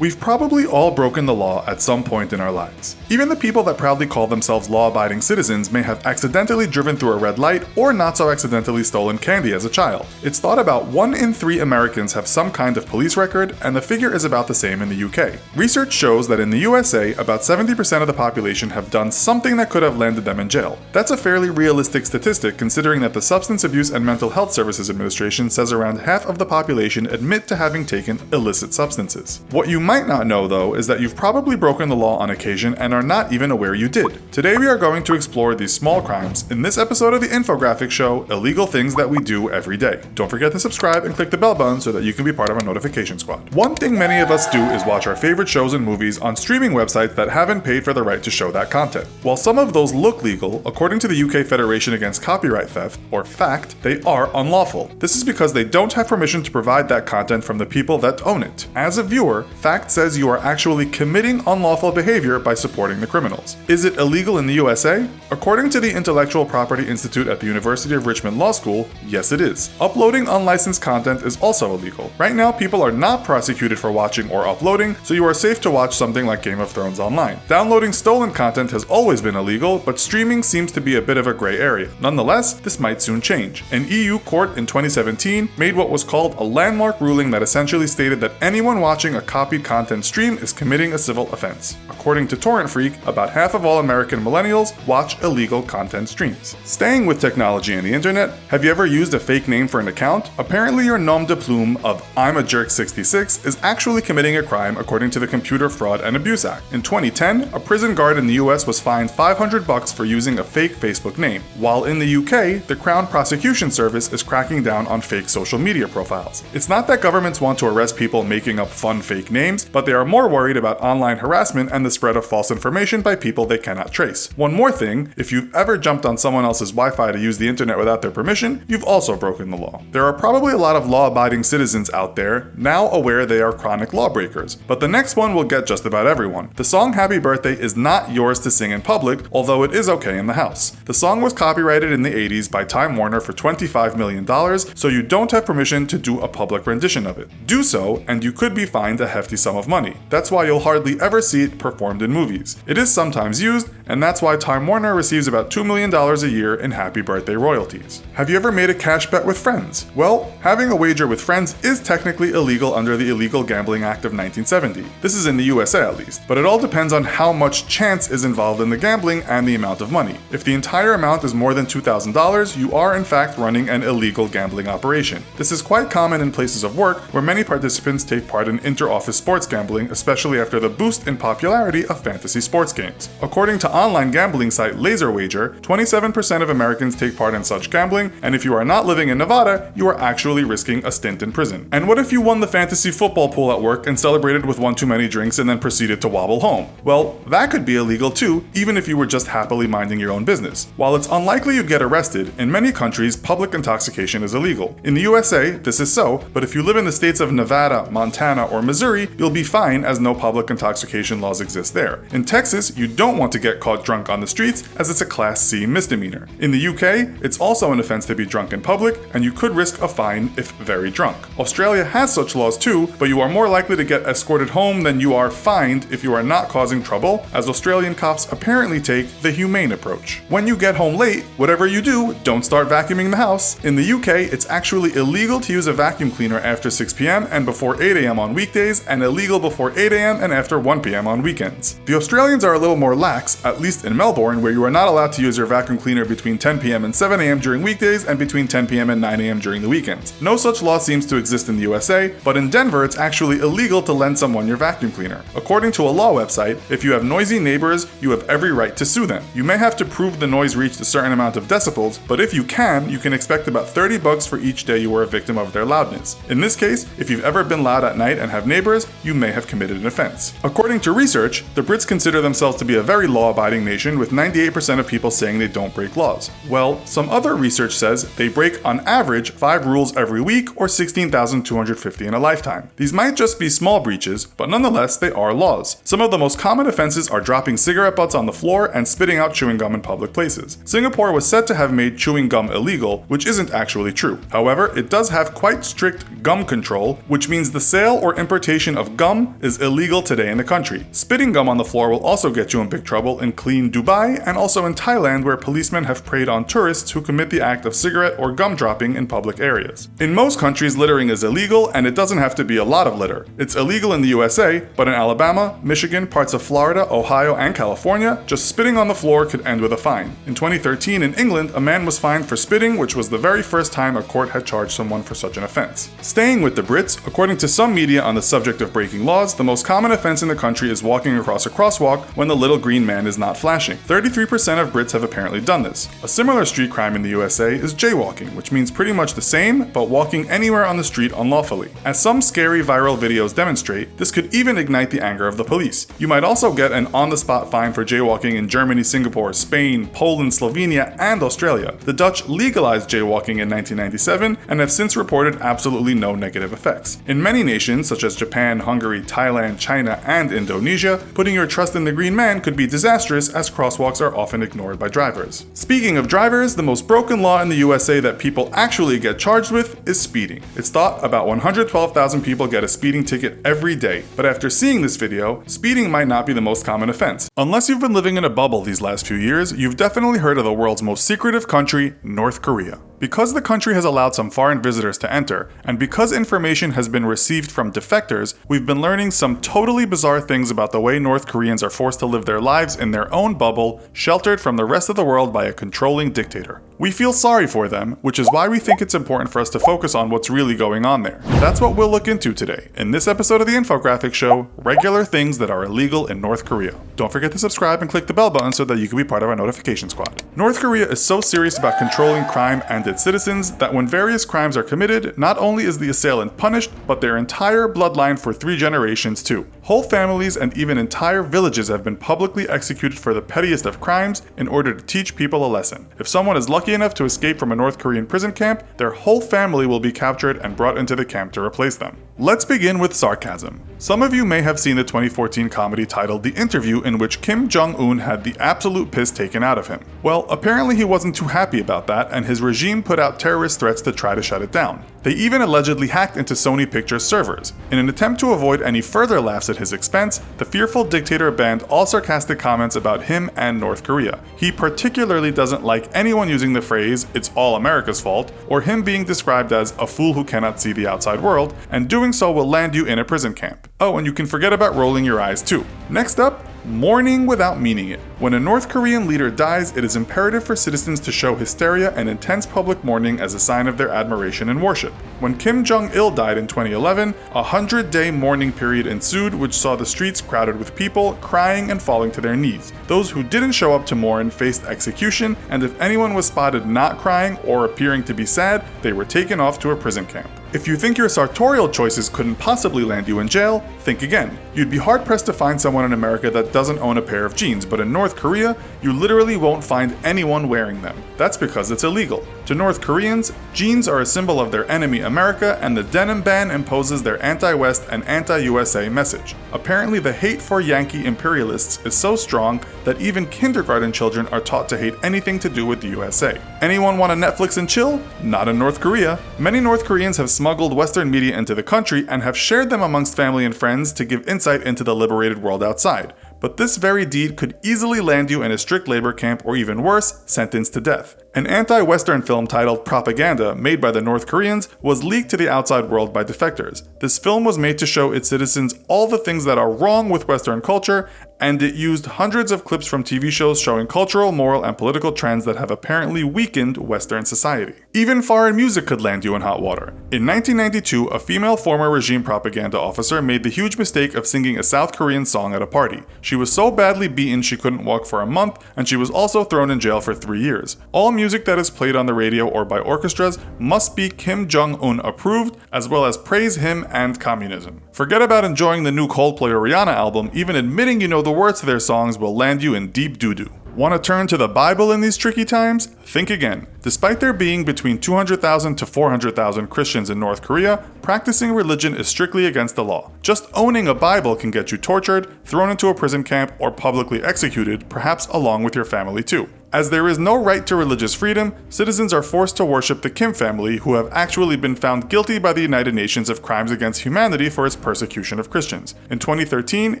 We've probably all broken the law at some point in our lives. Even the people that proudly call themselves law-abiding citizens may have accidentally driven through a red light or not so accidentally stolen candy as a child. It's thought about 1 in 3 Americans have some kind of police record, and the figure is about the same in the UK. Research shows that in the USA, about 70% of the population have done something that could have landed them in jail. That's a fairly realistic statistic considering that the Substance Abuse and Mental Health Services Administration says around half of the population admit to having taken illicit substances. What you might not know, though, is that you've probably broken the law on occasion and are not even aware you did. Today we are going to explore these small crimes in this episode of the infographic show, Illegal Things That We Do Every Day. Don't forget to subscribe and click the bell button so that you can be part of our notification squad. One thing many of us do is watch our favorite shows and movies on streaming websites that haven't paid for the right to show that content. While some of those look legal, according to the UK Federation Against Copyright Theft, or FACT, they are unlawful. This is because they don't have permission to provide that content from the people that own it. As a viewer, FACT says you are actually committing unlawful behavior by supporting the criminals. Is it illegal in the USA? According to the Intellectual Property Institute at the University of Richmond Law School, yes it is. Uploading unlicensed content is also illegal. Right now, people are not prosecuted for watching or uploading, so you are safe to watch something like Game of Thrones online. Downloading stolen content has always been illegal, but streaming seems to be a bit of a gray area. Nonetheless, this might soon change. An EU court in 2017 made what was called a landmark ruling that essentially stated that anyone watching a copied content stream is committing a civil offense. According to Torrent Freak, about half of all American millennials watch illegal content streams. Staying with technology and the internet, have you ever used a fake name for an account? Apparently your nom de plume of I'm a Jerk 66 is actually committing a crime according to the Computer Fraud and Abuse Act. In 2010, a prison guard in the US was fined $500 for using a fake Facebook name, while in the UK, the Crown Prosecution Service is cracking down on fake social media profiles. It's not that governments want to arrest people making up fun fake names, but they are more worried about online harassment and the spread of false information by people they cannot trace. One more thing, if you've ever jumped on someone else's Wi-Fi to use the internet without their permission, you've also broken the law. There are probably a lot of law-abiding citizens out there now aware they are chronic lawbreakers, but the next one will get just about everyone. The song Happy Birthday is not yours to sing in public, although it is okay in the house. The song was copyrighted in the 80s by Time Warner for $25 million, so you don't have permission to do a public rendition of it. Do so, and you could be fined a hefty sum of money. That's why you'll hardly ever see it performed in movies. It is sometimes used, and that's why Time Warner receives about $2 million a year in Happy Birthday royalties. Have you ever made a cash bet with friends? Well, having a wager with friends is technically illegal under the Illegal Gambling Act of 1970. This is in the USA at least, but it all depends on how much chance is involved in the gambling and the amount of money. If the entire amount is more than $2,000, you are in fact running an illegal gambling operation. This is quite common in places of work where many participants take part in inter-office sports gambling, especially after the boost in popularity of fantasy sports games. According to online gambling site Laser Wager, 27% of Americans take part in such gambling, and if you are not living in Nevada, you are actually risking a stint in prison. And what if you won the fantasy football pool at work and celebrated with one too many drinks and then proceeded to wobble home? Well, that could be illegal too, even if you were just happily minding your own business. While it's unlikely you'd get arrested, in many countries, public intoxication is illegal. In the USA, this is so, but if you live in the states of Nevada, Montana, or Missouri, you'll be fine as no public intoxication laws exist there. In Texas, you don't want to get caught drunk on the streets as it's a Class C misdemeanor. In the UK, it's also an offense to be drunk in public, and you could risk a fine if very drunk. Australia has such laws too, but you are more likely to get escorted home than you are fined if you are not causing trouble, as Australian cops apparently take the humane approach. When you get home late, whatever you do, don't start vacuuming the house. In the UK, it's actually illegal to use a vacuum cleaner after 6 p.m. and before 8 a.m. on weekdays, and illegal before 8 a.m. and after 1 p.m. on weekends. The Australians are a little more lax, at least in Melbourne, where you are not allowed to use your vacuum cleaner between 10 p.m. and 7 a.m. during weekdays and between 10 p.m. and 9 a.m. during the weekends. No such law seems to exist in the USA, but in Denver it's actually illegal to lend someone your vacuum cleaner. According to a law website, if you have noisy neighbors, you have every right to sue them. You may have to prove the noise reached a certain amount of decibels, but if you can expect about $30 for each day you were a victim of their loudness. In this case, if you've ever been loud at night and have neighbors, you may have committed an offense. According to research, the Brits consider themselves to be a very law-abiding nation, with 98% of people saying they don't break laws. Well, some other research says they break on average 5 rules every week, or 16,250 in a lifetime. These might just be small breaches, but nonetheless they are laws. Some of the most common offenses are dropping cigarette butts on the floor and spitting out chewing gum in public places. Singapore was said to have made chewing gum illegal, which isn't actually true. However, it does have quite strict gum control, which means the sale or importation of of gum is illegal today in the country. Spitting gum on the floor will also get you in big trouble in clean Dubai and also in Thailand, where policemen have preyed on tourists who commit the act of cigarette or gum dropping in public areas. In most countries, littering is illegal, and it doesn't have to be a lot of litter. It's illegal in the USA, but in Alabama, Michigan, parts of Florida, Ohio, and California, just spitting on the floor could end with a fine. In 2013 in England, a man was fined for spitting, which was the very first time a court had charged someone for such an offense. Staying with the Brits, according to some media on the subject of breaking laws, the most common offense in the country is walking across a crosswalk when the little green man is not flashing. 33% of Brits have apparently done this. A similar street crime in the USA is jaywalking, which means pretty much the same, but walking anywhere on the street unlawfully. As some scary viral videos demonstrate, this could even ignite the anger of the police. You might also get an on-the-spot fine for jaywalking in Germany, Singapore, Spain, Poland, Slovenia, and Australia. The Dutch legalized jaywalking in 1997 and have since reported absolutely no negative effects. In many nations, such as Japan, Hungary, Thailand, China, and Indonesia, putting your trust in the green man could be disastrous, as crosswalks are often ignored by drivers. Speaking of drivers, the most broken law in the USA that people actually get charged with is speeding. It's thought about 112,000 people get a speeding ticket every day, but after seeing this video, speeding might not be the most common offense. Unless you've been living in a bubble these last few years, you've definitely heard of the world's most secretive country, North Korea. Because the country has allowed some foreign visitors to enter, and because information has been received from defectors, we've been learning some totally bizarre things about the way North Koreans are forced to live their lives in their own bubble, sheltered from the rest of the world by a controlling dictator. We feel sorry for them, which is why we think it's important for us to focus on what's really going on there. That's what we'll look into today, in this episode of the Infographic Show, Regular Things That Are Illegal in North Korea. Don't forget to subscribe and click the bell button so that you can be part of our notification squad. North Korea is so serious about controlling crime and its citizens that when various crimes are committed, not only is the assailant punished, but their entire bloodline for 3 generations too. Whole families and even entire villages have been publicly executed for the pettiest of crimes in order to teach people a lesson. If someone is lucky enough to escape from a North Korean prison camp, their whole family will be captured and brought into the camp to replace them. Let's begin with sarcasm. Some of you may have seen the 2014 comedy titled The Interview, in which Kim Jong-un had the absolute piss taken out of him. Well, apparently he wasn't too happy about that, and his regime put out terrorist threats to try to shut it down. They even allegedly hacked into Sony Pictures servers. In an attempt to avoid any further laughs at his expense, the fearful dictator banned all sarcastic comments about him and North Korea. He particularly doesn't like anyone using the phrase, "it's all America's fault," or him being described as a fool who cannot see the outside world, and doing so will land you in a prison camp. Oh, and you can forget about rolling your eyes too. Next up, mourning without meaning it. When a North Korean leader dies, it is imperative for citizens to show hysteria and intense public mourning as a sign of their admiration and worship. When Kim Jong-il died in 2011, a 100-day mourning period ensued, which saw the streets crowded with people crying and falling to their knees. Those who didn't show up to mourn faced execution, and if anyone was spotted not crying or appearing to be sad, they were taken off to a prison camp. If you think your sartorial choices couldn't possibly land you in jail, think again. You'd be hard-pressed to find someone in America that doesn't own a pair of jeans, but in North Korea, you literally won't find anyone wearing them. That's because it's illegal. To North Koreans, jeans are a symbol of their enemy America, and the denim ban imposes their anti-West and anti-USA message. Apparently, the hate for Yankee imperialists is so strong that even kindergarten children are taught to hate anything to do with the USA. Anyone want to Netflix and chill? Not in North Korea. Many North Koreans have smuggled Western media into the country and have shared them amongst family and friends to give insight into the liberated world outside. But this very deed could easily land you in a strict labor camp, or even worse, sentenced to death. An anti-Western film titled Propaganda, made by the North Koreans, was leaked to the outside world by defectors. This film was made to show its citizens all the things that are wrong with Western culture, and it used hundreds of clips from TV shows showing cultural, moral, and political trends that have apparently weakened Western society. Even foreign music could land you in hot water. In 1992, a female former regime propaganda officer made the huge mistake of singing a South Korean song at a party. She was so badly beaten she couldn't walk for a month, and she was also thrown in jail for 3 years. All music that is played on the radio or by orchestras must be Kim Jong-un approved, as well as praise him and communism. Forget about enjoying the new Coldplay or Rihanna album. Even admitting you know the words to their songs will land you in deep doo-doo. Want to turn to the Bible in these tricky times? Think again. Despite there being between 200,000 to 400,000 Christians in North Korea, practicing religion is strictly against the law. Just owning a Bible can get you tortured, thrown into a prison camp, or publicly executed, perhaps along with your family too. As there is no right to religious freedom, citizens are forced to worship the Kim family, who have actually been found guilty by the United Nations of crimes against humanity for its persecution of Christians. In 2013,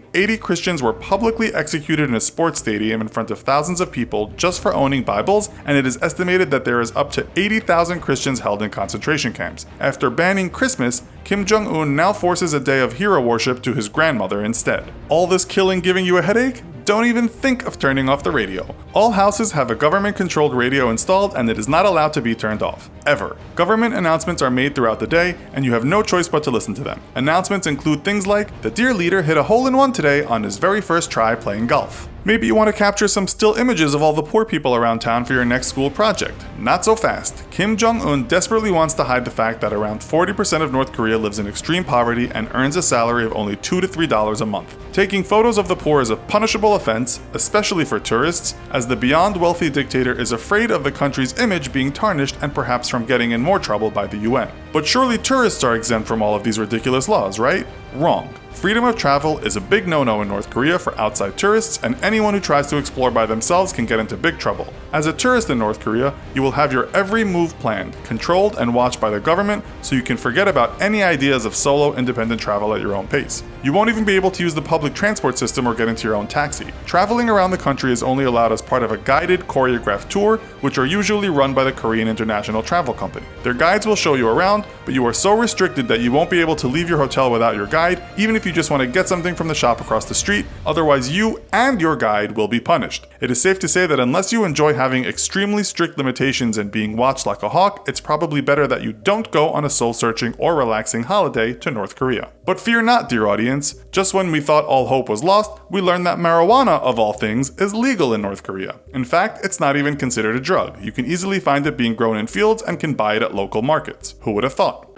80 Christians were publicly executed in a sports stadium in front of thousands of people just for owning Bibles, and it is estimated that there is up to 80,000 Christians held in concentration camps. After banning Christmas, Kim Jong-un now forces a day of hero worship to his grandmother instead. All this killing giving you a headache? Don't even think of turning off the radio. All houses have a government-controlled radio installed, and it is not allowed to be turned off. Ever. Government announcements are made throughout the day, and you have no choice but to listen to them. Announcements include things like, the dear leader hit a hole-in-one today on his very first try playing golf. Maybe you want to capture some still images of all the poor people around town for your next school project. Not so fast. Kim Jong-un desperately wants to hide the fact that around 40% of North Korea lives in extreme poverty and earns a salary of only $2 to $3 a month. Taking photos of the poor is a punishable offense, especially for tourists, as the beyond wealthy dictator is afraid of the country's image being tarnished and perhaps from getting in more trouble by the UN. But surely tourists are exempt from all of these ridiculous laws, right? Wrong. Freedom of travel is a big no-no in North Korea for outside tourists, and anyone who tries to explore by themselves can get into big trouble. As a tourist in North Korea, you will have your every move planned, controlled, and watched by the government, so you can forget about any ideas of solo, independent travel at your own pace. You won't even be able to use the public transport system or get into your own taxi. Traveling around the country is only allowed as part of a guided, choreographed tour, which are usually run by the Korean International Travel Company. Their guides will show you around, but you are so restricted that you won't be able to leave your hotel without your guide, even if you just want to get something from the shop across the street, otherwise you and your guide will be punished. It is safe to say that unless you enjoy having extremely strict limitations and being watched like a hawk, it's probably better that you don't go on a soul-searching or relaxing holiday to North Korea. But fear not, dear audience. Just when we thought all hope was lost, we learned that marijuana, of all things, is legal in North Korea. In fact, it's not even considered a drug. You can easily find it being grown in fields and can buy it at local markets. Who would have thought?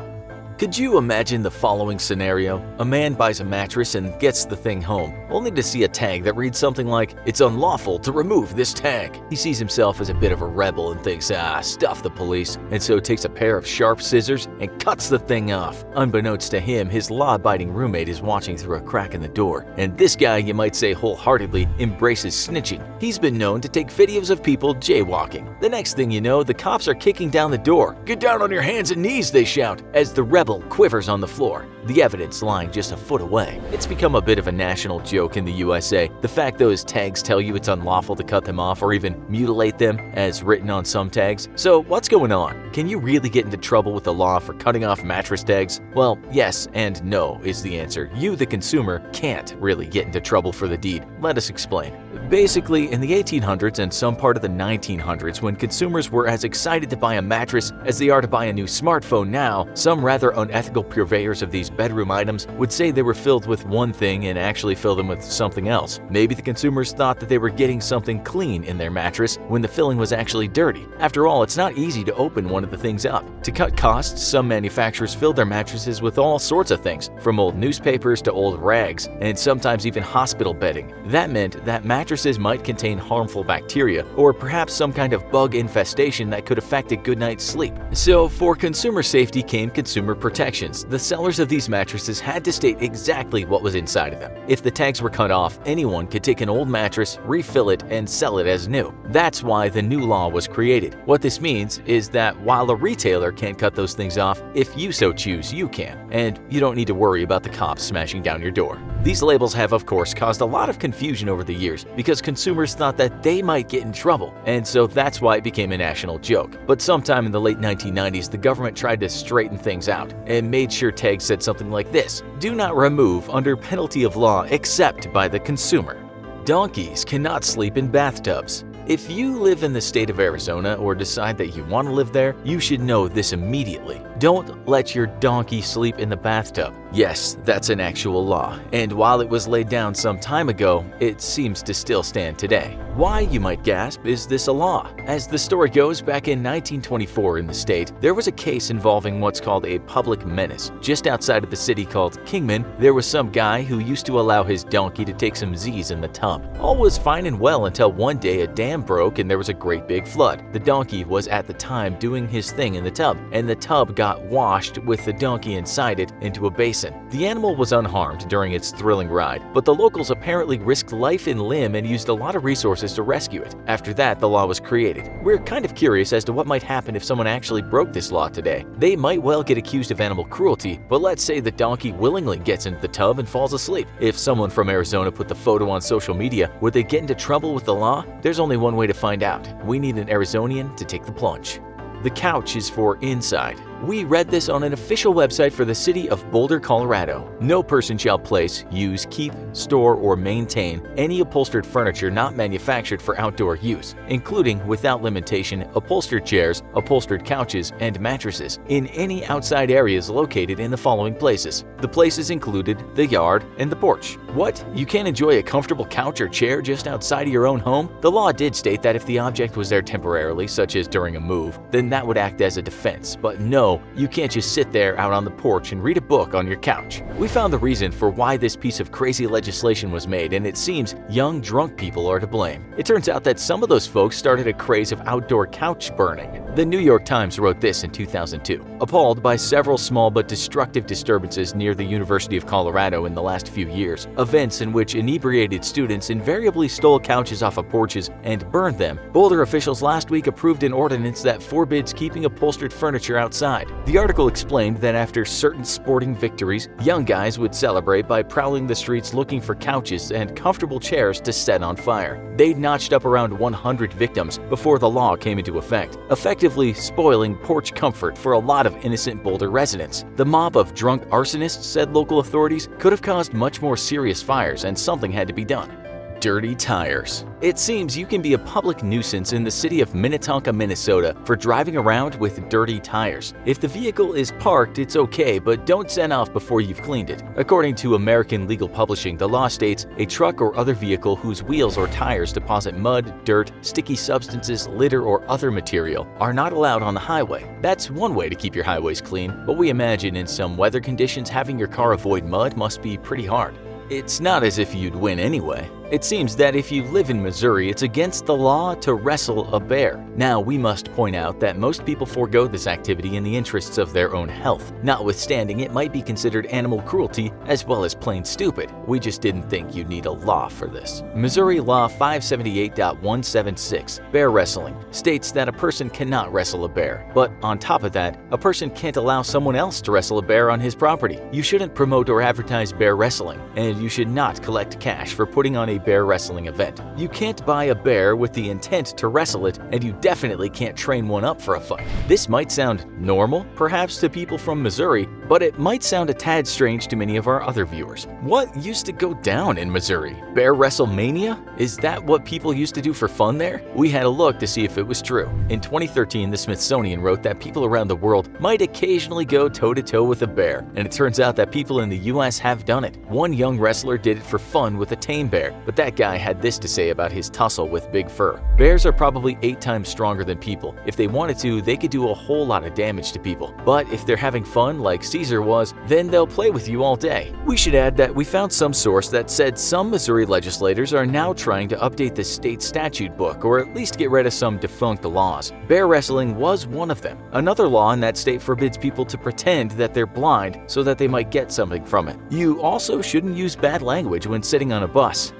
Could you imagine the following scenario? A man buys a mattress and gets the thing home, only to see a tag that reads something like, "It's unlawful to remove this tag." He sees himself as a bit of a rebel and thinks, stuff the police, and so takes a pair of sharp scissors and cuts the thing off. Unbeknownst to him, his law-abiding roommate is watching through a crack in the door, and this guy, you might say wholeheartedly, embraces snitching. He's been known to take videos of people jaywalking. The next thing you know, the cops are kicking down the door. "Get down on your hands and knees," they shout, as the rebel quivers on the floor, the evidence lying just a foot away. It's become a bit of a national joke in the USA, the fact those tags tell you it's unlawful to cut them off or even mutilate them, as written on some tags. So what's going on? Can you really get into trouble with the law for cutting off mattress tags? Well, yes and no is the answer. You, the consumer, can't really get into trouble for the deed. Let us explain. Basically, in the 1800s and some part of the 1900s, when consumers were as excited to buy a mattress as they are to buy a new smartphone now, some rather unethical purveyors of these bedroom items would say they were filled with one thing and actually fill them with something else. Maybe the consumers thought that they were getting something clean in their mattress when the filling was actually dirty. After all, it's not easy to open one of the things up. To cut costs, some manufacturers filled their mattresses with all sorts of things, from old newspapers to old rags, and sometimes even hospital bedding. That meant that mattresses might contain harmful bacteria or perhaps some kind of bug infestation that could affect a good night's sleep. So for consumer safety came consumer protections. The sellers of these mattresses had to state exactly what was inside of them. If the tags were cut off, anyone could take an old mattress, refill it, and sell it as new. That's why the new law was created. What this means is that while a retailer can't cut those things off, if you so choose, you can, and you don't need to worry about the cops smashing down your door. These labels have, of course, caused a lot of confusion over the years because consumers thought that they might get in trouble, and so that's why it became a national joke. But sometime in the late 1990s, the government tried to straighten things out and made sure tags said something like this: "Do not remove under penalty of law except by the consumer." Donkeys cannot sleep in bathtubs. If you live in the state of Arizona or decide that you want to live there, you should know this immediately. Don't let your donkey sleep in the bathtub. Yes, that's an actual law, and while it was laid down some time ago, it seems to still stand today. Why, you might gasp, is this a law? As the story goes, back in 1924 in the state, there was a case involving what's called a public menace. Just outside of the city called Kingman, there was some guy who used to allow his donkey to take some Z's in the tub. All was fine and well until one day a dam broke and there was a great big flood. The donkey was at the time doing his thing in the tub, and the tub got got washed with the donkey inside it into a basin. The animal was unharmed during its thrilling ride, but the locals apparently risked life and limb and used a lot of resources to rescue it. After that, the law was created. We're kind of curious as to what might happen if someone actually broke this law today. They might well get accused of animal cruelty, but let's say the donkey willingly gets into the tub and falls asleep. If someone from Arizona put the photo on social media, would they get into trouble with the law? There's only one way to find out. We need an Arizonian to take the plunge. The couch is for inside. We read this on an official website for the city of Boulder, Colorado. No person shall place, use, keep, store, or maintain any upholstered furniture not manufactured for outdoor use, including, without limitation, upholstered chairs, upholstered couches, and mattresses, in any outside areas located in the following places. The places included the yard and the porch. What? You can't enjoy a comfortable couch or chair just outside of your own home? The law did state that if the object was there temporarily, such as during a move, then that would act as a defense, but no, you can't just sit there out on the porch and read a book on your couch. We found the reason for why this piece of crazy legislation was made, and it seems young drunk people are to blame. It turns out that some of those folks started a craze of outdoor couch burning. The New York Times wrote this in 2002. Appalled by several small but destructive disturbances near the University of Colorado in the last few years, events in which inebriated students invariably stole couches off of porches and burned them, Boulder officials last week approved an ordinance that forbids keeping upholstered furniture outside. The article explained that after certain sporting victories, young guys would celebrate by prowling the streets looking for couches and comfortable chairs to set on fire. They'd notched up around 100 victims before the law came into effect, effectively spoiling porch comfort for a lot of innocent Boulder residents. The mob of drunk arsonists, said local authorities, could have caused much more serious fires, and something had to be done. Dirty tires. It seems you can be a public nuisance in the city of Minnetonka, Minnesota for driving around with dirty tires. If the vehicle is parked, it's okay, but don't send off before you've cleaned it. According to American Legal Publishing, the law states a truck or other vehicle whose wheels or tires deposit mud, dirt, sticky substances, litter, or other material are not allowed on the highway. That's one way to keep your highways clean, but we imagine in some weather conditions having your car avoid mud must be pretty hard. It's not as if you'd win anyway. It seems that if you live in Missouri, it's against the law to wrestle a bear. Now, we must point out that most people forego this activity in the interests of their own health. Notwithstanding, it might be considered animal cruelty as well as plain stupid. We just didn't think you'd need a law for this. Missouri Law 578.176, bear wrestling, states that a person cannot wrestle a bear. But on top of that, a person can't allow someone else to wrestle a bear on his property. You shouldn't promote or advertise bear wrestling, and you should not collect cash for putting on a bear wrestling event. You can't buy a bear with the intent to wrestle it, and you definitely can't train one up for a fight. This might sound normal, perhaps to people from Missouri, but it might sound a tad strange to many of our other viewers. What used to go down in Missouri? Bear WrestleMania? Is that what people used to do for fun there? We had a look to see if it was true. In 2013, the Smithsonian wrote that people around the world might occasionally go toe-to-toe with a bear, and it turns out that people in the US have done it. One young wrestler did it for fun with a tame bear, but that guy had this to say about his tussle with Big Fur. Bears are probably 8 times stronger than people. If they wanted to, they could do a whole lot of damage to people. But if they're having fun like Caesar was, then they'll play with you all day. We should add that we found some source that said some Missouri legislators are now trying to update the state statute book, or at least get rid of some defunct laws. Bear wrestling was one of them. Another law in that state forbids people to pretend that they're blind so that they might get something from it. You also shouldn't use bad language when sitting on a bus.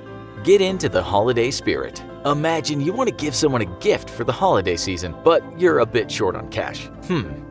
Get into the holiday spirit. Imagine you want to give someone a gift for the holiday season, but you're a bit short on cash.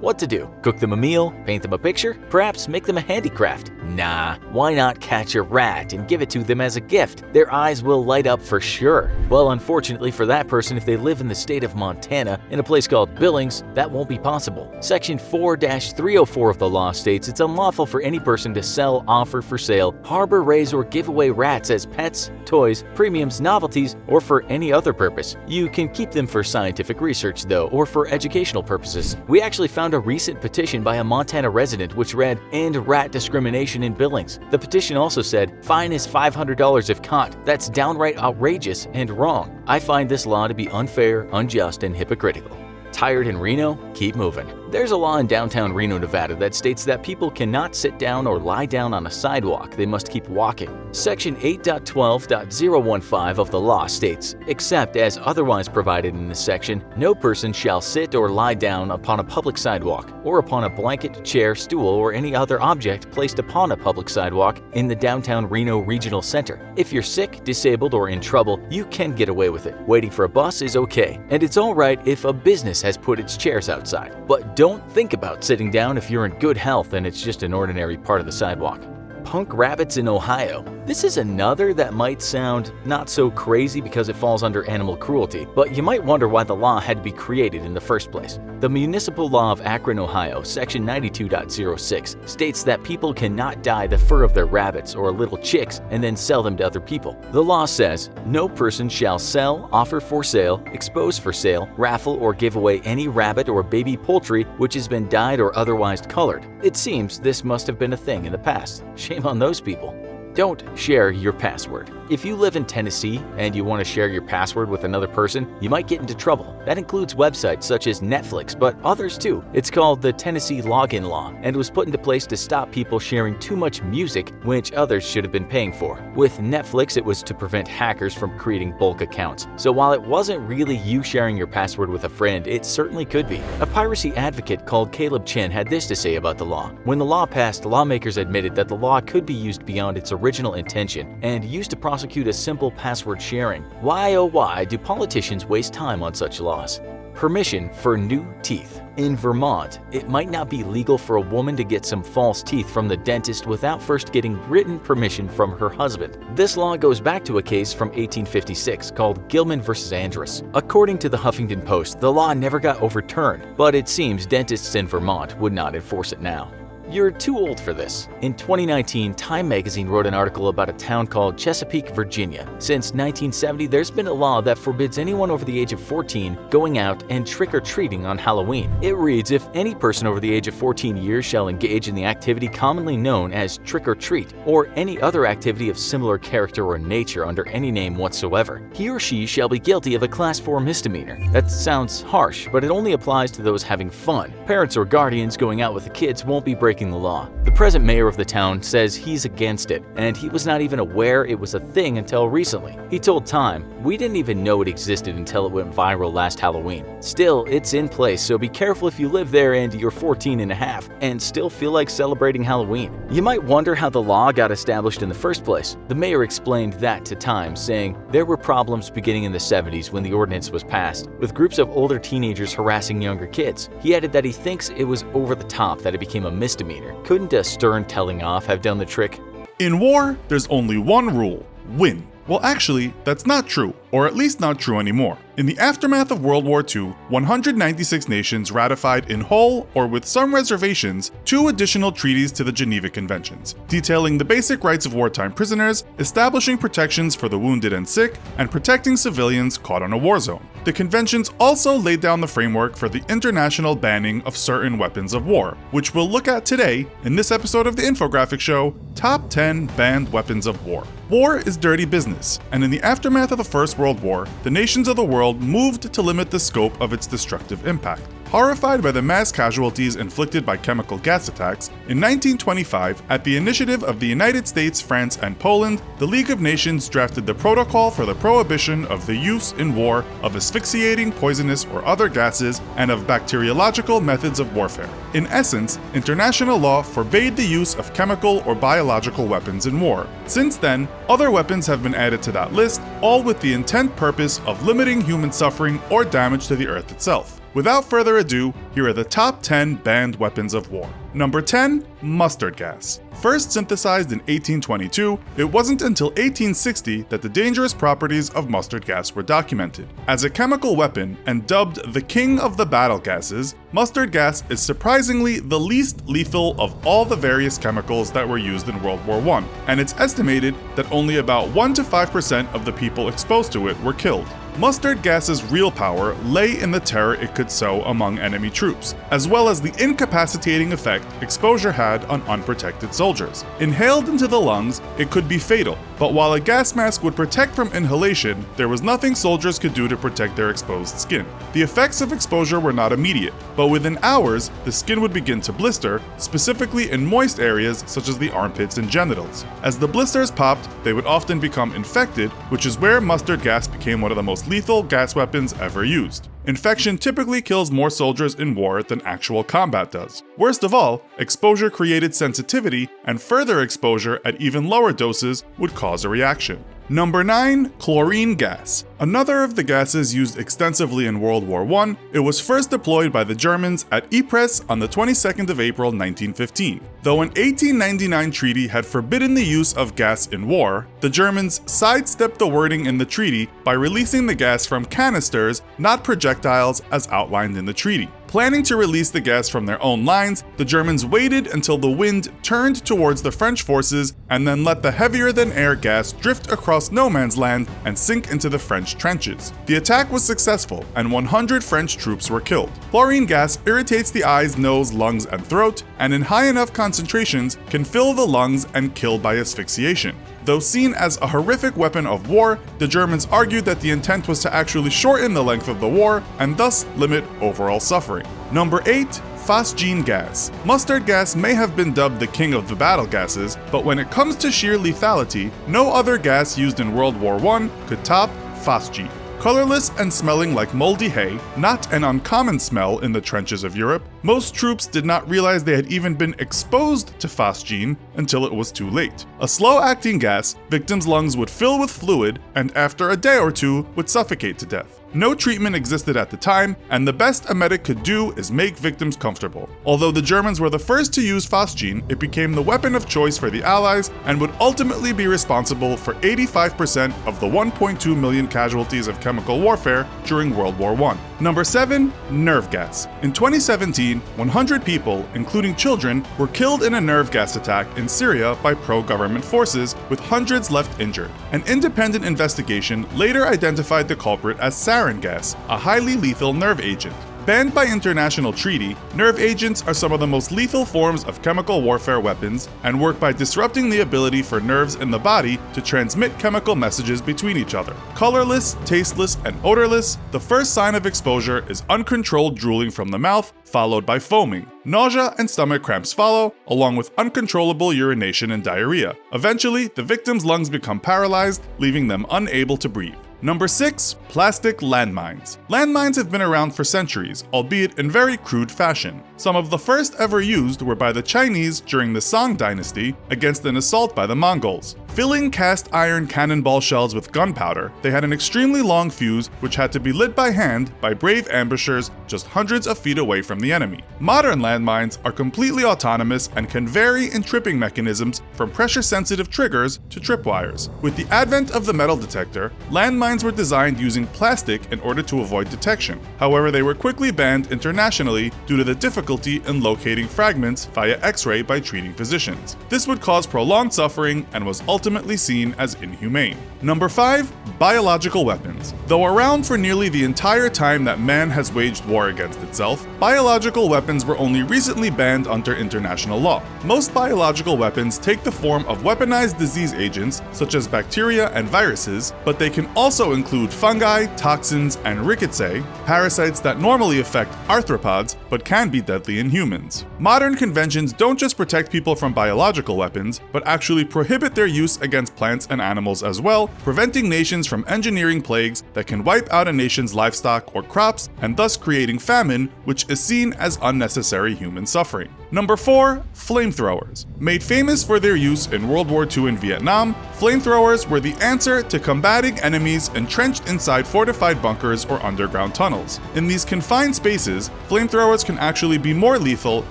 What to do? Cook them a meal? Paint them a picture? Perhaps make them a handicraft? Nah, why not catch a rat and give it to them as a gift? Their eyes will light up for sure. Well, unfortunately for that person, if they live in the state of Montana, in a place called Billings, that won't be possible. Section 4-304 of the law states it's unlawful for any person to sell, offer for sale, harbor, raise, or give away rats as pets, toys, premiums, novelties, or for any other purpose. You can keep them for scientific research, though, or for educational purposes. We actually found a recent petition by a Montana resident which read, "End rat discrimination in Billings." The petition also said, "Fine is $500 if caught." That's downright outrageous and wrong. I find this law to be unfair, unjust, and hypocritical. Tired in Reno? Keep moving. There's a law in downtown Reno, Nevada that states that people cannot sit down or lie down on a sidewalk, they must keep walking. Section 8.12.015 of the law states, except as otherwise provided in this section, no person shall sit or lie down upon a public sidewalk, or upon a blanket, chair, stool, or any other object placed upon a public sidewalk in the downtown Reno Regional Center. If you're sick, disabled, or in trouble, you can get away with it. Waiting for a bus is okay, and it's alright if a business has put its chairs outside. But don't think about sitting down if you're in good health and it's just an ordinary part of the sidewalk. Punk rabbits in Ohio. This is another that might sound not so crazy because it falls under animal cruelty, but you might wonder why the law had to be created in the first place. The Municipal Law of Akron, Ohio, Section 92.06, states that people cannot dye the fur of their rabbits or little chicks and then sell them to other people. The law says, no person shall sell, offer for sale, expose for sale, raffle, or give away any rabbit or baby poultry which has been dyed or otherwise colored. It seems this must have been a thing in the past. Shame on those people. Don't share your password. If you live in Tennessee and you want to share your password with another person, you might get into trouble. That includes websites such as Netflix, but others too. It's called the Tennessee Login Law and was put into place to stop people sharing too much music, which others should have been paying for. With Netflix, it was to prevent hackers from creating bulk accounts. So while it wasn't really you sharing your password with a friend, it certainly could be. A piracy advocate called Caleb Chen had this to say about the law. When the law passed, lawmakers admitted that the law could be used beyond its original intention and used to prosecute a simple password sharing. Why oh why do politicians waste time on such laws? Permission for new teeth. In Vermont, it might not be legal for a woman to get some false teeth from the dentist without first getting written permission from her husband. This law goes back to a case from 1856 called Gilman v. Andrus. According to the Huffington Post, the law never got overturned, but it seems dentists in Vermont would not enforce it now. You're too old for this. In 2019, Time magazine wrote an article about a town called Chesapeake, Virginia. Since 1970, there's been a law that forbids anyone over the age of 14 going out and trick-or-treating on Halloween. It reads, if any person over the age of 14 years shall engage in the activity commonly known as trick-or-treat, or any other activity of similar character or nature under any name whatsoever, he or she shall be guilty of a Class 4 misdemeanor. That sounds harsh, but it only applies to those having fun. Parents or guardians going out with the kids won't be breaking the law. The present mayor of the town says he's against it, and he was not even aware it was a thing until recently. He told Time, "We didn't even know it existed until it went viral last Halloween. Still, it's in place, so be careful if you live there and you're 14 and a half and still feel like celebrating Halloween." You might wonder how the law got established in the first place. The mayor explained that to Time, saying there were problems beginning in the 70s when the ordinance was passed, with groups of older teenagers harassing younger kids. He added that he thinks it was over the top that it became a misdemeanor. Couldn't a stern telling off have done the trick? In war, there's only one rule: win. Well, actually, that's not true, or at least not true anymore. In the aftermath of World War II, 196 nations ratified in whole, or with some reservations, 2 additional treaties to the Geneva Conventions, detailing the basic rights of wartime prisoners, establishing protections for the wounded and sick, and protecting civilians caught on a war zone. The conventions also laid down the framework for the international banning of certain weapons of war, which we'll look at today in this episode of the infographic show, Top 10 Banned Weapons of War. War is dirty business, and in the aftermath of the First World War, the nations of the world moved to limit the scope of its destructive impact. Horrified by the mass casualties inflicted by chemical gas attacks, in 1925, at the initiative of the United States, France, and Poland, the League of Nations drafted the Protocol for the Prohibition of the Use in War of Asphyxiating, Poisonous, or Other Gases, and of Bacteriological Methods of Warfare. In essence, international law forbade the use of chemical or biological weapons in war. Since then, other weapons have been added to that list, all with the intent purpose of limiting human suffering or damage to the Earth itself. Without further ado, here are the top 10 banned weapons of war. Number 10, mustard gas. First synthesized in 1822, it wasn't until 1860 that the dangerous properties of mustard gas were documented. As a chemical weapon and dubbed the king of the battle gases, mustard gas is surprisingly the least lethal of all the various chemicals that were used in World War I, and it's estimated that only about 1 to 5% of the people exposed to it were killed. Mustard gas's real power lay in the terror it could sow among enemy troops, as well as the incapacitating effect exposure had on unprotected soldiers. Inhaled into the lungs, it could be fatal, but while a gas mask would protect from inhalation, there was nothing soldiers could do to protect their exposed skin. The effects of exposure were not immediate, but within hours, the skin would begin to blister, specifically in moist areas such as the armpits and genitals. As the blisters popped, they would often become infected, which is where mustard gas became one of the most lethal gas weapons ever used. Infection typically kills more soldiers in war than actual combat does. Worst of all, exposure created sensitivity, and further exposure at even lower doses would cause a reaction. Number 9. Chlorine gas. Another of the gases used extensively in World War I, it was first deployed by the Germans at Ypres on the 22nd of April 1915. Though an 1899 treaty had forbidden the use of gas in war, the Germans sidestepped the wording in the treaty by releasing the gas from canisters, not projectiles as outlined in the treaty. Planning to release the gas from their own lines, the Germans waited until the wind turned towards the French forces and then let the heavier-than-air gas drift across no man's land and sink into the French trenches. The attack was successful, and 100 French troops were killed. Chlorine gas irritates the eyes, nose, lungs, and throat, and in high enough concentrations can fill the lungs and kill by asphyxiation. Though seen as a horrific weapon of war, the Germans argued that the intent was to actually shorten the length of the war and thus limit overall suffering. Number 8. Phosgene gas. Mustard gas may have been dubbed the king of the battle gases, but when it comes to sheer lethality, no other gas used in World War I could top phosgene. Colorless and smelling like moldy hay, not an uncommon smell in the trenches of Europe, most troops did not realize they had even been exposed to phosgene until it was too late. A slow-acting gas, victims' lungs would fill with fluid and after a day or two would suffocate to death. No treatment existed at the time, and the best a medic could do is make victims comfortable. Although the Germans were the first to use phosgene, it became the weapon of choice for the Allies and would ultimately be responsible for 85% of the 1.2 million casualties of chemical warfare during World War I. Number 7. Nerve gas. In 2017, 100 people, including children, were killed in a nerve gas attack in Syria by pro-government forces, with hundreds left injured. An independent investigation later identified the culprit as sarin gas, a highly lethal nerve agent. Banned by international treaty, nerve agents are some of the most lethal forms of chemical warfare weapons and work by disrupting the ability for nerves in the body to transmit chemical messages between each other. Colorless, tasteless, and odorless, the first sign of exposure is uncontrolled drooling from the mouth, followed by foaming. Nausea and stomach cramps follow, along with uncontrollable urination and diarrhea. Eventually, the victim's lungs become paralyzed, leaving them unable to breathe. Number 6. Plastic landmines. Landmines have been around for centuries, albeit in very crude fashion. Some of the first ever used were by the Chinese during the Song dynasty against an assault by the Mongols. Filling cast iron cannonball shells with gunpowder, they had an extremely long fuse which had to be lit by hand by brave ambushers just hundreds of feet away from the enemy. Modern landmines are completely autonomous and can vary in tripping mechanisms from pressure-sensitive triggers to tripwires. With the advent of the metal detector, landmines were designed using plastic in order to avoid detection. However, they were quickly banned internationally due to the difficulty in locating fragments via X-ray by treating physicians. This would cause prolonged suffering and was ultimately seen as inhumane. Number 5. Biological weapons. Though around for nearly the entire time that man has waged war against itself, biological weapons were only recently banned under international law. Most biological weapons take the form of weaponized disease agents such as bacteria and viruses, but they can also include fungi, toxins, and rickettsae, parasites that normally affect arthropods but can be deadly in humans. Modern conventions don't just protect people from biological weapons, but actually prohibit their use against plants and animals as well, preventing nations from engineering plagues that can wipe out a nation's livestock or crops and thus creating famine, which is seen as unnecessary human suffering. Number 4. Flamethrowers. Made famous for their use in World War II and Vietnam, flamethrowers were the answer to combating enemies entrenched inside fortified bunkers or underground tunnels. In these confined spaces, flamethrowers can actually be more lethal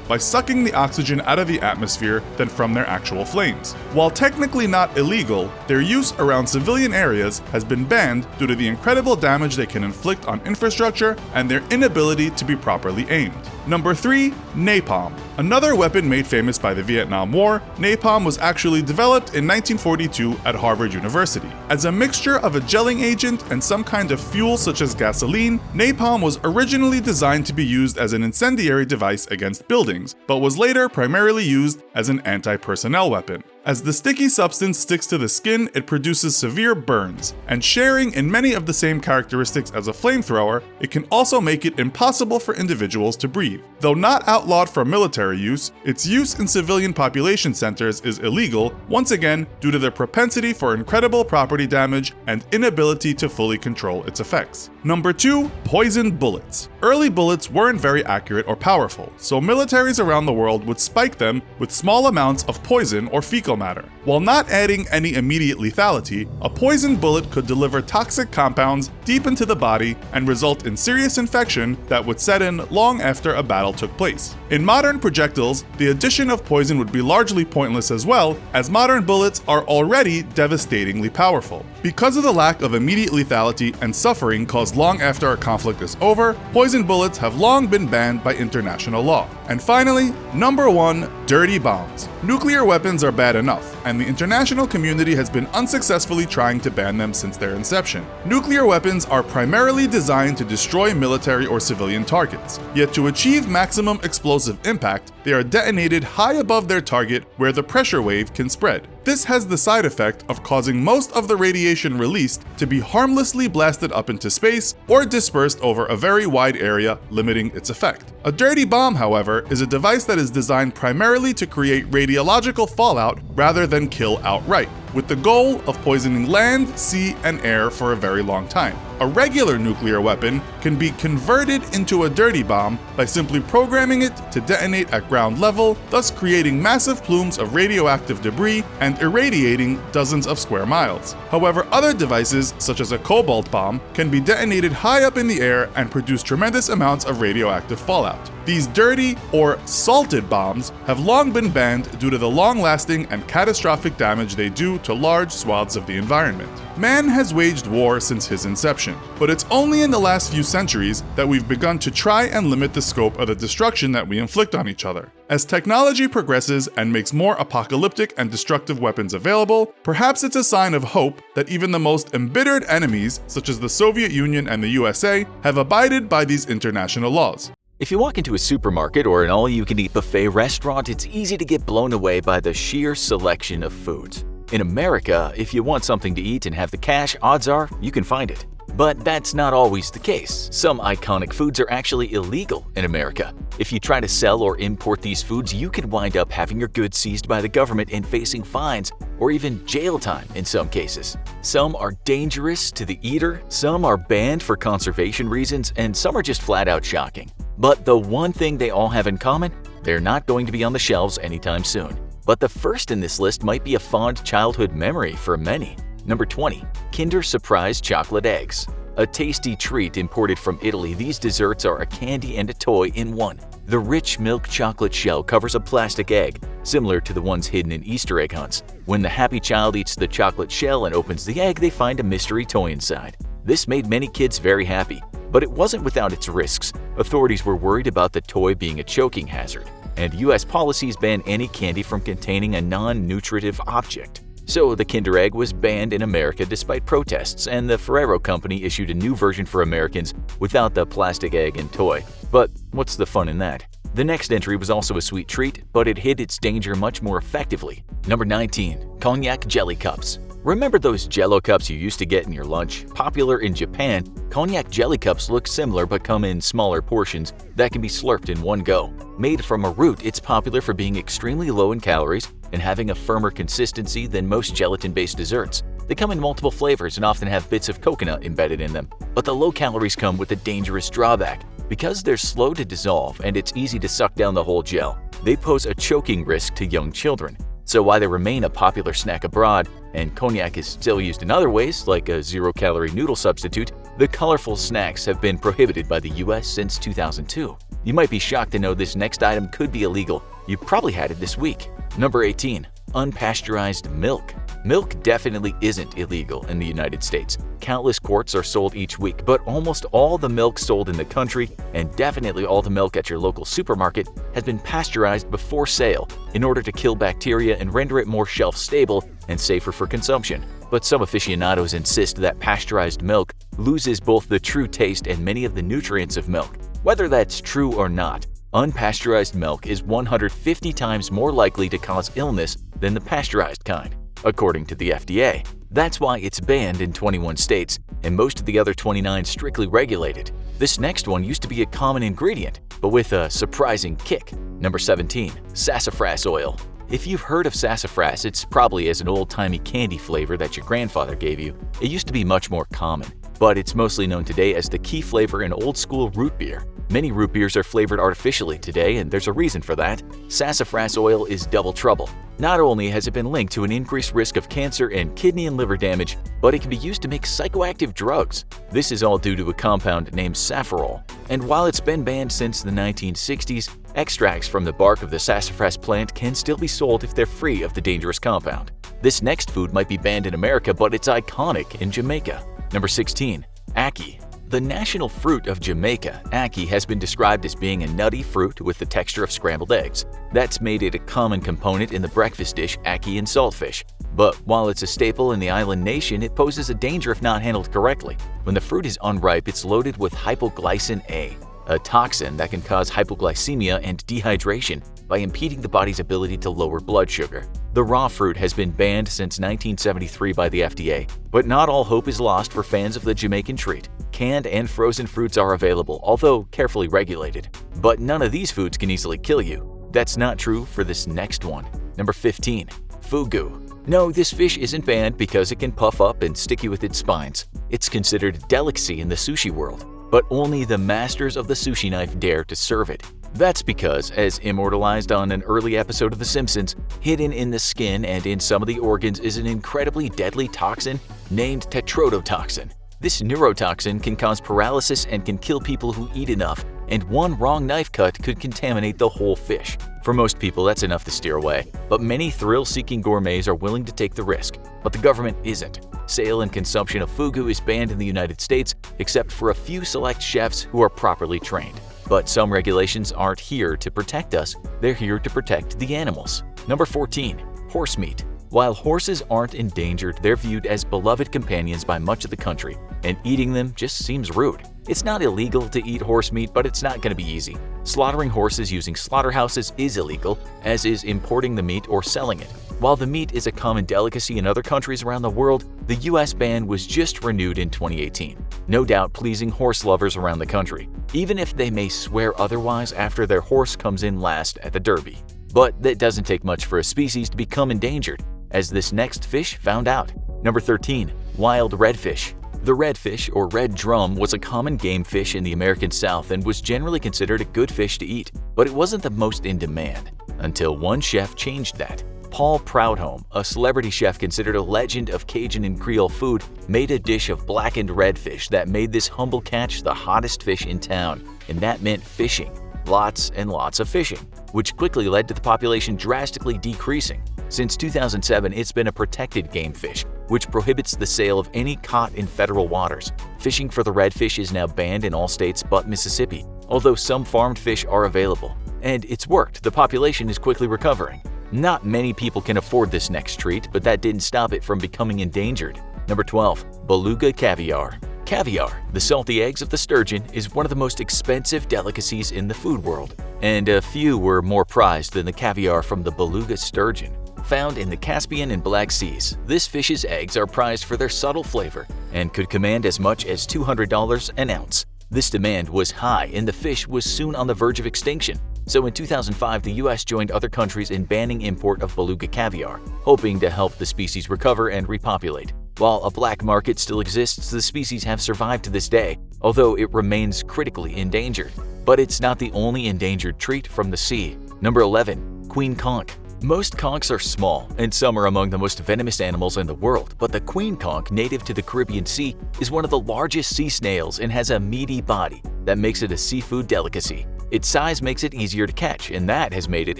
by sucking the oxygen out of the atmosphere than from their actual flames. While technically not illegal, their use around civilian areas has been banned due to the incredible damage they can inflict on infrastructure and their inability to be properly aimed. Number 3. Napalm. Another weapon made famous by the Vietnam War, napalm was actually developed in 1942 at Harvard University. As a mixture of a gelling agent and some kind of fuel such as gasoline, napalm was originally designed to be used as an incendiary device against buildings, but was later primarily used as an anti-personnel weapon. As the sticky substance sticks to the skin, it produces severe burns, and sharing in many of the same characteristics as a flamethrower, it can also make it impossible for individuals to breathe. Though not outlawed for military use, its use in civilian population centers is illegal, once again due to their propensity for incredible property damage and inability to fully control its effects. Number 2. Poisoned bullets. Early bullets weren't very accurate or powerful, so militaries around the world would spike them with small amounts of poison or fecal matter. While not adding any immediate lethality, a poisoned bullet could deliver toxic compounds deep into the body and result in serious infection that would set in long after a battle took place. In modern projectiles, the addition of poison would be largely pointless as well, as modern bullets are already devastatingly powerful. Because of the lack of immediate lethality and suffering caused long after a conflict is over, poison bullets have long been banned by international law. And finally, number 1, dirty bombs. Nuclear weapons are bad enough, and the international community has been unsuccessfully trying to ban them since their inception. Nuclear weapons are primarily designed to destroy military or civilian targets, yet to achieve maximum explosive impact, they are detonated high above their target where the pressure wave can spread. This has the side effect of causing most of the radiation released to be harmlessly blasted up into space or dispersed over a very wide area, limiting its effect. A dirty bomb, however, is a device that is designed primarily to create radiological fallout rather than kill outright, with the goal of poisoning land, sea, and air for a very long time. A regular nuclear weapon can be converted into a dirty bomb by simply programming it to detonate at ground level, thus creating massive plumes of radioactive debris and irradiating dozens of square miles. However, other devices, such as a cobalt bomb, can be detonated high up in the air and produce tremendous amounts of radioactive fallout. These dirty or salted bombs have long been banned due to the long-lasting and catastrophic damage they do to large swaths of the environment. Man has waged war since his inception, but it's only in the last few centuries that we've begun to try and limit the scope of the destruction that we inflict on each other. As technology progresses and makes more apocalyptic and destructive weapons available, perhaps it's a sign of hope that even the most embittered enemies, such as the Soviet Union and the USA, have abided by these international laws. If you walk into a supermarket or an all-you-can-eat buffet restaurant, it's easy to get blown away by the sheer selection of foods. In America, if you want something to eat and have the cash, odds are you can find it. But that's not always the case. Some iconic foods are actually illegal in America. If you try to sell or import these foods, you could wind up having your goods seized by the government and facing fines or even jail time in some cases. Some are dangerous to the eater, some are banned for conservation reasons, and some are just flat out shocking. But the one thing they all have in common, they're not going to be on the shelves anytime soon. But the first in this list might be a fond childhood memory for many. Number 20. Kinder Surprise Chocolate Eggs. A tasty treat imported from Italy, these desserts are a candy and a toy in one. The rich milk chocolate shell covers a plastic egg, similar to the ones hidden in Easter egg hunts. When the happy child eats the chocolate shell and opens the egg, they find a mystery toy inside. This made many kids very happy, but it wasn't without its risks. Authorities were worried about the toy being a choking hazard, and US policies ban any candy from containing a non-nutritive object. So the Kinder Egg was banned in America despite protests, and the Ferrero company issued a new version for Americans without the plastic egg and toy. But what's the fun in that? The next entry was also a sweet treat, but it hid its danger much more effectively. Number 19. Cognac Jelly Cups. Remember those Jell-O cups you used to get in your lunch? Popular in Japan, cognac jelly cups look similar but come in smaller portions that can be slurped in one go. Made from a root, it's popular for being extremely low in calories and having a firmer consistency than most gelatin-based desserts. They come in multiple flavors and often have bits of coconut embedded in them. But the low calories come with a dangerous drawback. Because they're slow to dissolve and it's easy to suck down the whole gel, they pose a choking risk to young children. So while they remain a popular snack abroad, and cognac is still used in other ways, like a zero-calorie noodle substitute, the colorful snacks have been prohibited by the US since 2002. You might be shocked to know this next item could be illegal. You probably had it this week. Number 18. Unpasteurized milk. Milk definitely isn't illegal in the United States. Countless quarts are sold each week, but almost all the milk sold in the country, and definitely all the milk at your local supermarket, has been pasteurized before sale in order to kill bacteria and render it more shelf-stable and safer for consumption. But some aficionados insist that pasteurized milk loses both the true taste and many of the nutrients of milk. Whether that's true or not, unpasteurized milk is 150 times more likely to cause illness than the pasteurized kind, according to the FDA. That's why it's banned in 21 states, and most of the other 29 strictly regulated. This next one used to be a common ingredient, but with a surprising kick. Number 17. Sassafras oil. If you've heard of sassafras, it's probably as an old-timey candy flavor that your grandfather gave you. It used to be much more common, but it's mostly known today as the key flavor in old-school root beer. Many root beers are flavored artificially today, and there's a reason for that. Sassafras oil is double trouble. Not only has it been linked to an increased risk of cancer and kidney and liver damage, but it can be used to make psychoactive drugs. This is all due to a compound named saffarol. And while it's been banned since the 1960s, extracts from the bark of the sassafras plant can still be sold if they're free of the dangerous compound. This next food might be banned in America, but it's iconic in Jamaica. Number 16. Ackee. The national fruit of Jamaica, ackee, has been described as being a nutty fruit with the texture of scrambled eggs. That's made it a common component in the breakfast dish ackee and saltfish. But while it's a staple in the island nation, it poses a danger if not handled correctly. When the fruit is unripe, it's loaded with hypoglycin A, a toxin that can cause hypoglycemia and dehydration by impeding the body's ability to lower blood sugar. The raw fruit has been banned since 1973 by the FDA, but not all hope is lost for fans of the Jamaican treat. Canned and frozen fruits are available, although carefully regulated. But none of these foods can easily kill you. That's not true for this next one. Number 15. Fugu. No, this fish isn't banned because it can puff up and stick you with its spines. It's considered a delicacy in the sushi world, but only the masters of the sushi knife dare to serve it. That's because, as immortalized on an early episode of The Simpsons, hidden in the skin and in some of the organs is an incredibly deadly toxin named tetrodotoxin. This neurotoxin can cause paralysis and can kill people who eat enough, and one wrong knife cut could contaminate the whole fish. For most people, that's enough to steer away, but many thrill-seeking gourmets are willing to take the risk, but the government isn't. Sale and consumption of fugu is banned in the United States, except for a few select chefs who are properly trained. But some regulations aren't here to protect us, they're here to protect the animals. Number 14. Horse meat. While horses aren't endangered, they're viewed as beloved companions by much of the country, and eating them just seems rude. It's not illegal to eat horse meat, but it's not going to be easy. Slaughtering horses using slaughterhouses is illegal, as is importing the meat or selling it. While the meat is a common delicacy in other countries around the world, the US ban was just renewed in 2018, no doubt pleasing horse lovers around the country, even if they may swear otherwise after their horse comes in last at the Derby. But that doesn't take much for a species to become endangered, as this next fish found out. Number 13. Wild redfish. The redfish, or red drum, was a common game fish in the American South and was generally considered a good fish to eat, but it wasn't the most in demand, until one chef changed that. Paul Proudhome, a celebrity chef considered a legend of Cajun and Creole food, made a dish of blackened redfish that made this humble catch the hottest fish in town, and that meant fishing. Lots and lots of fishing, which quickly led to the population drastically decreasing. Since 2007, it's been a protected game fish, which prohibits the sale of any caught in federal waters. Fishing for the redfish is now banned in all states but Mississippi, although some farmed fish are available. And it's worked, the population is quickly recovering. Not many people can afford this next treat, but that didn't stop it from becoming endangered. Number 12. Beluga caviar. Caviar, the salty eggs of the sturgeon, is one of the most expensive delicacies in the food world, and a few were more prized than the caviar from the beluga sturgeon. Found in the Caspian and Black Seas, this fish's eggs are prized for their subtle flavor and could command as much as $200 an ounce. This demand was high and the fish was soon on the verge of extinction. So in 2005, the US joined other countries in banning import of beluga caviar, hoping to help the species recover and repopulate. While a black market still exists, the species have survived to this day, although it remains critically endangered. But it's not the only endangered treat from the sea. Number 11. Queen conch. Most conchs are small, and some are among the most venomous animals in the world, but the queen conch, native to the Caribbean Sea, is one of the largest sea snails and has a meaty body that makes it a seafood delicacy. Its size makes it easier to catch, and that has made it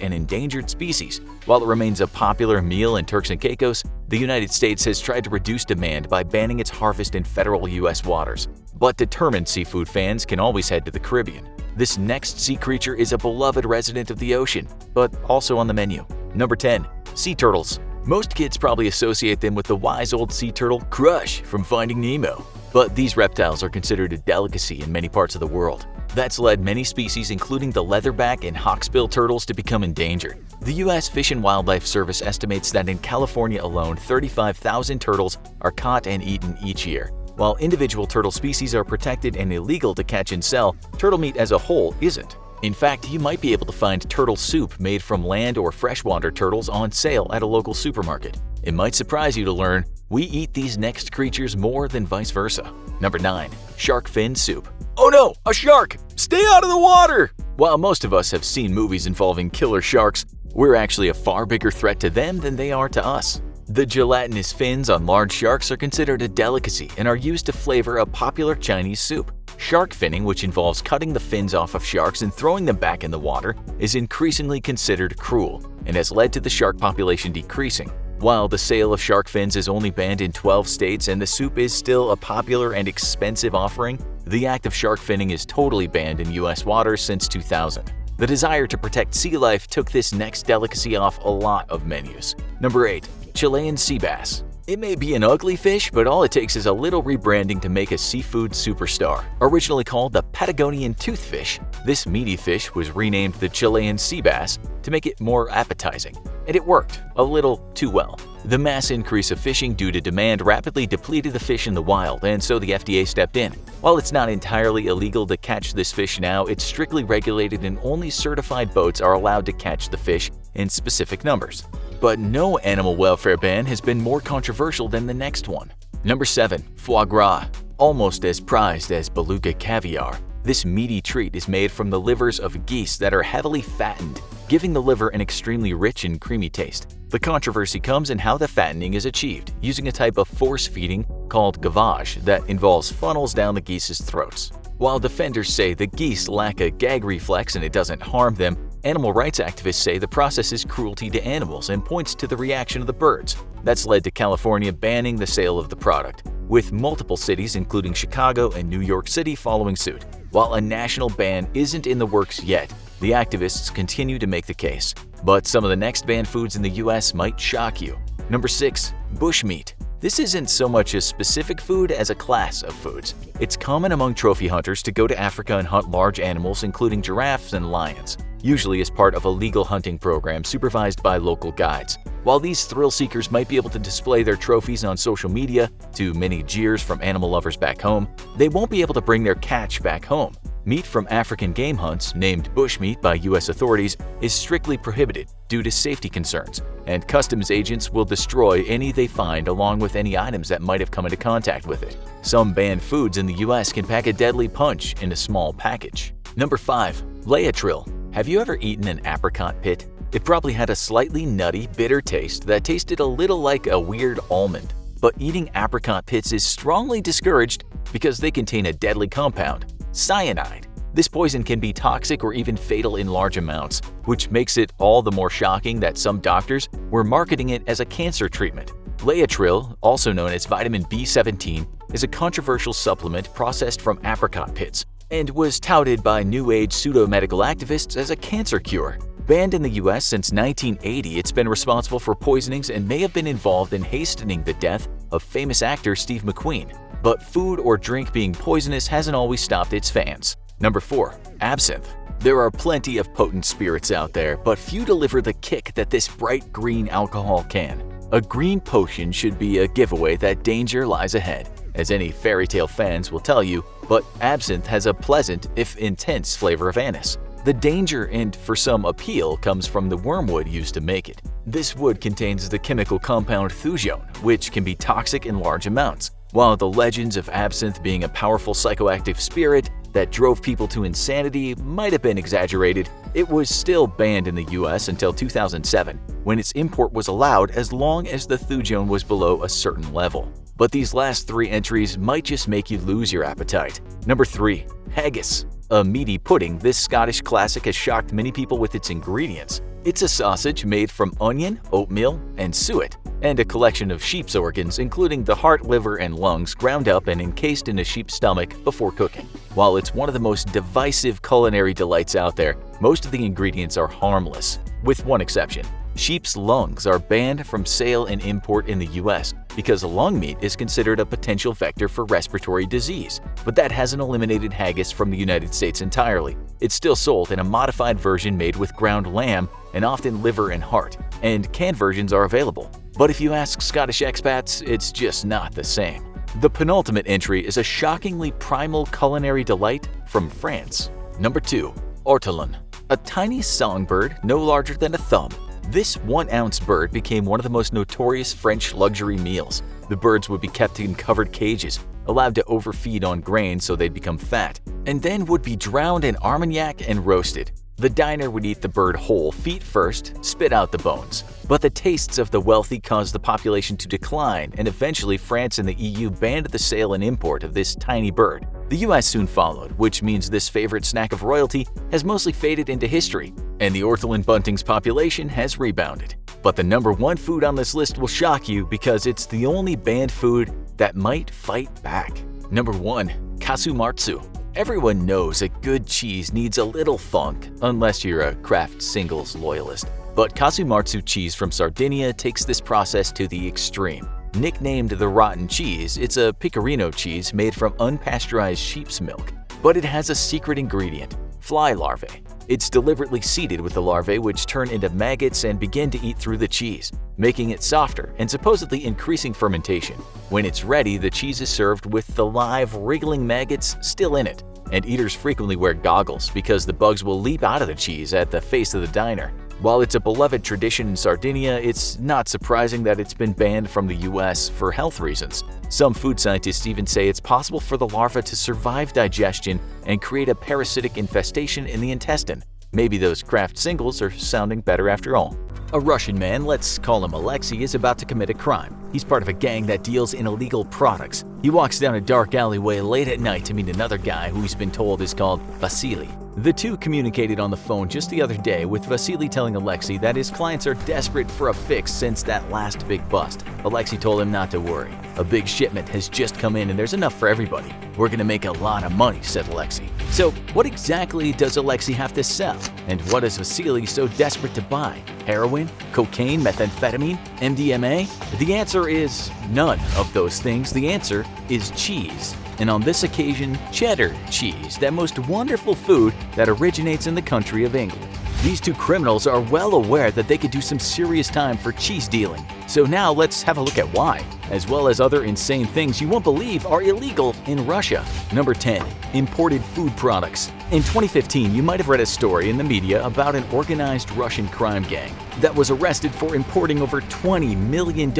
an endangered species. While it remains a popular meal in Turks and Caicos, the United States has tried to reduce demand by banning its harvest in federal U.S. waters. But determined seafood fans can always head to the Caribbean. This next sea creature is a beloved resident of the ocean, but also on the menu. Number 10. Sea turtles. Most kids probably associate them with the wise old sea turtle Crush from Finding Nemo. But these reptiles are considered a delicacy in many parts of the world. That's led many species, including the leatherback and hawksbill turtles, to become endangered. The U.S. Fish and Wildlife Service estimates that in California alone, 35,000 turtles are caught and eaten each year. While individual turtle species are protected and illegal to catch and sell, turtle meat as a whole isn't. In fact, you might be able to find turtle soup made from land or freshwater turtles on sale at a local supermarket. It might surprise you to learn we eat these next creatures more than vice versa. Number 9. Shark fin soup. Oh no, a shark! Stay out of the water! While most of us have seen movies involving killer sharks, we're actually a far bigger threat to them than they are to us. The gelatinous fins on large sharks are considered a delicacy and are used to flavor a popular Chinese soup. Shark finning, which involves cutting the fins off of sharks and throwing them back in the water, is increasingly considered cruel and has led to the shark population decreasing. While the sale of shark fins is only banned in 12 states and the soup is still a popular and expensive offering, the act of shark finning is totally banned in U.S. waters since 2000. The desire to protect sea life took this next delicacy off a lot of menus. Number 8. Chilean sea bass. It may be an ugly fish, but all it takes is a little rebranding to make a seafood superstar. Originally called the Patagonian toothfish, this meaty fish was renamed the Chilean sea bass to make it more appetizing. And it worked a little too well. The mass increase of fishing due to demand rapidly depleted the fish in the wild, and so the FDA stepped in. While it's not entirely illegal to catch this fish now, it's strictly regulated and only certified boats are allowed to catch the fish in specific numbers. But no animal welfare ban has been more controversial than the next one. Number 7. Foie gras. Almost as prized as beluga caviar, this meaty treat is made from the livers of geese that are heavily fattened, giving the liver an extremely rich and creamy taste. The controversy comes in how the fattening is achieved, using a type of force feeding called gavage that involves funnels down the geese's throats. While defenders say the geese lack a gag reflex and it doesn't harm them, animal rights activists say the process is cruelty to animals and points to the reaction of the birds. That's led to California banning the sale of the product, with multiple cities including Chicago and New York City following suit. While a national ban isn't in the works yet, the activists continue to make the case. But some of the next banned foods in the US might shock you. Number 6. Bushmeat. This isn't so much a specific food as a class of foods. It's common among trophy hunters to go to Africa and hunt large animals including giraffes and lions, usually as part of a legal hunting program supervised by local guides. While these thrill seekers might be able to display their trophies on social media to many jeers from animal lovers back home, they won't be able to bring their catch back home. Meat from African game hunts, named bushmeat by U.S. authorities, is strictly prohibited due to safety concerns, and customs agents will destroy any they find along with any items that might have come into contact with it. Some banned foods in the U.S. can pack a deadly punch in a small package. Number 5. Laetrile. Have you ever eaten an apricot pit? It probably had a slightly nutty, bitter taste that tasted a little like a weird almond. But eating apricot pits is strongly discouraged because they contain a deadly compound, cyanide. This poison can be toxic or even fatal in large amounts, which makes it all the more shocking that some doctors were marketing it as a cancer treatment. Laetrile, also known as vitamin B17, is a controversial supplement processed from apricot pits and was touted by New Age pseudo-medical activists as a cancer cure. Banned in the US since 1980, it's been responsible for poisonings and may have been involved in hastening the death of famous actor Steve McQueen. But food or drink being poisonous hasn't always stopped its fans. Number 4. Absinthe. There are plenty of potent spirits out there, but few deliver the kick that this bright green alcohol can. A green potion should be a giveaway that danger lies ahead, as any fairy tale fans will tell you, but absinthe has a pleasant, if intense, flavor of anise. The danger and, for some, appeal comes from the wormwood used to make it. This wood contains the chemical compound thujone, which can be toxic in large amounts. While the legends of absinthe being a powerful psychoactive spirit that drove people to insanity might have been exaggerated, it was still banned in the US until 2007, when its import was allowed as long as the thujone was below a certain level. But these last 3 entries might just make you lose your appetite. Number 3. Haggis. A meaty pudding, this Scottish classic has shocked many people with its ingredients. It's a sausage made from onion, oatmeal, and suet, and a collection of sheep's organs, including the heart, liver, and lungs, ground up and encased in a sheep's stomach before cooking. While it's one of the most divisive culinary delights out there, most of the ingredients are harmless, with one exception. Sheep's lungs are banned from sale and import in the US because lung meat is considered a potential vector for respiratory disease. But that hasn't eliminated haggis from the United States entirely. It's still sold in a modified version made with ground lamb and often liver and heart, and canned versions are available. But if you ask Scottish expats, it's just not the same. The penultimate entry is a shockingly primal culinary delight from France. Number 2. Ortolan. A tiny songbird no larger than a thumb. This 1-ounce bird became one of the most notorious French luxury meals. The birds would be kept in covered cages, allowed to overfeed on grain so they'd become fat, and then would be drowned in Armagnac and roasted. The diner would eat the bird whole, feet first, spit out the bones. But the tastes of the wealthy caused the population to decline, and eventually France and the EU banned the sale and import of this tiny bird. The US soon followed, which means this favorite snack of royalty has mostly faded into history, and the ortolan bunting's population has rebounded. But the number 1 food on this list will shock you because it's the only banned food that might fight back. Number 1. Kasumarzu. Everyone knows a good cheese needs a little funk, unless you're a Kraft Singles loyalist. But Kasumarzu cheese from Sardinia takes this process to the extreme. Nicknamed the rotten cheese, it's a pecorino cheese made from unpasteurized sheep's milk. But it has a secret ingredient: fly larvae. It's deliberately seeded with the larvae, which turn into maggots and begin to eat through the cheese, making it softer and supposedly increasing fermentation. When it's ready, the cheese is served with the live, wriggling maggots still in it, and eaters frequently wear goggles because the bugs will leap out of the cheese at the face of the diner. While it's a beloved tradition in Sardinia, it's not surprising that it's been banned from the US for health reasons. Some food scientists even say it's possible for the larva to survive digestion and create a parasitic infestation in the intestine. Maybe those Kraft Singles are sounding better after all. A Russian man, let's call him Alexei, is about to commit a crime. He's part of a gang that deals in illegal products. He walks down a dark alleyway late at night to meet another guy who he's been told is called Vasily. The two communicated on the phone just the other day, with Vasily telling Alexei that his clients are desperate for a fix since that last big bust. Alexei told him not to worry. A big shipment has just come in and there's enough for everybody. We're gonna make a lot of money, said Alexei. So what exactly does Alexei have to sell? And what is Vasily so desperate to buy? Heroin? Cocaine? Methamphetamine? MDMA? The answer is none of those things. The answer is cheese. And on this occasion, cheddar cheese, that most wonderful food that originates in the country of England. These two criminals are well aware that they could do some serious time for cheese dealing. So now let's have a look at why, as well as other insane things you won't believe are illegal in Russia. Number 10. Imported food products. In 2015, you might have read a story in the media about an organized Russian crime gang that was arrested for importing over $20 million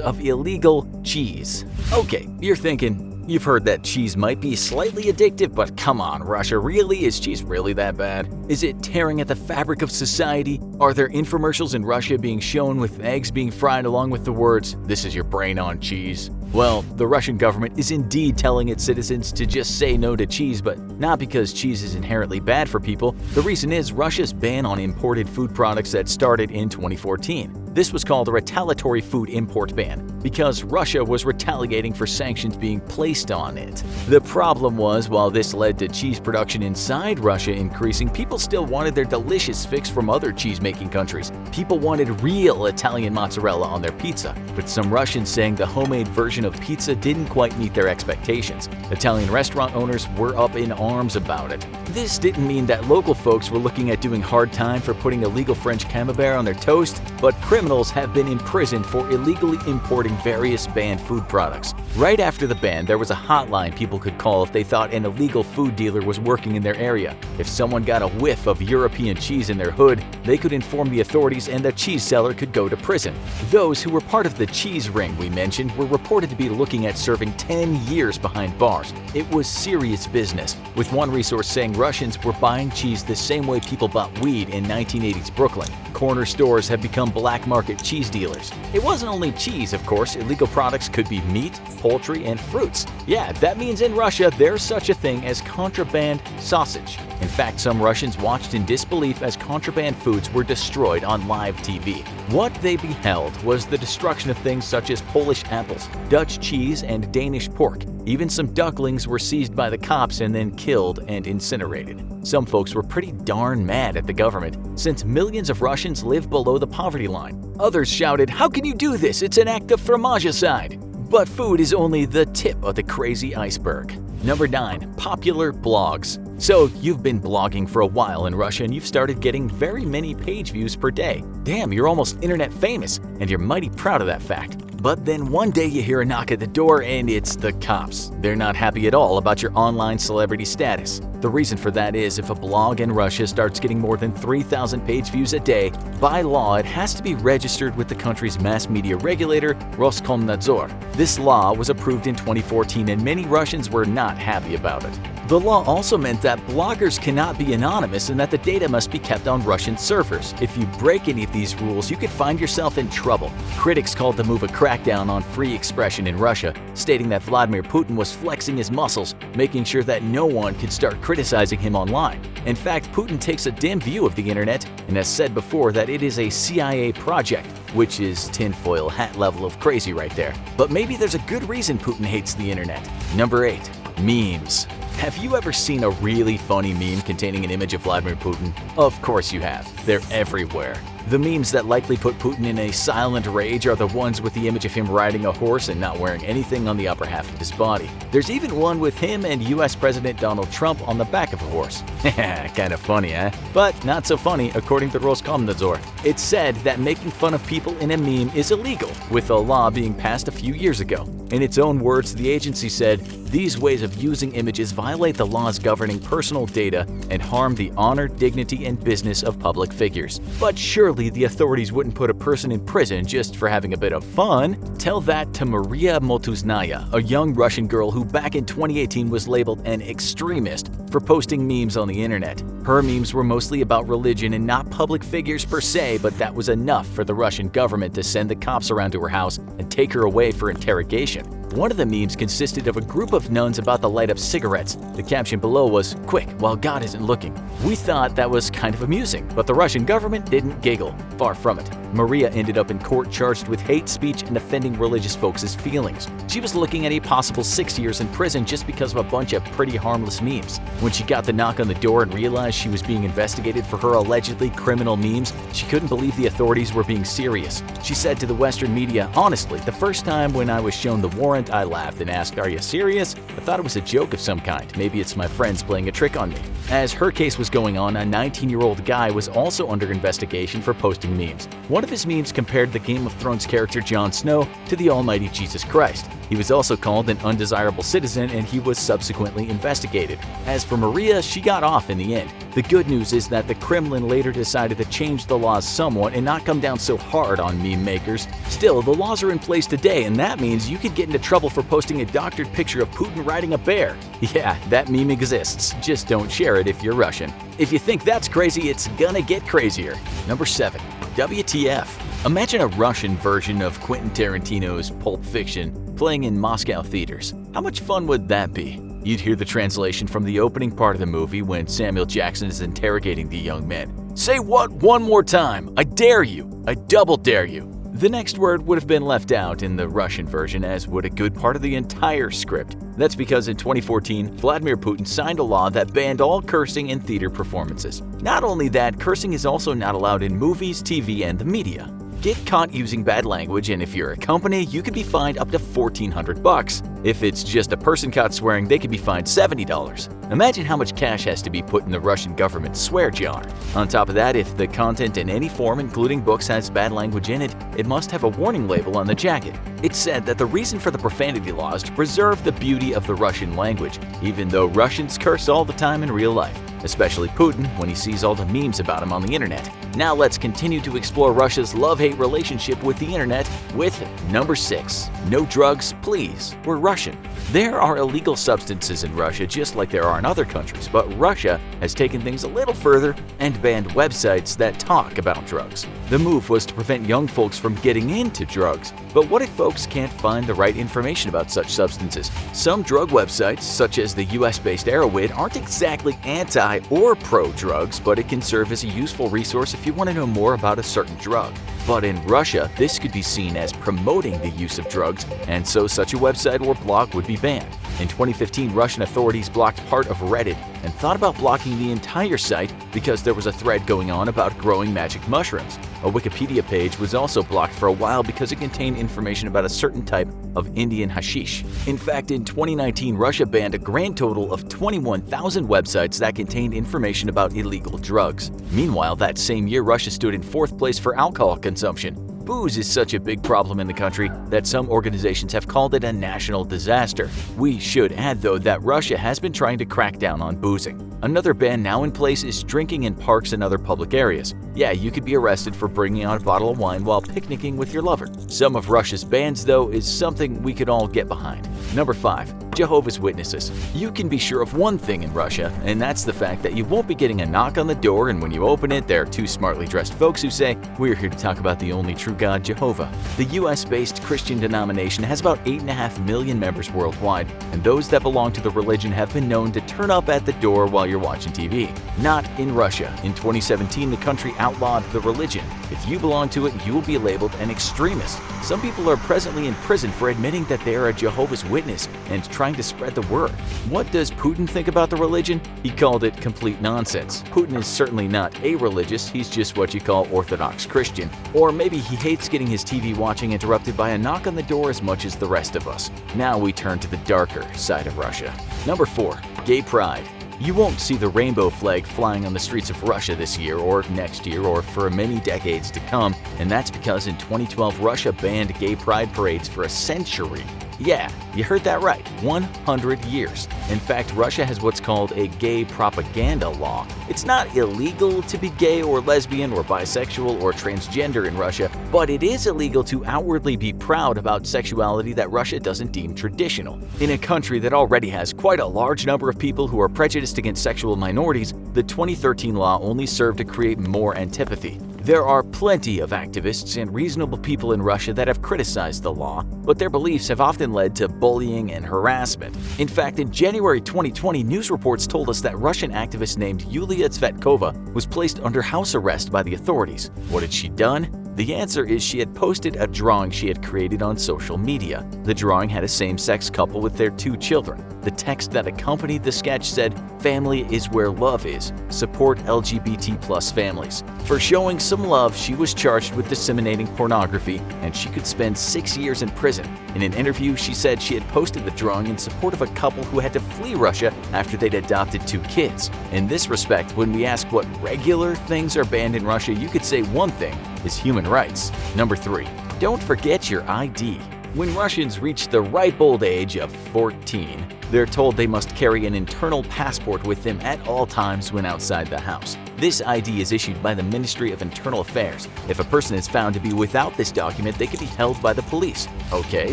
of illegal cheese. Okay, you're thinking, you've heard that cheese might be slightly addictive, but come on, Russia, really? Is cheese really that bad? Is it tearing at the fabric of society? Are there infomercials in Russia being shown with eggs being fried along with the words, "This is your brain on cheese"? Well, the Russian government is indeed telling its citizens to just say no to cheese, but not because cheese is inherently bad for people. The reason is Russia's ban on imported food products that started in 2014. This was called a retaliatory food import ban because Russia was retaliating for sanctions being placed on it. The problem was, while this led to cheese production inside Russia increasing, people still wanted their delicious fix from other cheese-making countries. People wanted real Italian mozzarella on their pizza, with some Russians saying the homemade version of pizza didn't quite meet their expectations. Italian restaurant owners were up in arms about it. This didn't mean that local folks were looking at doing hard time for putting illegal French camembert on their toast, but criminals have been imprisoned for illegally importing various banned food products. Right after the ban, there was a hotline people could call if they thought an illegal food dealer was working in their area. If someone got a whiff of European cheese in their hood, they could inform the authorities and the cheese seller could go to prison. Those who were part of the cheese ring we mentioned were reported to be looking at serving 10 years behind bars. It was serious business, with one resource saying Russians were buying cheese the same way people bought weed in 1980s Brooklyn. Corner stores have become black market cheese dealers. It wasn't only cheese, of course. Illegal products could be meat, poultry, and fruits. Yeah, that means in Russia there's such a thing as contraband sausage. In fact, some Russians watched in disbelief as contraband foods were destroyed on live TV. What they beheld was the destruction of things such as Polish apples, Dutch cheese, and Danish pork. Even some ducklings were seized by the cops and then killed and incinerated. Some folks were pretty darn mad at the government, since millions of Russians live below the poverty line. Others shouted, "How can you do this? It's an act of fromagicide." But food is only the tip of the crazy iceberg. Number 9. Popular blogs. So, you've been blogging for a while in Russia and you've started getting very many page views per day. Damn, you're almost internet famous, and you're mighty proud of that fact. But then one day you hear a knock at the door and it's the cops. They're not happy at all about your online celebrity status. The reason for that is if a blog in Russia starts getting more than 3,000 page views a day, by law it has to be registered with the country's mass media regulator, Roskomnadzor. This law was approved in 2014 and many Russians were not happy about it. The law also meant that bloggers cannot be anonymous and that the data must be kept on Russian servers. If you break any of these rules, you could find yourself in trouble. Critics called the move a crackdown on free expression in Russia, stating that Vladimir Putin was flexing his muscles, making sure that no one could start criticizing him online. In fact, Putin takes a dim view of the internet and has said before that it is a CIA project, which is tinfoil hat level of crazy right there. But maybe there's a good reason Putin hates the internet. Number 8. Memes. Have you ever seen a really funny meme containing an image of Vladimir Putin? Of course you have. They're everywhere. The memes that likely put Putin in a silent rage are the ones with the image of him riding a horse and not wearing anything on the upper half of his body. There's even one with him and US President Donald Trump on the back of a horse. Kinda funny, eh? But not so funny according to Roskomnadzor. It's said that making fun of people in a meme is illegal, with a law being passed a few years ago. In its own words, the agency said, "These ways of using images violate the laws governing personal data and harm the honor, dignity, and business of public figures." But surely the authorities wouldn't put a person in prison just for having a bit of fun. Tell that to Maria Motuznaya, a young Russian girl who back in 2018 was labeled an extremist for posting memes on the internet. Her memes were mostly about religion and not public figures per se, but that was enough for the Russian government to send the cops around to her house and take her away for interrogation. One of the memes consisted of a group of nuns about to light up cigarettes. The caption below was, "Quick, while God isn't looking." We thought that was kind of amusing, but the Russian government didn't giggle. Far from it. Maria ended up in court charged with hate speech and offending religious folks' feelings. She was looking at a possible 6 years in prison just because of a bunch of pretty harmless memes. When she got the knock on the door and realized she was being investigated for her allegedly criminal memes, she couldn't believe the authorities were being serious. She said to the Western media, "Honestly, the first time when I was shown the warrant, I laughed and asked, 'Are you serious?' I thought it was a joke of some kind. Maybe it's my friends playing a trick on me." As her case was going on, a 19-year-old guy was also under investigation for posting memes. One of his memes compared the Game of Thrones character Jon Snow to the almighty Jesus Christ. He was also called an undesirable citizen and he was subsequently investigated. As for Maria, she got off in the end. The good news is that the Kremlin later decided to change the laws somewhat and not come down so hard on meme makers. Still, the laws are in place today and that means you could get into trouble for posting a doctored picture of Putin riding a bear. Yeah, that meme exists. Just don't share it if you're Russian. If you think that's crazy, it's gonna get crazier. Number 7. WTF. Imagine a Russian version of Quentin Tarantino's Pulp Fiction playing in Moscow theaters. How much fun would that be? You'd hear the translation from the opening part of the movie when Samuel Jackson is interrogating the young men. "Say what one more time? I dare you. I double dare you." The next word would have been left out in the Russian version, as would a good part of the entire script. That's because in 2014, Vladimir Putin signed a law that banned all cursing in theater performances. Not only that, cursing is also not allowed in movies, TV, and the media. Get caught using bad language, and if you're a company, you could be fined up to $1,400. If it's just a person caught swearing, they could be fined $70. Imagine how much cash has to be put in the Russian government's swear jar. On top of that, if the content in any form, including books, has bad language in it, it must have a warning label on the jacket. It's said that the reason for the profanity law is to preserve the beauty of the Russian language, even though Russians curse all the time in real life. especially Putin when he sees all the memes about him on the internet. Now let's continue to explore Russia's love-hate relationship with the internet with number 6. No drugs, please. We're Russian. There are illegal substances in Russia just like there are in other countries, but Russia has taken things a little further and banned websites that talk about drugs. The move was to prevent young folks from getting into drugs. But what if folks can't find the right information about such substances? Some drug websites, such as the US-based Arrowhead, aren't exactly anti or pro-drugs, but it can serve as a useful resource if you want to know more about a certain drug. But in Russia, this could be seen as promoting the use of drugs, and so such a website or blog would be banned. In 2015, Russian authorities blocked part of Reddit and thought about blocking the entire site because there was a thread going on about growing magic mushrooms. A Wikipedia page was also blocked for a while because it contained information about a certain type of Indian hashish. In fact, in 2019, Russia banned a grand total of 21,000 websites that contained information about illegal drugs. Meanwhile, that same year, Russia stood in 4th place for alcohol consumption. Booze is such a big problem in the country that some organizations have called it a national disaster. We should add, though, that Russia has been trying to crack down on boozing. Another ban now in place is drinking in parks and other public areas. Yeah, you could be arrested for bringing out a bottle of wine while picnicking with your lover. Some of Russia's bans, though, is something we could all get behind. Number 5. Jehovah's Witnesses. You can be sure of one thing in Russia, and that's the fact that you won't be getting a knock on the door, and when you open it, there are 2 smartly dressed folks who say, "We're here to talk about the only true God, Jehovah." The US-based Christian denomination has about 8.5 million members worldwide, and those that belong to the religion have been known to turn up at the door while you're watching TV. Not in Russia. In 2017, the country outlawed the religion. If you belong to it, you will be labeled an extremist. Some people are presently in prison for admitting that they are a Jehovah's Witness and trying to spread the word. What does Putin think about the religion? He called it complete nonsense. Putin is certainly not a-religious, he's just what you call Orthodox Christian. Or maybe he hates getting his TV watching interrupted by a knock on the door as much as the rest of us. Now we turn to the darker side of Russia. Number 4. Gay Pride. You won't see the rainbow flag flying on the streets of Russia this year or next year or for many decades to come, and that's because in 2012 Russia banned gay pride parades for a century. Yeah, you heard that right, 100 years. In fact, Russia has what's called a gay propaganda law. It's not illegal to be gay or lesbian or bisexual or transgender in Russia, but it is illegal to outwardly be proud about sexuality that Russia doesn't deem traditional. In a country that already has quite a large number of people who are prejudiced against sexual minorities, the 2013 law only served to create more antipathy. There are plenty of activists and reasonable people in Russia that have criticized the law, but their beliefs have often led to bullying and harassment. In fact, in January 2020, news reports told us that Russian activist named Yulia Tsvetkova was placed under house arrest by the authorities. What had she done? The answer is she had posted a drawing she had created on social media. The drawing had a same-sex couple with their 2 children. The text that accompanied the sketch said, "Family is where love is. Support LGBT+ families." For showing some love, she was charged with disseminating pornography, and she could spend 6 years in prison. In an interview, she said she had posted the drawing in support of a couple who had to flee Russia after they'd adopted 2 kids. In this respect, when we ask what regular things are banned in Russia, you could say one thing is human rights. Number 3. Don't forget your ID. When Russians reach the ripe old age of 14, they're told they must carry an internal passport with them at all times when outside the house. This ID is issued by the Ministry of Internal Affairs. If a person is found to be without this document, they could be held by the police. Okay,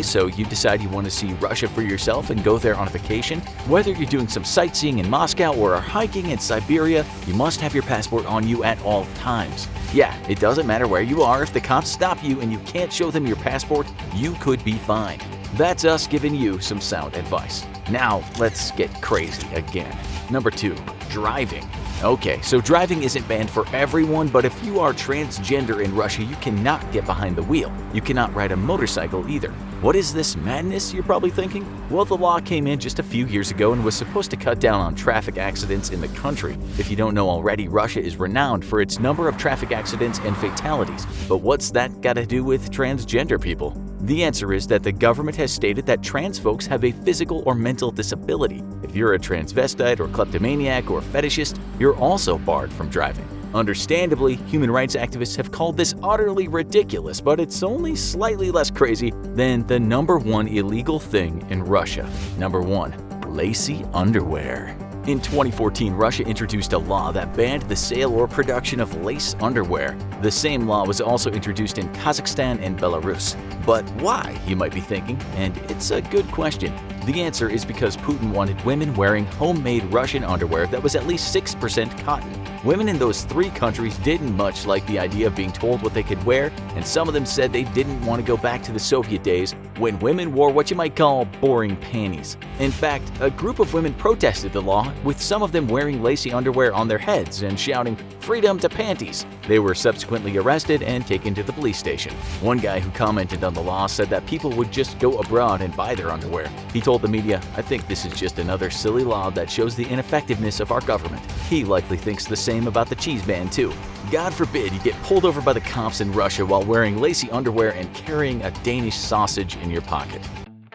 so you decide you want to see Russia for yourself and go there on a vacation? Whether you're doing some sightseeing in Moscow or are hiking in Siberia, you must have your passport on you at all times. Yeah, it doesn't matter where you are. If the cops stop you and you can't show them your passport, you could be fined. That's us giving you some sound advice. Now, let's get crazy again. Number 2, driving. Okay, so driving isn't banned for everyone, but if you are transgender in Russia, you cannot get behind the wheel. You cannot ride a motorcycle either. What is this madness, you're probably thinking? Well, the law came in just a few years ago and was supposed to cut down on traffic accidents in the country. If you don't know already, Russia is renowned for its number of traffic accidents and fatalities. But what's that got to do with transgender people? The answer is that the government has stated that trans folks have a physical or mental disability. If you're a transvestite or kleptomaniac or fetishist, you're also barred from driving. Understandably, human rights activists have called this utterly ridiculous, but it's only slightly less crazy than the number 1 illegal thing in Russia. Number 1. Lacy underwear. In 2014, Russia introduced a law that banned the sale or production of lace underwear. The same law was also introduced in Kazakhstan and Belarus. But why, you might be thinking, and it's a good question. The answer is because Putin wanted women wearing homemade Russian underwear that was at least 6% cotton. Women in those 3 countries didn't much like the idea of being told what they could wear, and some of them said they didn't want to go back to the Soviet days when women wore what you might call boring panties. In fact, a group of women protested the law, with some of them wearing lacy underwear on their heads and shouting, "Freedom to panties!" They were subsequently arrested and taken to the police station. One guy who commented on the law said that people would just go abroad and buy their underwear. He told the media, "I think this is just another silly law that shows the ineffectiveness of our government." He likely thinks the same about the cheese ban too. God forbid you get pulled over by the cops in Russia while wearing lacy underwear and carrying a Danish sausage in your pocket.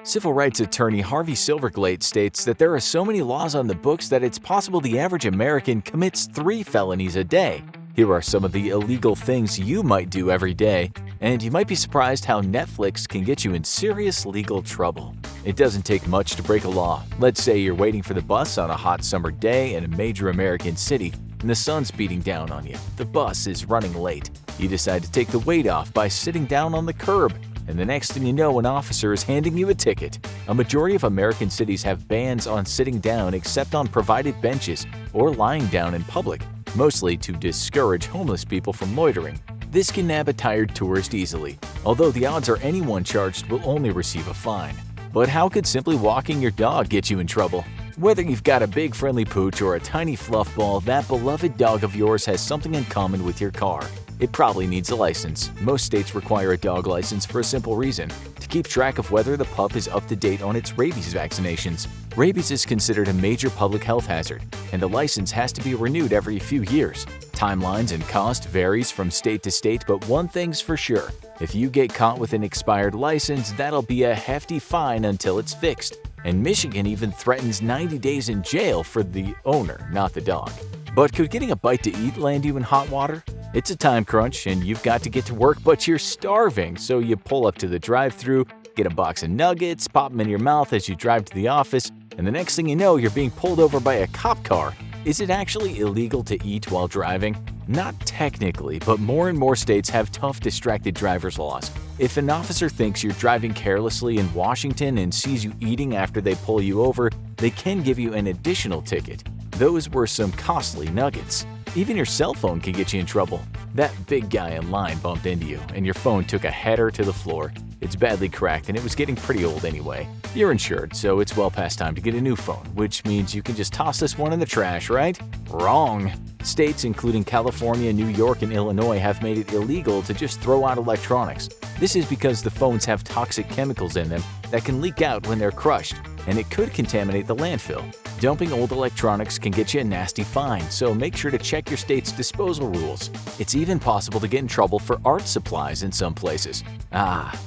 Civil rights attorney Harvey Silverglate states that there are so many laws on the books that it's possible the average American commits 3 felonies a day. Here are some of the illegal things you might do every day, and you might be surprised how Netflix can get you in serious legal trouble. It doesn't take much to break a law. Let's say you're waiting for the bus on a hot summer day in a major American city, and the sun's beating down on you. The bus is running late. You decide to take the weight off by sitting down on the curb, and the next thing you know, an officer is handing you a ticket. A majority of American cities have bans on sitting down except on provided benches or lying down in public, mostly to discourage homeless people from loitering. This can nab a tired tourist easily, although the odds are anyone charged will only receive a fine. But how could simply walking your dog get you in trouble? Whether you've got a big friendly pooch or a tiny fluff ball, that beloved dog of yours has something in common with your car. It probably needs a license. Most states require a dog license for a simple reason: to keep track of whether the pup is up to date on its rabies vaccinations. Rabies is considered a major public health hazard, and the license has to be renewed every few years. Timelines and cost varies from state to state, but one thing's for sure: if you get caught with an expired license, that'll be a hefty fine until it's fixed. And Michigan even threatens 90 days in jail for the owner, not the dog. But could getting a bite to eat land you in hot water? It's a time crunch and you've got to get to work, but you're starving, so you pull up to the drive-thru, get a box of nuggets, pop them in your mouth as you drive to the office, and the next thing you know, you're being pulled over by a cop car. Is it actually illegal to eat while driving? Not technically, but more and more states have tough distracted drivers laws. If an officer thinks you're driving carelessly in Washington and sees you eating after they pull you over, they can give you an additional ticket. Those were some costly nuggets. Even your cell phone can get you in trouble. That big guy in line bumped into you, and your phone took a header to the floor. It's badly cracked, and it was getting pretty old anyway. You're insured, so it's well past time to get a new phone, which means you can just toss this one in the trash, right? Wrong! States including California, New York, and Illinois have made it illegal to just throw out electronics. This is because the phones have toxic chemicals in them that can leak out when they're crushed, and it could contaminate the landfill. Dumping old electronics can get you a nasty fine, so make sure to check your state's disposal rules. It's even possible to get in trouble for art supplies in some places.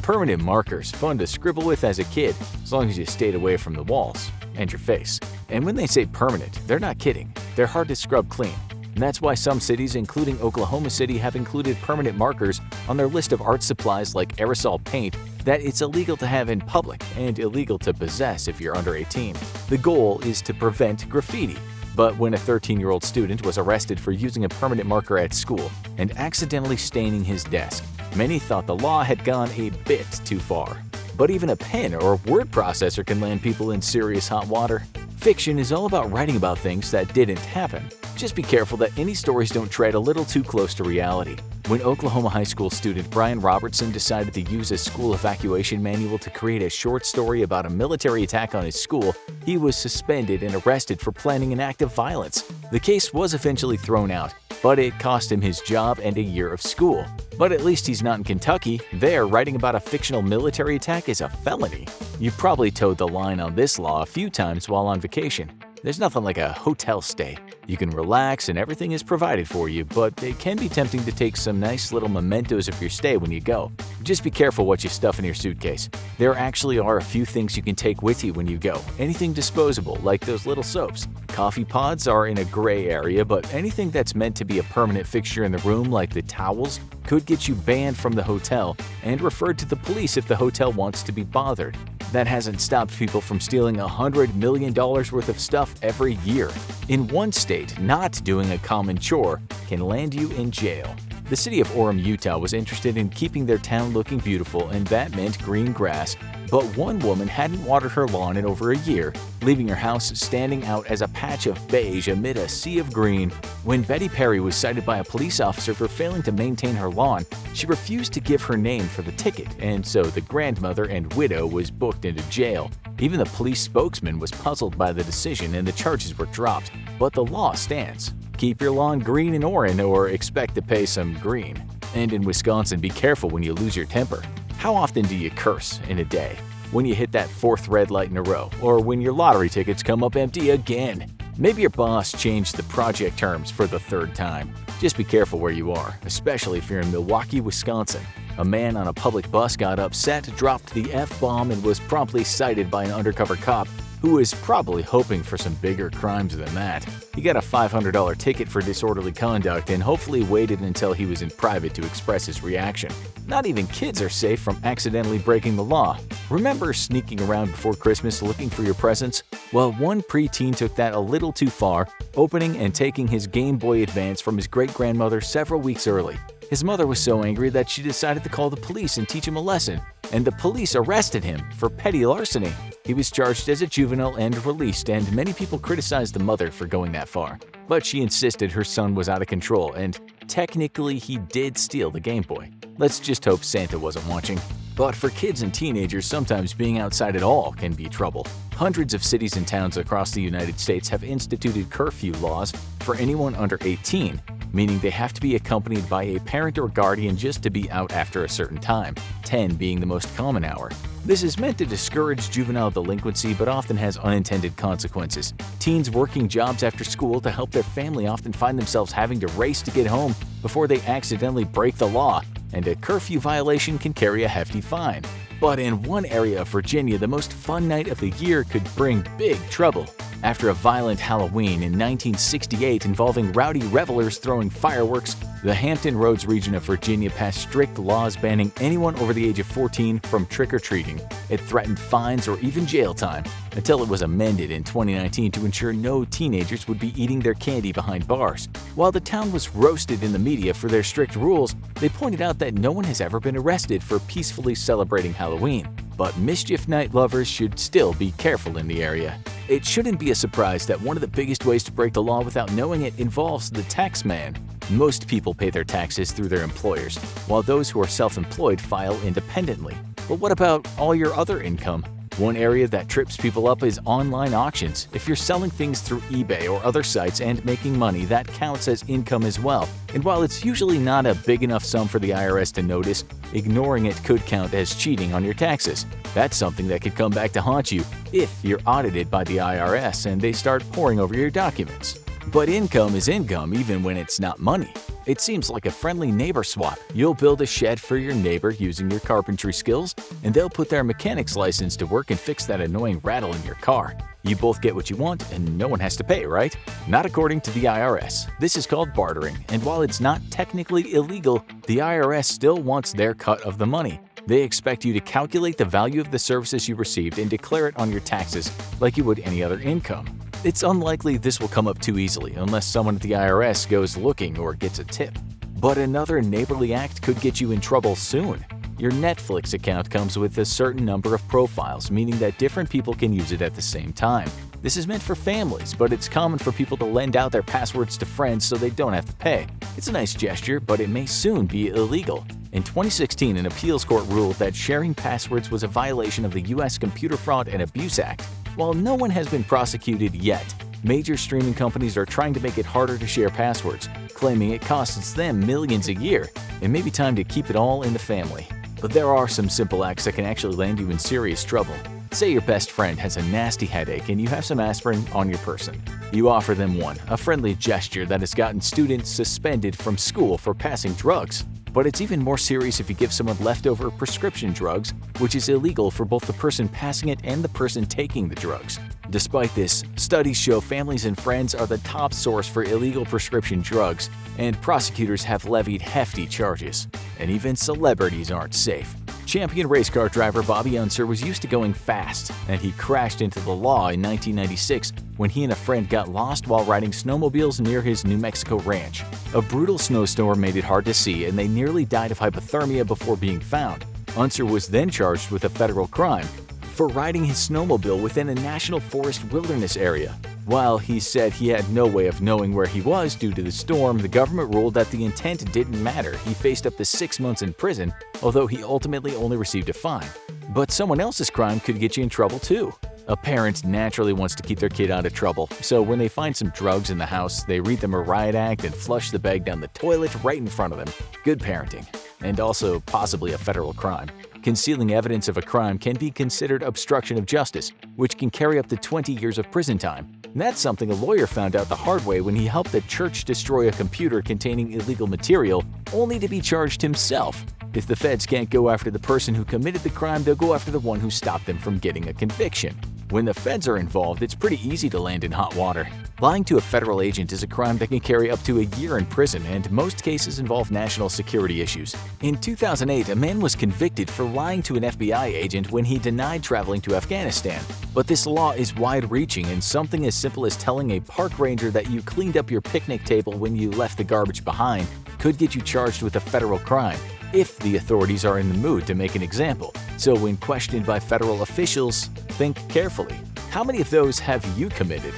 Permanent markers, fun to scribble with as a kid, as long as you stayed away from the walls and your face. And when they say permanent, they're not kidding. They're hard to scrub clean. And that's why some cities, including Oklahoma City, have included permanent markers on their list of art supplies like aerosol paint that it's illegal to have in public and illegal to possess if you're under 18. The goal is to prevent graffiti. But when a 13-year-old student was arrested for using a permanent marker at school and accidentally staining his desk, many thought the law had gone a bit too far. But even a pen or word processor can land people in serious hot water. Fiction is all about writing about things that didn't happen. Just be careful that any stories don't tread a little too close to reality. When Oklahoma high school student Brian Robertson decided to use a school evacuation manual to create a short story about a military attack on his school, he was suspended and arrested for planning an act of violence. The case was eventually thrown out, but it cost him his job and a year of school. But at least he's not in Kentucky. There, writing about a fictional military attack is a felony. You've probably towed the line on this law a few times while on vacation. There's nothing like a hotel stay. You can relax and everything is provided for you, but it can be tempting to take some nice little mementos of your stay when you go. Just be careful what you stuff in your suitcase. There actually are a few things you can take with you when you go. Anything disposable, like those little soaps. Coffee pods are in a gray area, but anything that's meant to be a permanent fixture in the room, like the towels, could get you banned from the hotel and referred to the police if the hotel wants to be bothered. that hasn't stopped people from stealing $100 million worth of stuff every year. In one state, not doing a common chore can land you in jail. The city of Orem, Utah was interested in keeping their town looking beautiful, and that meant green grass. But one woman hadn't watered her lawn in over a year, leaving her house standing out as a patch of beige amid a sea of green. When Betty Perry was cited by a police officer for failing to maintain her lawn, she refused to give her name for the ticket, and so the grandmother and widow was booked into jail. Even the police spokesman was puzzled by the decision, and the charges were dropped. But the law stands. Keep your lawn green in Orem or expect to pay some green. And in Wisconsin, be careful when you lose your temper. How often do you curse in a day? When you hit that fourth red light in a row, or when your lottery tickets come up empty again. Maybe your boss changed the project terms for the third time. Just be careful where you are, especially if you're in Milwaukee, Wisconsin. A man on a public bus got upset, dropped the F-bomb, and was promptly cited by an undercover cop who was probably hoping for some bigger crimes than that. He got a $500 ticket for disorderly conduct and hopefully waited until he was in private to express his reaction. Not even kids are safe from accidentally breaking the law. Remember sneaking around before Christmas looking for your presents? Well, one preteen took that a little too far, opening and taking his Game Boy Advance from his great-grandmother several weeks early. His mother was so angry that she decided to call the police and teach him a lesson, and the police arrested him for petty larceny. He was charged as a juvenile and released, and many people criticized the mother for going that far. But she insisted her son was out of control, and technically he did steal the Game Boy. Let's just hope Santa wasn't watching. But for kids and teenagers, sometimes being outside at all can be trouble. Hundreds of cities and towns across the United States have instituted curfew laws for anyone under 18, meaning they have to be accompanied by a parent or guardian just to be out after a certain time, 10 being the most common hour. This is meant to discourage juvenile delinquency but often has unintended consequences. Teens working jobs after school to help their family often find themselves having to race to get home before they accidentally break the law, and a curfew violation can carry a hefty fine. But in one area of Virginia, the most fun night of the year could bring big trouble. After a violent Halloween in 1968 involving rowdy revelers throwing fireworks, the Hampton Roads region of Virginia passed strict laws banning anyone over the age of 14 from trick-or-treating. It threatened fines or even jail time, until it was amended in 2019 to ensure no teenagers would be eating their candy behind bars. While the town was roasted in the media for their strict rules, they pointed out that no one has ever been arrested for peacefully celebrating Halloween. But mischief night lovers should still be careful in the area. It shouldn't be a surprise that one of the biggest ways to break the law without knowing it involves the tax man. Most people pay their taxes through their employers, while those who are self-employed file independently. But what about all your other income? One area that trips people up is online auctions. If you're selling things through eBay or other sites and making money, that counts as income as well. And while it's usually not a big enough sum for the IRS to notice, ignoring it could count as cheating on your taxes. That's something that could come back to haunt you if you're audited by the IRS and they start poring over your documents. But income is income even when it's not money. It seems like a friendly neighbor swap. You'll build a shed for your neighbor using your carpentry skills, and they'll put their mechanic's license to work and fix that annoying rattle in your car. You both get what you want, and no one has to pay, right? Not according to the IRS. This is called bartering, and while it's not technically illegal, the IRS still wants their cut of the money. They expect you to calculate the value of the services you received and declare it on your taxes like you would any other income. It's unlikely this will come up too easily unless someone at the IRS goes looking or gets a tip. But another neighborly act could get you in trouble soon. Your Netflix account comes with a certain number of profiles, meaning that different people can use it at the same time. This is meant for families, but it's common for people to lend out their passwords to friends so they don't have to pay. It's a nice gesture, but it may soon be illegal. In 2016, an appeals court ruled that sharing passwords was a violation of the U.S. Computer Fraud and Abuse Act. While no one has been prosecuted yet, major streaming companies are trying to make it harder to share passwords, claiming it costs them millions a year. It may be time to keep it all in the family. But there are some simple acts that can actually land you in serious trouble. Say your best friend has a nasty headache and you have some aspirin on your person. You offer them one, a friendly gesture that has gotten students suspended from school for passing drugs. But it's even more serious if you give someone leftover prescription drugs, which is illegal for both the person passing it and the person taking the drugs. Despite this, studies show families and friends are the top source for illegal prescription drugs, and prosecutors have levied hefty charges. And even celebrities aren't safe. Champion race car driver Bobby Unser was used to going fast, and he crashed into the law in 1996 when he and a friend got lost while riding snowmobiles near his New Mexico ranch. A brutal snowstorm made it hard to see, and they nearly died of hypothermia before being found. Unser was then charged with a federal crime for riding his snowmobile within a national forest wilderness area. While he said he had no way of knowing where he was due to the storm, the government ruled that the intent didn't matter. He faced up to 6 months in prison, although he ultimately only received a fine. But someone else's crime could get you in trouble too. A parent naturally wants to keep their kid out of trouble, so when they find some drugs in the house, they read them a riot act and flush the bag down the toilet right in front of them. Good parenting. And also possibly a federal crime. Concealing evidence of a crime can be considered obstruction of justice, which can carry up to 20 years of prison time. That's something a lawyer found out the hard way when he helped a church destroy a computer containing illegal material, only to be charged himself. If the feds can't go after the person who committed the crime, they'll go after the one who stopped them from getting a conviction. When the feds are involved, it's pretty easy to land in hot water. Lying to a federal agent is a crime that can carry up to a year in prison, and most cases involve national security issues. In 2008, a man was convicted for lying to an FBI agent when he denied traveling to Afghanistan. But this law is wide-reaching, and something as simple as telling a park ranger that you cleaned up your picnic table when you left the garbage behind could get you charged with a federal crime, if the authorities are in the mood to make an example. So when questioned by federal officials, think carefully. How many of those have you committed?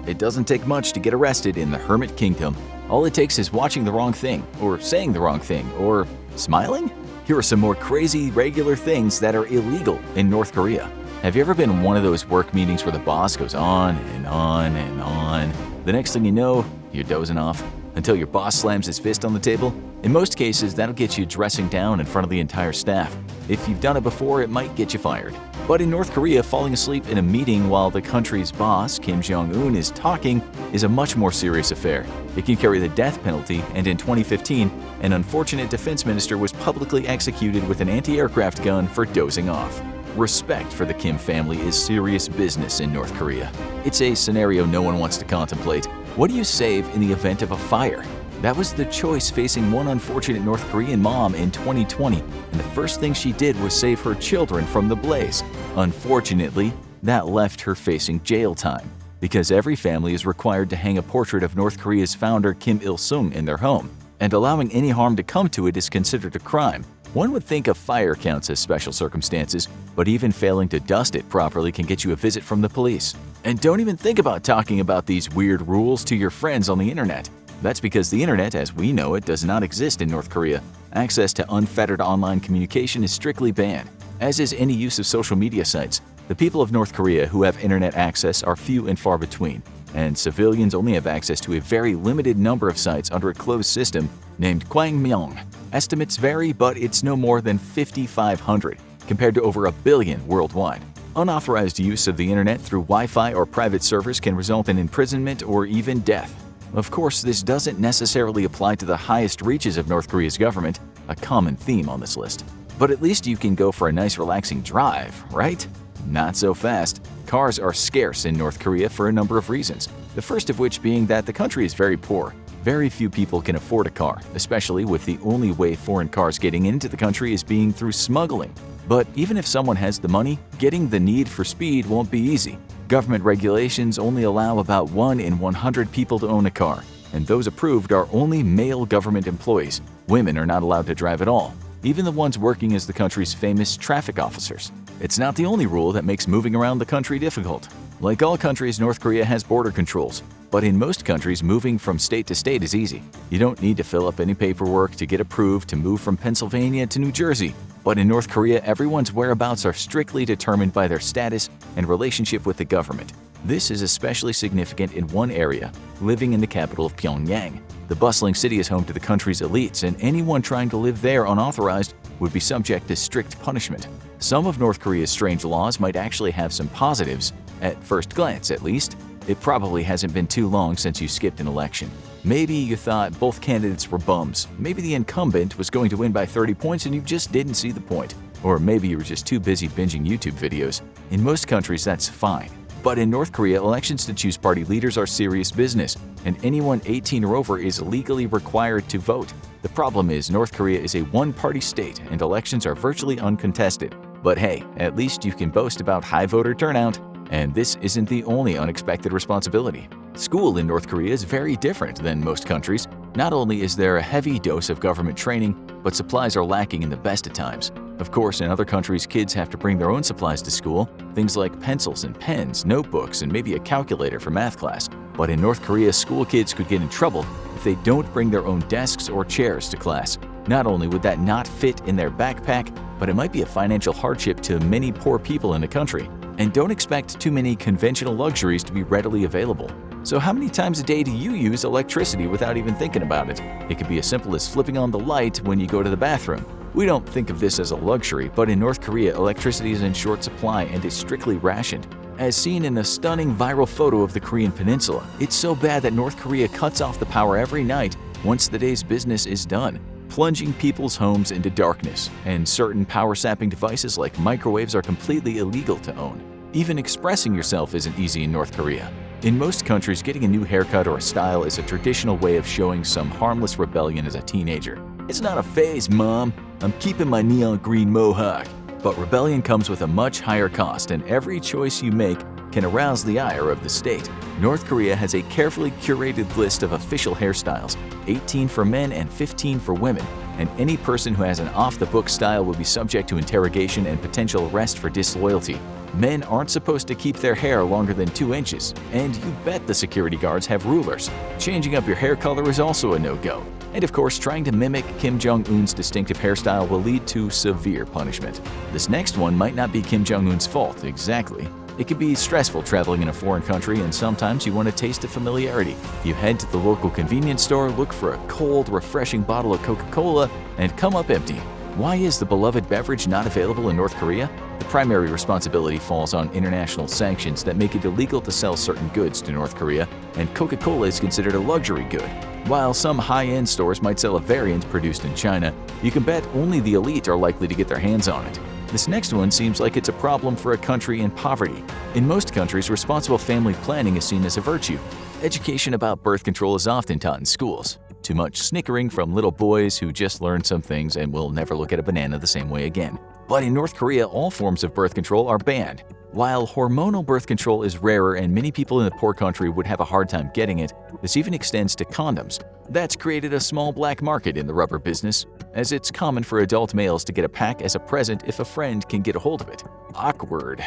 It doesn't take much to get arrested in the Hermit Kingdom. All it takes is watching the wrong thing, or saying the wrong thing, or smiling? Here are some more crazy, regular things that are illegal in North Korea. Have you ever been in one of those work meetings where the boss goes on and on and on? The next thing you know, you're dozing off until your boss slams his fist on the table? In most cases, that'll get you dressing down in front of the entire staff. If you've done it before, it might get you fired. But in North Korea, falling asleep in a meeting while the country's boss, Kim Jong-un, is talking is a much more serious affair. It can carry the death penalty, and in 2015, an unfortunate defense minister was publicly executed with an anti-aircraft gun for dozing off. Respect for the Kim family is serious business in North Korea. It's a scenario no one wants to contemplate. What do you save in the event of a fire? That was the choice facing one unfortunate North Korean mom in 2020, and the first thing she did was save her children from the blaze. Unfortunately, that left her facing jail time, because every family is required to hang a portrait of North Korea's founder Kim Il-sung in their home, and allowing any harm to come to it is considered a crime. One would think a fire counts as special circumstances, but even failing to dust it properly can get you a visit from the police. And don't even think about talking about these weird rules to your friends on the internet. That's because the internet, as we know it, does not exist in North Korea. Access to unfettered online communication is strictly banned, as is any use of social media sites. The people of North Korea who have internet access are few and far between, and civilians only have access to a very limited number of sites under a closed system named Kwangmyeong. Estimates vary, but it's no more than 5,500, compared to over 1 billion worldwide. Unauthorized use of the internet through Wi-Fi or private servers can result in imprisonment or even death. Of course, this doesn't necessarily apply to the highest reaches of North Korea's government, a common theme on this list. But at least you can go for a nice relaxing drive, right? Not so fast. Cars are scarce in North Korea for a number of reasons, the first of which being that the country is very poor. Very few people can afford a car, especially with the only way foreign cars getting into the country is being through smuggling. But even if someone has the money, getting the need for speed won't be easy. Government regulations only allow about 1 in 100 people to own a car, and those approved are only male government employees. Women are not allowed to drive at all, even the ones working as the country's famous traffic officers. It's not the only rule that makes moving around the country difficult. Like all countries, North Korea has border controls, but in most countries, moving from state to state is easy. You don't need to fill up any paperwork to get approved to move from Pennsylvania to New Jersey. But in North Korea, everyone's whereabouts are strictly determined by their status and relationship with the government. This is especially significant in one area, living in the capital of Pyongyang. The bustling city is home to the country's elites, and anyone trying to live there unauthorized would be subject to strict punishment. Some of North Korea's strange laws might actually have some positives, at first glance at least. It probably hasn't been too long since you skipped an election. Maybe you thought both candidates were bums. Maybe the incumbent was going to win by 30 points and you just didn't see the point. Or maybe you were just too busy binging YouTube videos. In most countries, that's fine. But in North Korea, elections to choose party leaders are serious business, and anyone 18 or over is legally required to vote. The problem is North Korea is a one-party state and elections are virtually uncontested. But hey, at least you can boast about high voter turnout. And this isn't the only unexpected responsibility. School in North Korea is very different than most countries. Not only is there a heavy dose of government training, but supplies are lacking in the best of times. Of course, in other countries, kids have to bring their own supplies to school, things like pencils and pens, notebooks, and maybe a calculator for math class. But in North Korea, school kids could get in trouble if they don't bring their own desks or chairs to class. Not only would that not fit in their backpack, but it might be a financial hardship to many poor people in the country. And don't expect too many conventional luxuries to be readily available. So how many times a day do you use electricity without even thinking about it? It could be as simple as flipping on the light when you go to the bathroom. We don't think of this as a luxury, but in North Korea, electricity is in short supply and is strictly rationed. As seen in a stunning viral photo of the Korean peninsula, it's so bad that North Korea cuts off the power every night once the day's business is done, plunging people's homes into darkness. And certain power-sapping devices like microwaves are completely illegal to own. Even expressing yourself isn't easy in North Korea. In most countries, getting a new haircut or a style is a traditional way of showing some harmless rebellion as a teenager. It's not a phase, Mom. I'm keeping my neon green mohawk. But rebellion comes with a much higher cost, and every choice you make can arouse the ire of the state. North Korea has a carefully curated list of official hairstyles, 18 for men and 15 for women, and any person who has an off-the-book style will be subject to interrogation and potential arrest for disloyalty. Men aren't supposed to keep their hair longer than 2 inches, and you bet the security guards have rulers. Changing up your hair color is also a no-go. And of course, trying to mimic Kim Jong-un's distinctive hairstyle will lead to severe punishment. This next one might not be Kim Jong-un's fault exactly. It can be stressful traveling in a foreign country, and sometimes you want a taste of familiarity. You head to the local convenience store, look for a cold, refreshing bottle of Coca-Cola, and come up empty. Why is the beloved beverage not available in North Korea? The primary responsibility falls on international sanctions that make it illegal to sell certain goods to North Korea, and Coca-Cola is considered a luxury good. While some high-end stores might sell a variant produced in China, you can bet only the elite are likely to get their hands on it. This next one seems like it's a problem for a country in poverty. In most countries, responsible family planning is seen as a virtue. Education about birth control is often taught in schools. Too much snickering from little boys who just learned some things and will never look at a banana the same way again. But in North Korea, all forms of birth control are banned. While hormonal birth control is rarer and many people in the poor country would have a hard time getting it, this even extends to condoms. That's created a small black market in the rubber business, as it's common for adult males to get a pack as a present if a friend can get a hold of it. Awkward.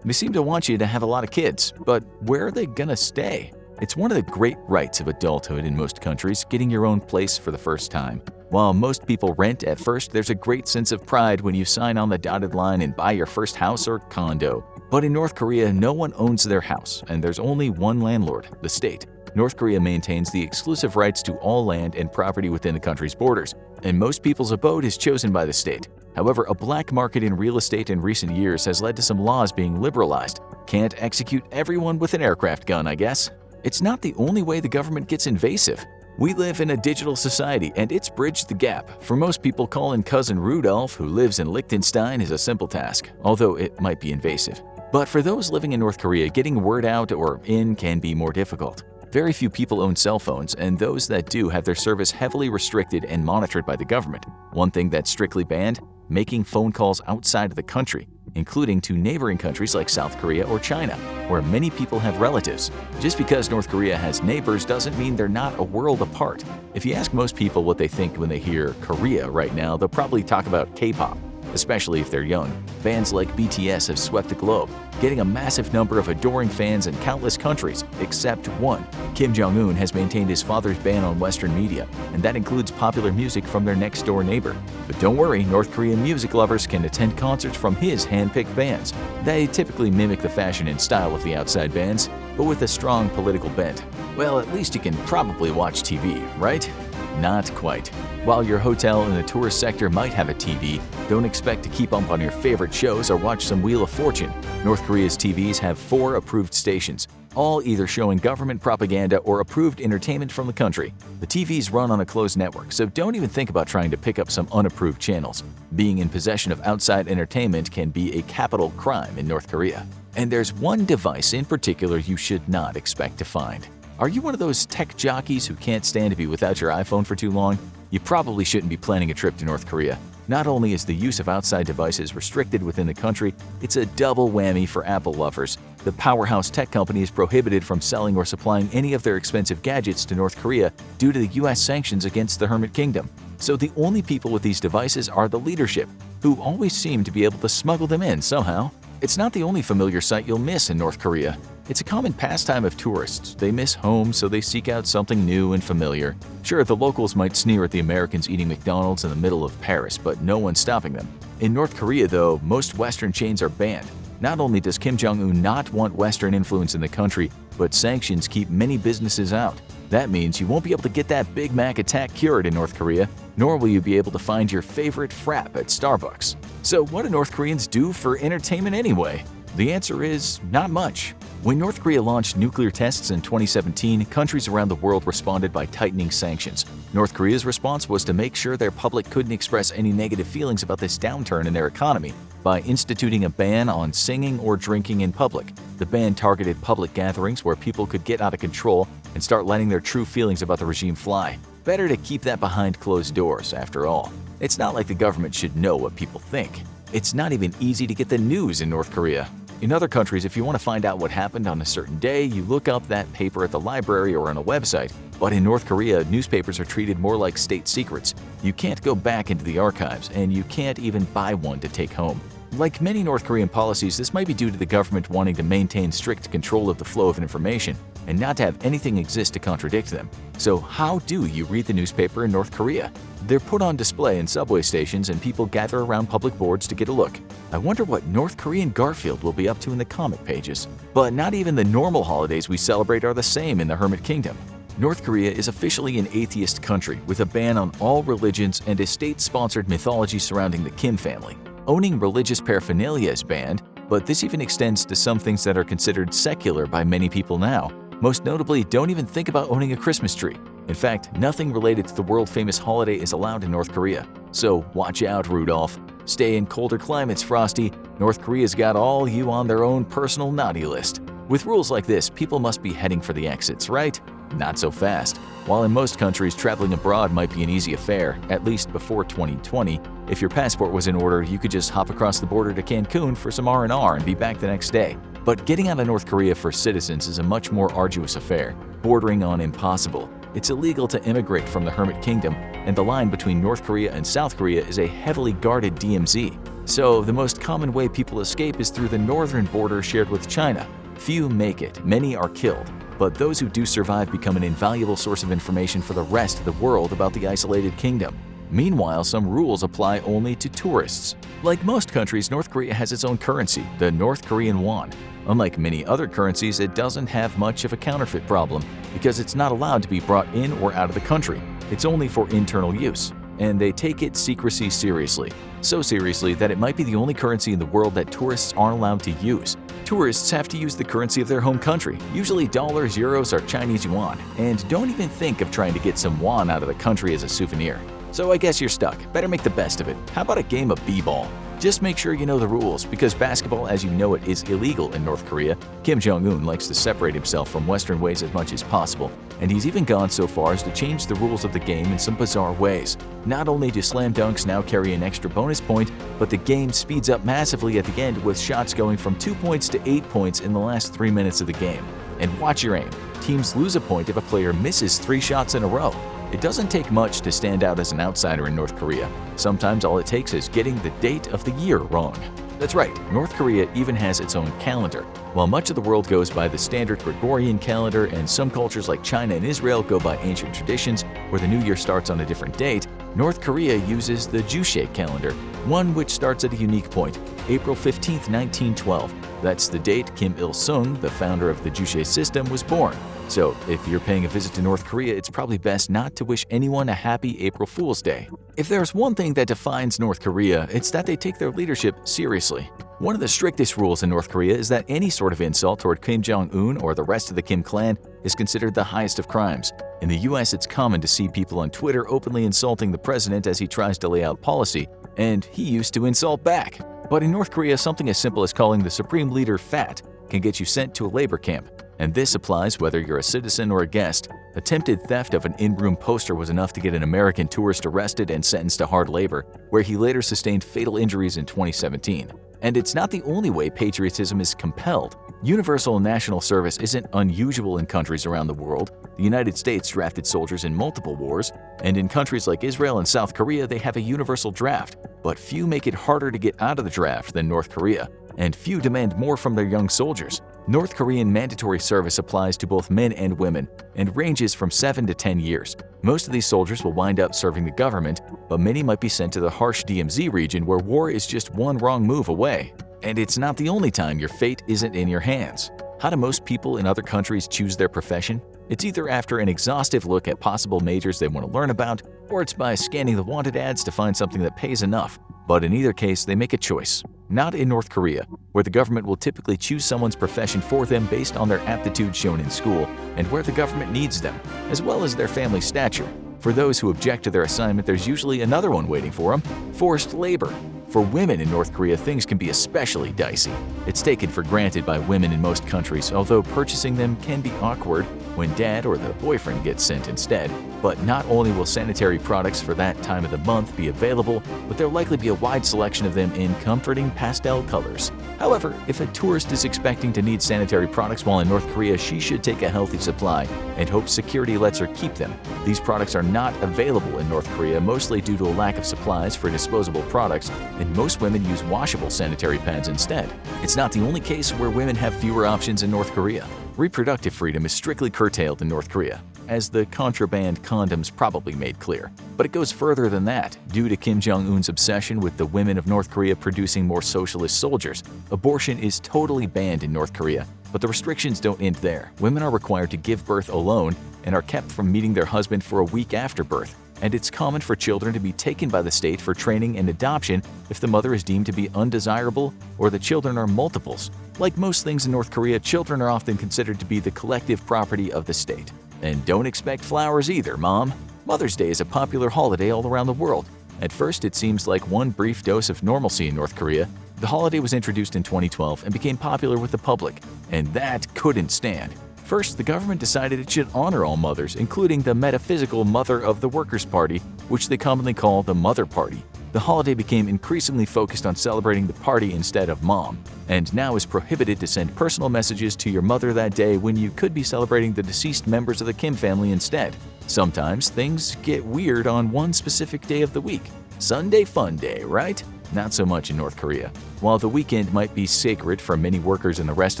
They seem to want you to have a lot of kids, but where are they gonna stay? It's one of the great rights of adulthood in most countries, getting your own place for the first time. While most people rent at first, there's a great sense of pride when you sign on the dotted line and buy your first house or condo. But in North Korea, no one owns their house, and there's only one landlord, the state. North Korea maintains the exclusive rights to all land and property within the country's borders, and most people's abode is chosen by the state. However, a black market in real estate in recent years has led to some laws being liberalized. Can't execute everyone with an aircraft gun, I guess. It's not the only way the government gets invasive. We live in a digital society, and it's bridged the gap. For most people, calling cousin Rudolph, who lives in Liechtenstein, is a simple task, although it might be invasive. But for those living in North Korea, getting word out or in can be more difficult. Very few people own cell phones, and those that do have their service heavily restricted and monitored by the government. One thing that's strictly banned? Making phone calls outside of the country, including to neighboring countries like South Korea or China, where many people have relatives. Just because North Korea has neighbors doesn't mean they're not a world apart. If you ask most people what they think when they hear Korea right now, they'll probably talk about K-pop, especially if they're young. Bands like BTS have swept the globe, getting a massive number of adoring fans in countless countries, except one. Kim Jong-un has maintained his father's ban on Western media, and that includes popular music from their next-door neighbor. But don't worry, North Korean music lovers can attend concerts from his hand-picked bands. They typically mimic the fashion and style of the outside bands, but with a strong political bent. Well, at least you can probably watch TV, right? Not quite. While your hotel in the tourist sector might have a TV, don't expect to keep up on your favorite shows or watch some Wheel of Fortune. North Korea's TVs have 4 approved stations, all either showing government propaganda or approved entertainment from the country. The TVs run on a closed network, so don't even think about trying to pick up some unapproved channels. Being in possession of outside entertainment can be a capital crime in North Korea. And there's one device in particular you should not expect to find. Are you one of those tech jockeys who can't stand to be without your iPhone for too long? You probably shouldn't be planning a trip to North Korea. Not only is the use of outside devices restricted within the country, it's a double whammy for Apple lovers. The powerhouse tech company is prohibited from selling or supplying any of their expensive gadgets to North Korea due to the US sanctions against the Hermit Kingdom. So the only people with these devices are the leadership, who always seem to be able to smuggle them in somehow. It's not the only familiar sight you'll miss in North Korea. It's a common pastime of tourists. They miss home, so they seek out something new and familiar. Sure, the locals might sneer at the Americans eating McDonald's in the middle of Paris, but no one's stopping them. In North Korea, though, most Western chains are banned. Not only does Kim Jong-un not want Western influence in the country, but sanctions keep many businesses out. That means you won't be able to get that Big Mac attack cured in North Korea, nor will you be able to find your favorite frap at Starbucks. So what do North Koreans do for entertainment anyway? The answer is not much. When North Korea launched nuclear tests in 2017, countries around the world responded by tightening sanctions. North Korea's response was to make sure their public couldn't express any negative feelings about this downturn in their economy by instituting a ban on singing or drinking in public. The ban targeted public gatherings where people could get out of control and start letting their true feelings about the regime fly. Better to keep that behind closed doors, after all. It's not like the government should know what people think. It's not even easy to get the news in North Korea. In other countries, if you want to find out what happened on a certain day, you look up that paper at the library or on a website. But in North Korea, newspapers are treated more like state secrets. You can't go back into the archives, and you can't even buy one to take home. Like many North Korean policies, this might be due to the government wanting to maintain strict control of the flow of information and not to have anything exist to contradict them. So how do you read the newspaper in North Korea? They're put on display in subway stations and people gather around public boards to get a look. I wonder what North Korean Garfield will be up to in the comic pages. But not even the normal holidays we celebrate are the same in the Hermit Kingdom. North Korea is officially an atheist country with a ban on all religions and a state-sponsored mythology surrounding the Kim family. Owning religious paraphernalia is banned, but this even extends to some things that are considered secular by many people now. Most notably, don't even think about owning a Christmas tree. In fact, nothing related to the world-famous holiday is allowed in North Korea. So watch out, Rudolph. Stay in colder climates, Frosty. North Korea's got all you on their own personal naughty list. With rules like this, people must be heading for the exits, right? Not so fast. While in most countries, traveling abroad might be an easy affair, at least before 2020, if your passport was in order, you could just hop across the border to Cancun for some R&R and be back the next day. But getting out of North Korea for citizens is a much more arduous affair, bordering on impossible. It's illegal to immigrate from the Hermit Kingdom, and the line between North Korea and South Korea is a heavily guarded DMZ. So the most common way people escape is through the northern border shared with China. Few make it, many are killed, but those who do survive become an invaluable source of information for the rest of the world about the isolated kingdom. Meanwhile, some rules apply only to tourists. Like most countries, North Korea has its own currency, the North Korean won. Unlike many other currencies, it doesn't have much of a counterfeit problem because it's not allowed to be brought in or out of the country. It's only for internal use, and they take its secrecy seriously. So seriously that it might be the only currency in the world that tourists aren't allowed to use. Tourists have to use the currency of their home country, usually dollars, euros, or Chinese yuan, and don't even think of trying to get some won out of the country as a souvenir. So I guess you're stuck. Better make the best of it. How about a game of b-ball? Just make sure you know the rules, because basketball as you know it is illegal in North Korea. Kim Jong-un likes to separate himself from Western ways as much as possible, and he's even gone so far as to change the rules of the game in some bizarre ways. Not only do slam dunks now carry an extra bonus point, but the game speeds up massively at the end with shots going from 2 points to 8 points in the last 3 minutes of the game. And watch your aim. Teams lose a point if a player misses 3 shots in a row. It doesn't take much to stand out as an outsider in North Korea. Sometimes all it takes is getting the date of the year wrong. That's right, North Korea even has its own calendar. While much of the world goes by the standard Gregorian calendar and some cultures like China and Israel go by ancient traditions where the new year starts on a different date, North Korea uses the Juche calendar, one which starts at a unique point, April 15, 1912. That's the date Kim Il-sung, the founder of the Juche system, was born. So if you're paying a visit to North Korea, it's probably best not to wish anyone a happy April Fool's Day. If there's one thing that defines North Korea, it's that they take their leadership seriously. One of the strictest rules in North Korea is that any sort of insult toward Kim Jong-un or the rest of the Kim clan is considered the highest of crimes. In the US, it's common to see people on Twitter openly insulting the president as he tries to lay out policy, and he used to insult back. But in North Korea, something as simple as calling the supreme leader fat can get you sent to a labor camp. and this applies whether you're a citizen or a guest. Attempted theft of an in-room poster was enough to get an American tourist arrested and sentenced to hard labor, where he later sustained fatal injuries in 2017. And it's not the only way patriotism is compelled. Universal national service isn't unusual in countries around the world. The United States drafted soldiers in multiple wars, and in countries like Israel and South Korea they have a universal draft. But few make it harder to get out of the draft than North Korea, and few demand more from their young soldiers. North Korean mandatory service applies to both men and women and ranges from 7 to 10 years. Most of these soldiers will wind up serving the government, but many might be sent to the harsh DMZ region where war is just one wrong move away. And it's not the only time your fate isn't in your hands. How do most people in other countries choose their profession? It's either after an exhaustive look at possible majors they want to learn about, or it's by scanning the wanted ads to find something that pays enough. But in either case, they make a choice. Not in North Korea, where the government will typically choose someone's profession for them based on their aptitude shown in school and where the government needs them, as well as their family stature. For those who object to their assignment, there's usually another one waiting for them: forced labor. For women in North Korea, things can be especially dicey. It's taken for granted by women in most countries, although purchasing them can be awkward when dad or the boyfriend gets sent instead. But not only will sanitary products for that time of the month be available, but there'll likely be a wide selection of them in comforting pastel colors. However, if a tourist is expecting to need sanitary products while in North Korea, she should take a healthy supply and hope security lets her keep them. These products are not available in North Korea, mostly due to a lack of supplies for disposable products, and most women use washable sanitary pads instead. It's not the only case where women have fewer options in North Korea. Reproductive freedom is strictly curtailed in North Korea, as the contraband condoms probably made clear. But it goes further than that. Due to Kim Jong-un's obsession with the women of North Korea producing more socialist soldiers, abortion is totally banned in North Korea. But the restrictions don't end there. Women are required to give birth alone and are kept from meeting their husband for a week after birth. And it's common for children to be taken by the state for training and adoption if the mother is deemed to be undesirable or the children are multiples. Like most things in North Korea, children are often considered to be the collective property of the state. And don't expect flowers either, Mom. Mother's Day is a popular holiday all around the world. At first, it seems like one brief dose of normalcy in North Korea. The holiday was introduced in 2012 and became popular with the public, and that couldn't stand. First, the government decided it should honor all mothers, including the metaphysical mother of the Workers' Party, which they commonly call the Mother Party. The holiday became increasingly focused on celebrating the party instead of mom, and now is prohibited to send personal messages to your mother that day when you could be celebrating the deceased members of the Kim family instead. Sometimes things get weird on one specific day of the week. Sunday Fun Day, right? Not so much in North Korea. While the weekend might be sacred for many workers in the rest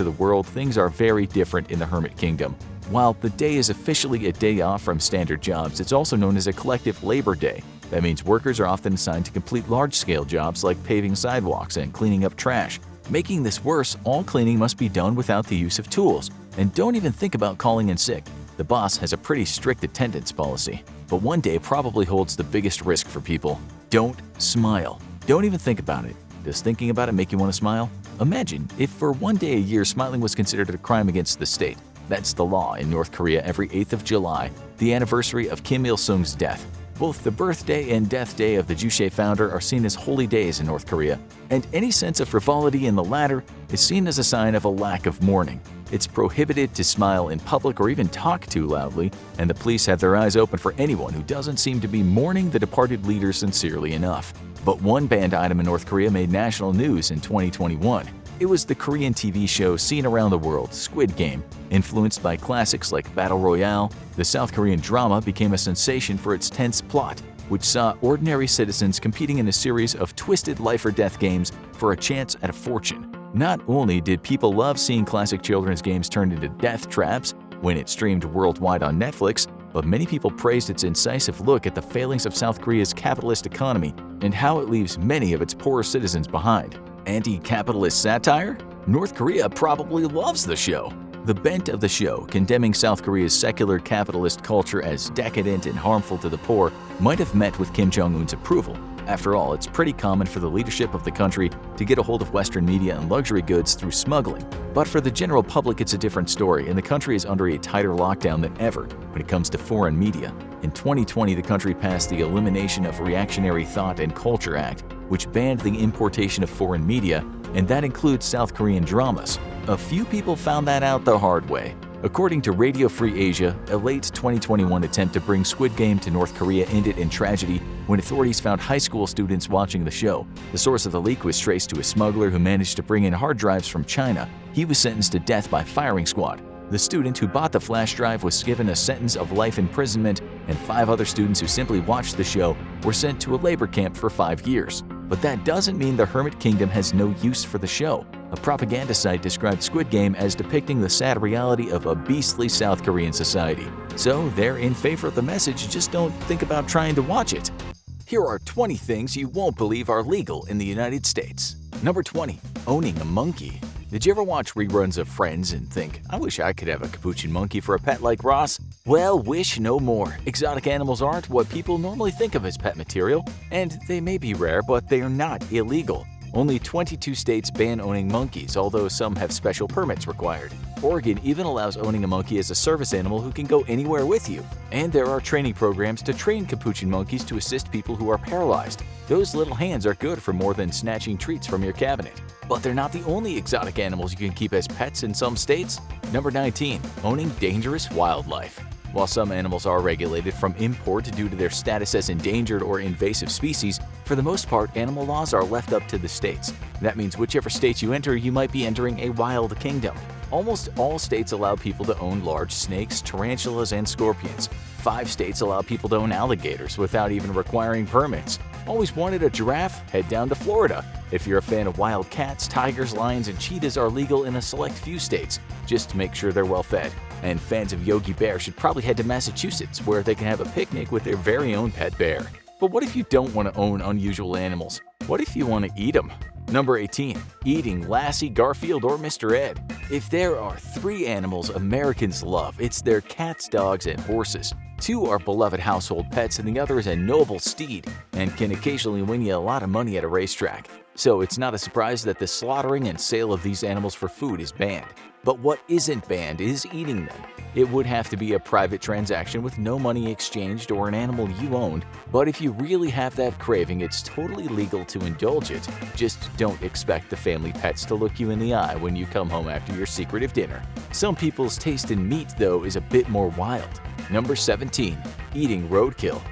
of the world, things are very different in the Hermit Kingdom. While the day is officially a day off from standard jobs, it's also known as a collective labor day. That means workers are often assigned to complete large-scale jobs like paving sidewalks and cleaning up trash. Making this worse, all cleaning must be done without the use of tools. And don't even think about calling in sick. The boss has a pretty strict attendance policy. But one day probably holds the biggest risk for people. Don't smile. Don't even think about it. Does thinking about it make you want to smile? Imagine if for one day a year smiling was considered a crime against the state. That's the law in North Korea every 8th of July, the anniversary of Kim Il-sung's death. Both the birthday and death day of the Juche founder are seen as holy days in North Korea, and any sense of frivolity in the latter is seen as a sign of a lack of mourning. It's prohibited to smile in public or even talk too loudly, and the police have their eyes open for anyone who doesn't seem to be mourning the departed leader sincerely enough. But one banned item in North Korea made national news in 2021. It was the Korean TV show seen around the world, Squid Game. Influenced by classics like Battle Royale, the South Korean drama became a sensation for its tense plot, which saw ordinary citizens competing in a series of twisted life-or-death games for a chance at a fortune. Not only did people love seeing classic children's games turned into death traps when it streamed worldwide on Netflix, but many people praised its incisive look at the failings of South Korea's capitalist economy and how it leaves many of its poorer citizens behind. Anti-capitalist satire? North Korea probably loves the show. The bent of the show, condemning South Korea's secular capitalist culture as decadent and harmful to the poor, might have met with Kim Jong-un's approval. After all, it's pretty common for the leadership of the country to get a hold of Western media and luxury goods through smuggling. But for the general public, it's a different story, and the country is under a tighter lockdown than ever when it comes to foreign media. In 2020, the country passed the Elimination of Reactionary Thought and Culture Act, which banned the importation of foreign media, and that includes South Korean dramas. A few people found that out the hard way. According to Radio Free Asia, a late 2021 attempt to bring Squid Game to North Korea ended in tragedy when authorities found high school students watching the show. The source of the leak was traced to a smuggler who managed to bring in hard drives from China. He was sentenced to death by firing squad. The student who bought the flash drive was given a sentence of life imprisonment, and 5 other students who simply watched the show were sent to a labor camp for 5 years. But that doesn't mean the Hermit Kingdom has no use for the show. A propaganda site described Squid Game as depicting the sad reality of a beastly South Korean society. So they're in favor of the message, just don't think about trying to watch it. Here are 20 things you won't believe are legal in the United States. Number 20. Owning a monkey. Did you ever watch reruns of Friends and think, I wish I could have a capuchin monkey for a pet like Ross? Well, wish no more. Exotic animals aren't what people normally think of as pet material, and they may be rare, but they are not illegal. Only 22 states ban owning monkeys, although some have special permits required. Oregon even allows owning a monkey as a service animal who can go anywhere with you. And there are training programs to train capuchin monkeys to assist people who are paralyzed. Those little hands are good for more than snatching treats from your cabinet. But they're not the only exotic animals you can keep as pets in some states. Number 19. Owning dangerous wildlife. While some animals are regulated from import due to their status as endangered or invasive species, for the most part, animal laws are left up to the states. That means whichever state you enter, you might be entering a wild kingdom. Almost all states allow people to own large snakes, tarantulas, and scorpions. 5 states allow people to own alligators without even requiring permits. Always wanted a giraffe? Head down to Florida. If you're a fan of wild cats, tigers, lions, and cheetahs are legal in a select few states, just to make sure they're well fed. And fans of Yogi Bear should probably head to Massachusetts, where they can have a picnic with their very own pet bear. But what if you don't want to own unusual animals? What if you want to eat them? Number 18. Eating Lassie, Garfield, or Mr. Ed. If there are 3 animals Americans love, it's their cats, dogs, and horses. 2 are beloved household pets, and the other is a noble steed and can occasionally win you a lot of money at a racetrack. So it's not a surprise that the slaughtering and sale of these animals for food is banned. But what isn't banned is eating them. It would have to be a private transaction with no money exchanged or an animal you owned, but if you really have that craving, it's totally legal to indulge it. Just don't expect the family pets to look you in the eye when you come home after your secretive dinner. Some people's taste in meat, though, is a bit more wild. Number 17. Eating roadkill.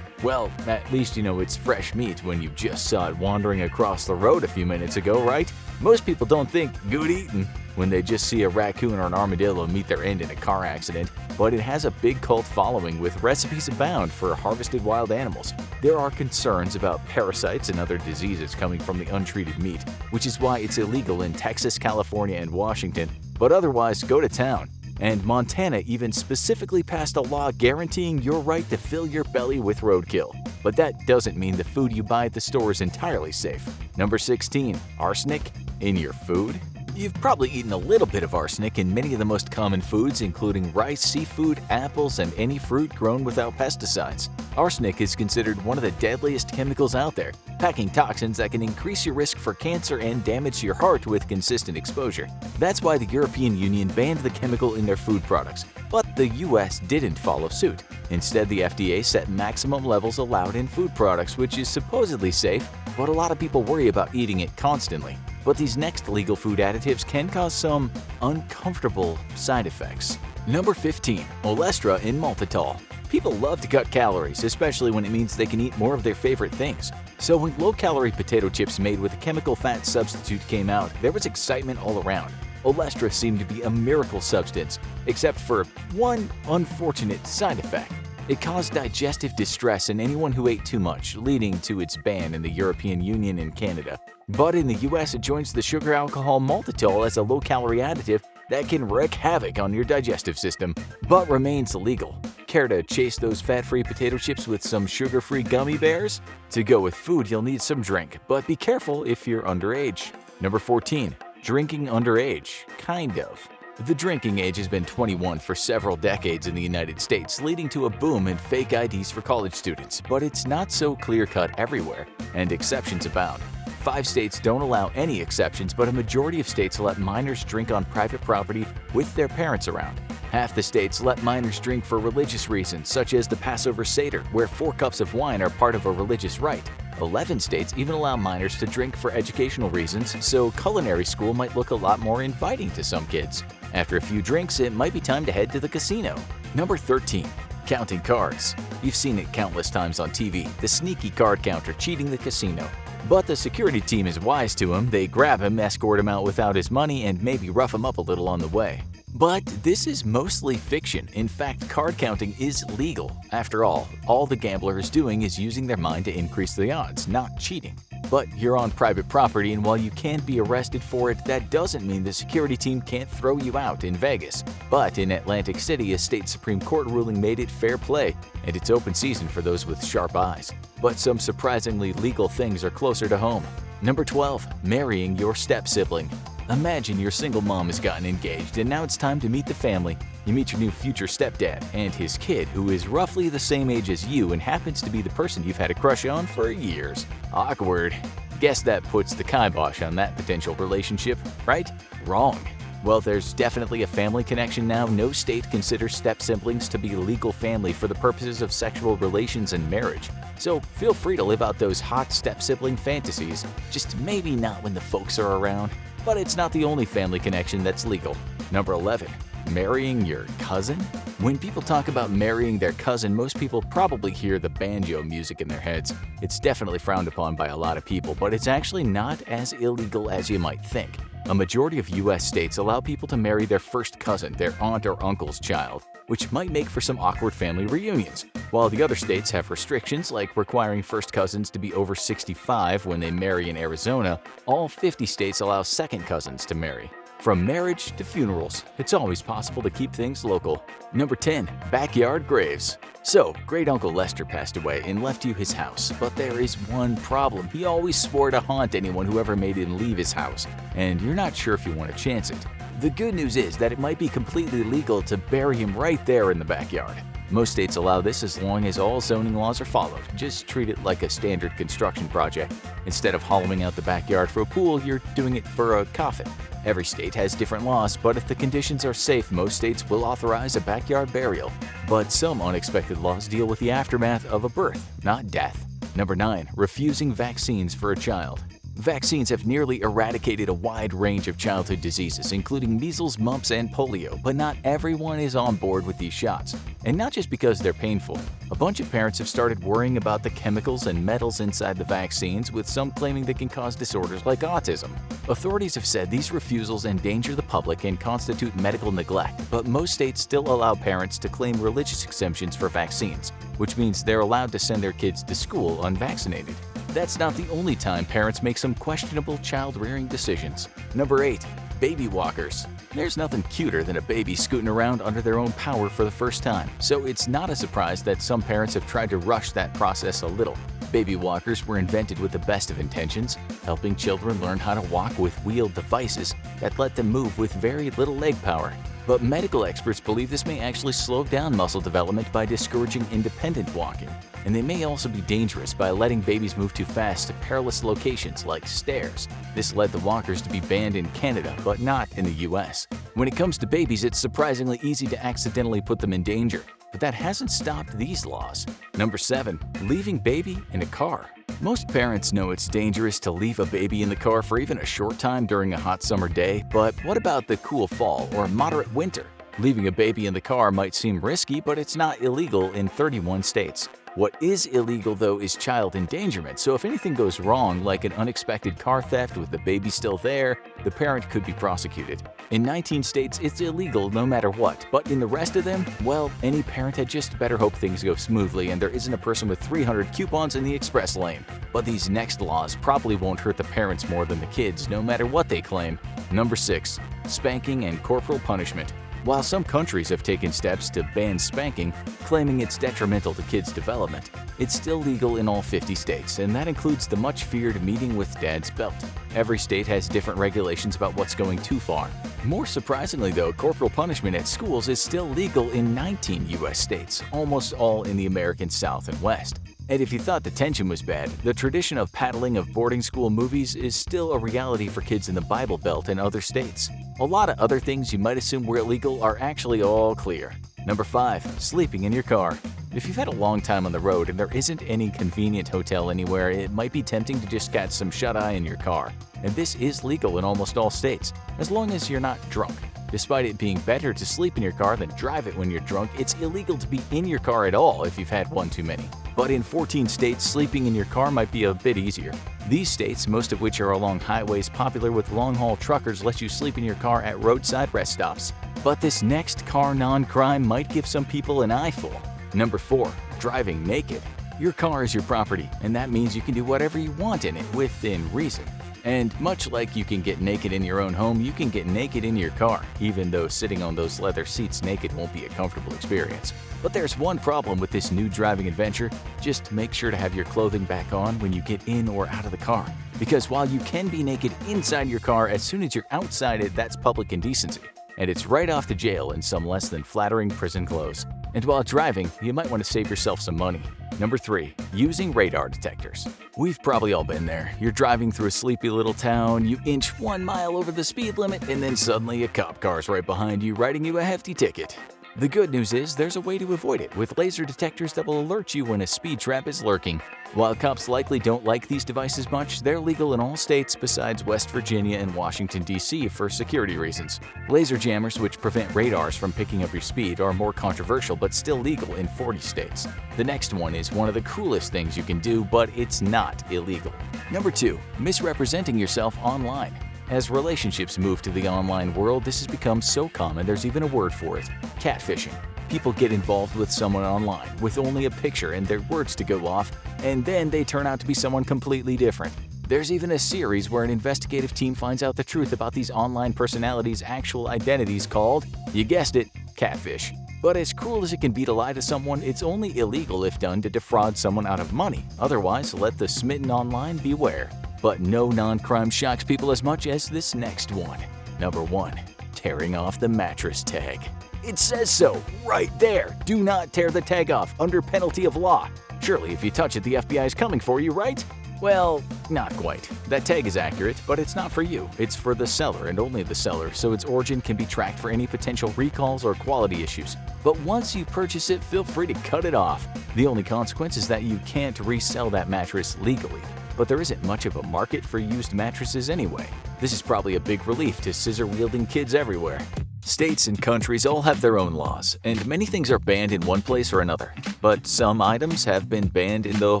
Well, at least you know it's fresh meat when you just saw it wandering across the road a few minutes ago, right? Most people don't think good eating when they just see a raccoon or an armadillo meet their end in a car accident, but it has a big cult following with recipes abound for harvested wild animals. There are concerns about parasites and other diseases coming from the untreated meat, which is why it's illegal in Texas, California, and Washington, but otherwise go to town. And Montana even specifically passed a law guaranteeing your right to fill your belly with roadkill. But that doesn't mean the food you buy at the store is entirely safe. Number 16. Arsenic in your food? You've probably eaten a little bit of arsenic in many of the most common foods, including rice, seafood, apples, and any fruit grown without pesticides. Arsenic is considered one of the deadliest chemicals out there, packing toxins that can increase your risk for cancer and damage your heart with consistent exposure. That's why the European Union banned the chemical in their food products. But the US didn't follow suit. Instead, the FDA set maximum levels allowed in food products, which is supposedly safe, but a lot of people worry about eating it constantly. But these next legal food additives can cause some uncomfortable side effects. Number 15. Olestra in maltitol. People love to cut calories, especially when it means they can eat more of their favorite things. So when low-calorie potato chips made with a chemical fat substitute came out, there was excitement all around. Olestra seemed to be a miracle substance, except for one unfortunate side effect. It caused digestive distress in anyone who ate too much, leading to its ban in the European Union and Canada. But in the US, it joins the sugar alcohol maltitol as a low-calorie additive that can wreak havoc on your digestive system, but remains illegal. Care to chase those fat-free potato chips with some sugar-free gummy bears? To go with food, you'll need some drink, but be careful if you're underage. Number 14. Drinking underage. Kind of. The drinking age has been 21 for several decades in the United States, leading to a boom in fake IDs for college students, but it's not so clear-cut everywhere, and exceptions abound. 5 states don't allow any exceptions, but a majority of states let minors drink on private property with their parents around. Half the states let minors drink for religious reasons, such as the Passover Seder, where 4 cups of wine are part of a religious rite. 11 states even allow minors to drink for educational reasons, so culinary school might look a lot more inviting to some kids. After a few drinks, it might be time to head to the casino. Number 13. Counting cards. You've seen it countless times on TV, the sneaky card counter cheating the casino. But the security team is wise to him. They grab him, escort him out without his money, and maybe rough him up a little on the way. But this is mostly fiction. In fact, card counting is legal. After all the gambler is doing is using their mind to increase the odds, not cheating. But you're on private property, and while you can't be arrested for it, that doesn't mean the security team can't throw you out in Vegas. But in Atlantic City, a state Supreme Court ruling made it fair play, and it's open season for those with sharp eyes. But some surprisingly legal things are closer to home. Number 12. Marrying your step-sibling. Imagine your single mom has gotten engaged, and now it's time to meet the family. You meet your new future stepdad and his kid, who is roughly the same age as you and happens to be the person you've had a crush on for years. Awkward. Guess that puts the kibosh on that potential relationship, right? Wrong. Well, there's definitely a family connection now. No state considers step-siblings to be legal family for the purposes of sexual relations and marriage. So feel free to live out those hot step-sibling fantasies, just maybe not when the folks are around. But it's not the only family connection that's legal. Number 11. Marrying your cousin? When people talk about marrying their cousin, most people probably hear the banjo music in their heads. It's definitely frowned upon by a lot of people, but it's actually not as illegal as you might think. A majority of U.S. states allow people to marry their first cousin, their aunt or uncle's child, which might make for some awkward family reunions. While the other states have restrictions, like requiring first cousins to be over 65 when they marry in Arizona, all 50 states allow second cousins to marry. From marriage to funerals, it's always possible to keep things local. Number 10. Backyard graves. So, great Uncle Lester passed away and left you his house, but there is one problem. He always swore to haunt anyone who ever made him leave his house, and you're not sure if you want to chance it. The good news is that it might be completely legal to bury him right there in the backyard. Most states allow this as long as all zoning laws are followed. Just treat it like a standard construction project. Instead of hollowing out the backyard for a pool, you're doing it for a coffin. Every state has different laws, but if the conditions are safe, most states will authorize a backyard burial. But some unexpected laws deal with the aftermath of a birth, not death. Number 9. Refusing vaccines for a child. Vaccines have nearly eradicated a wide range of childhood diseases, including measles, mumps, and polio, but not everyone is on board with these shots. And not just because they're painful. A bunch of parents have started worrying about the chemicals and metals inside the vaccines, with some claiming they can cause disorders like autism. Authorities have said these refusals endanger the public and constitute medical neglect, but most states still allow parents to claim religious exemptions for vaccines, which means they're allowed to send their kids to school unvaccinated. That's not the only time parents make some questionable child-rearing decisions. Number 8. Baby walkers. There's nothing cuter than a baby scooting around under their own power for the first time, so it's not a surprise that some parents have tried to rush that process a little. Baby walkers were invented with the best of intentions, helping children learn how to walk with wheeled devices that let them move with very little leg power. But medical experts believe this may actually slow down muscle development by discouraging independent walking, and they may also be dangerous by letting babies move too fast to perilous locations like stairs. This led the walkers to be banned in Canada, but not in the US. When it comes to babies, it's surprisingly easy to accidentally put them in danger, but that hasn't stopped these laws. Number 7. Leaving baby in a car. Most parents know it's dangerous to leave a baby in the car for even a short time during a hot summer day, but what about the cool fall or moderate winter? Leaving a baby in the car might seem risky, but it's not illegal in 31 states. What is illegal, though, is child endangerment, so if anything goes wrong, like an unexpected car theft with the baby still there, the parent could be prosecuted. In 19 states, it's illegal no matter what, but in the rest of them, well, any parent had just better hope things go smoothly and there isn't a person with 300 coupons in the express lane. But these next laws probably won't hurt the parents more than the kids, no matter what they claim. Number 6. Spanking and corporal punishment. While some countries have taken steps to ban spanking, claiming it's detrimental to kids' development, it's still legal in all 50 states, and that includes the much-feared meeting with dad's belt. Every state has different regulations about what's going too far. More surprisingly, though, corporal punishment at schools is still legal in 19 U.S. states, almost all in the American South and West. And if you thought detention was bad, the tradition of paddling of boarding school movies is still a reality for kids in the Bible Belt and other states. A lot of other things you might assume were illegal are actually all clear. Number 5. Sleeping in your car. If you've had a long time on the road and there isn't any convenient hotel anywhere, it might be tempting to just catch some shut-eye in your car. And this is legal in almost all states, as long as you're not drunk. Despite it being better to sleep in your car than drive it when you're drunk, it's illegal to be in your car at all if you've had one too many. But in 14 states, sleeping in your car might be a bit easier. These states, most of which are along highways popular with long-haul truckers, let you sleep in your car at roadside rest stops. But this next car non-crime might give some people an eyeful. Number 4. Driving naked. Your car is your property, and that means you can do whatever you want in it within reason. And much like you can get naked in your own home, you can get naked in your car, even though sitting on those leather seats naked won't be a comfortable experience. But there's one problem with this new driving adventure. Just make sure to have your clothing back on when you get in or out of the car. Because while you can be naked inside your car, as soon as you're outside it, that's public indecency. And it's right off to jail in some less than flattering prison clothes. And while driving, you might want to save yourself some money. Number 3. Using radar detectors. We've probably all been there. You're driving through a sleepy little town, you inch 1 mile over the speed limit, and then suddenly a cop car's right behind you writing you a hefty ticket. The good news is there's a way to avoid it with laser detectors that will alert you when a speed trap is lurking. While cops likely don't like these devices much, they're legal in all states besides West Virginia and Washington, D.C. for security reasons. Laser jammers, which prevent radars from picking up your speed, are more controversial but still legal in 40 states. The next one is one of the coolest things you can do, but it's not illegal. Number 2. Misrepresenting yourself online. As relationships move to the online world, this has become so common there's even a word for it: catfishing. People get involved with someone online with only a picture and their words to go off, and then they turn out to be someone completely different. There's even a series where an investigative team finds out the truth about these online personalities' actual identities called, you guessed it, catfish. But as cruel as it can be to lie to someone, it's only illegal if done to defraud someone out of money. Otherwise, let the smitten online beware. But no non-crime shocks people as much as this next one. Number 1. Tearing off the mattress tag. It says so, right there. Do not tear the tag off under penalty of law. Surely if you touch it, the FBI is coming for you, right? Well, not quite. That tag is accurate, but it's not for you. It's for the seller and only the seller, so its origin can be tracked for any potential recalls or quality issues. But once you purchase it, feel free to cut it off. The only consequence is that you can't resell that mattress legally. But there isn't much of a market for used mattresses anyway. This is probably a big relief to scissor-wielding kids everywhere. States and countries all have their own laws, and many things are banned in one place or another. But some items have been banned in the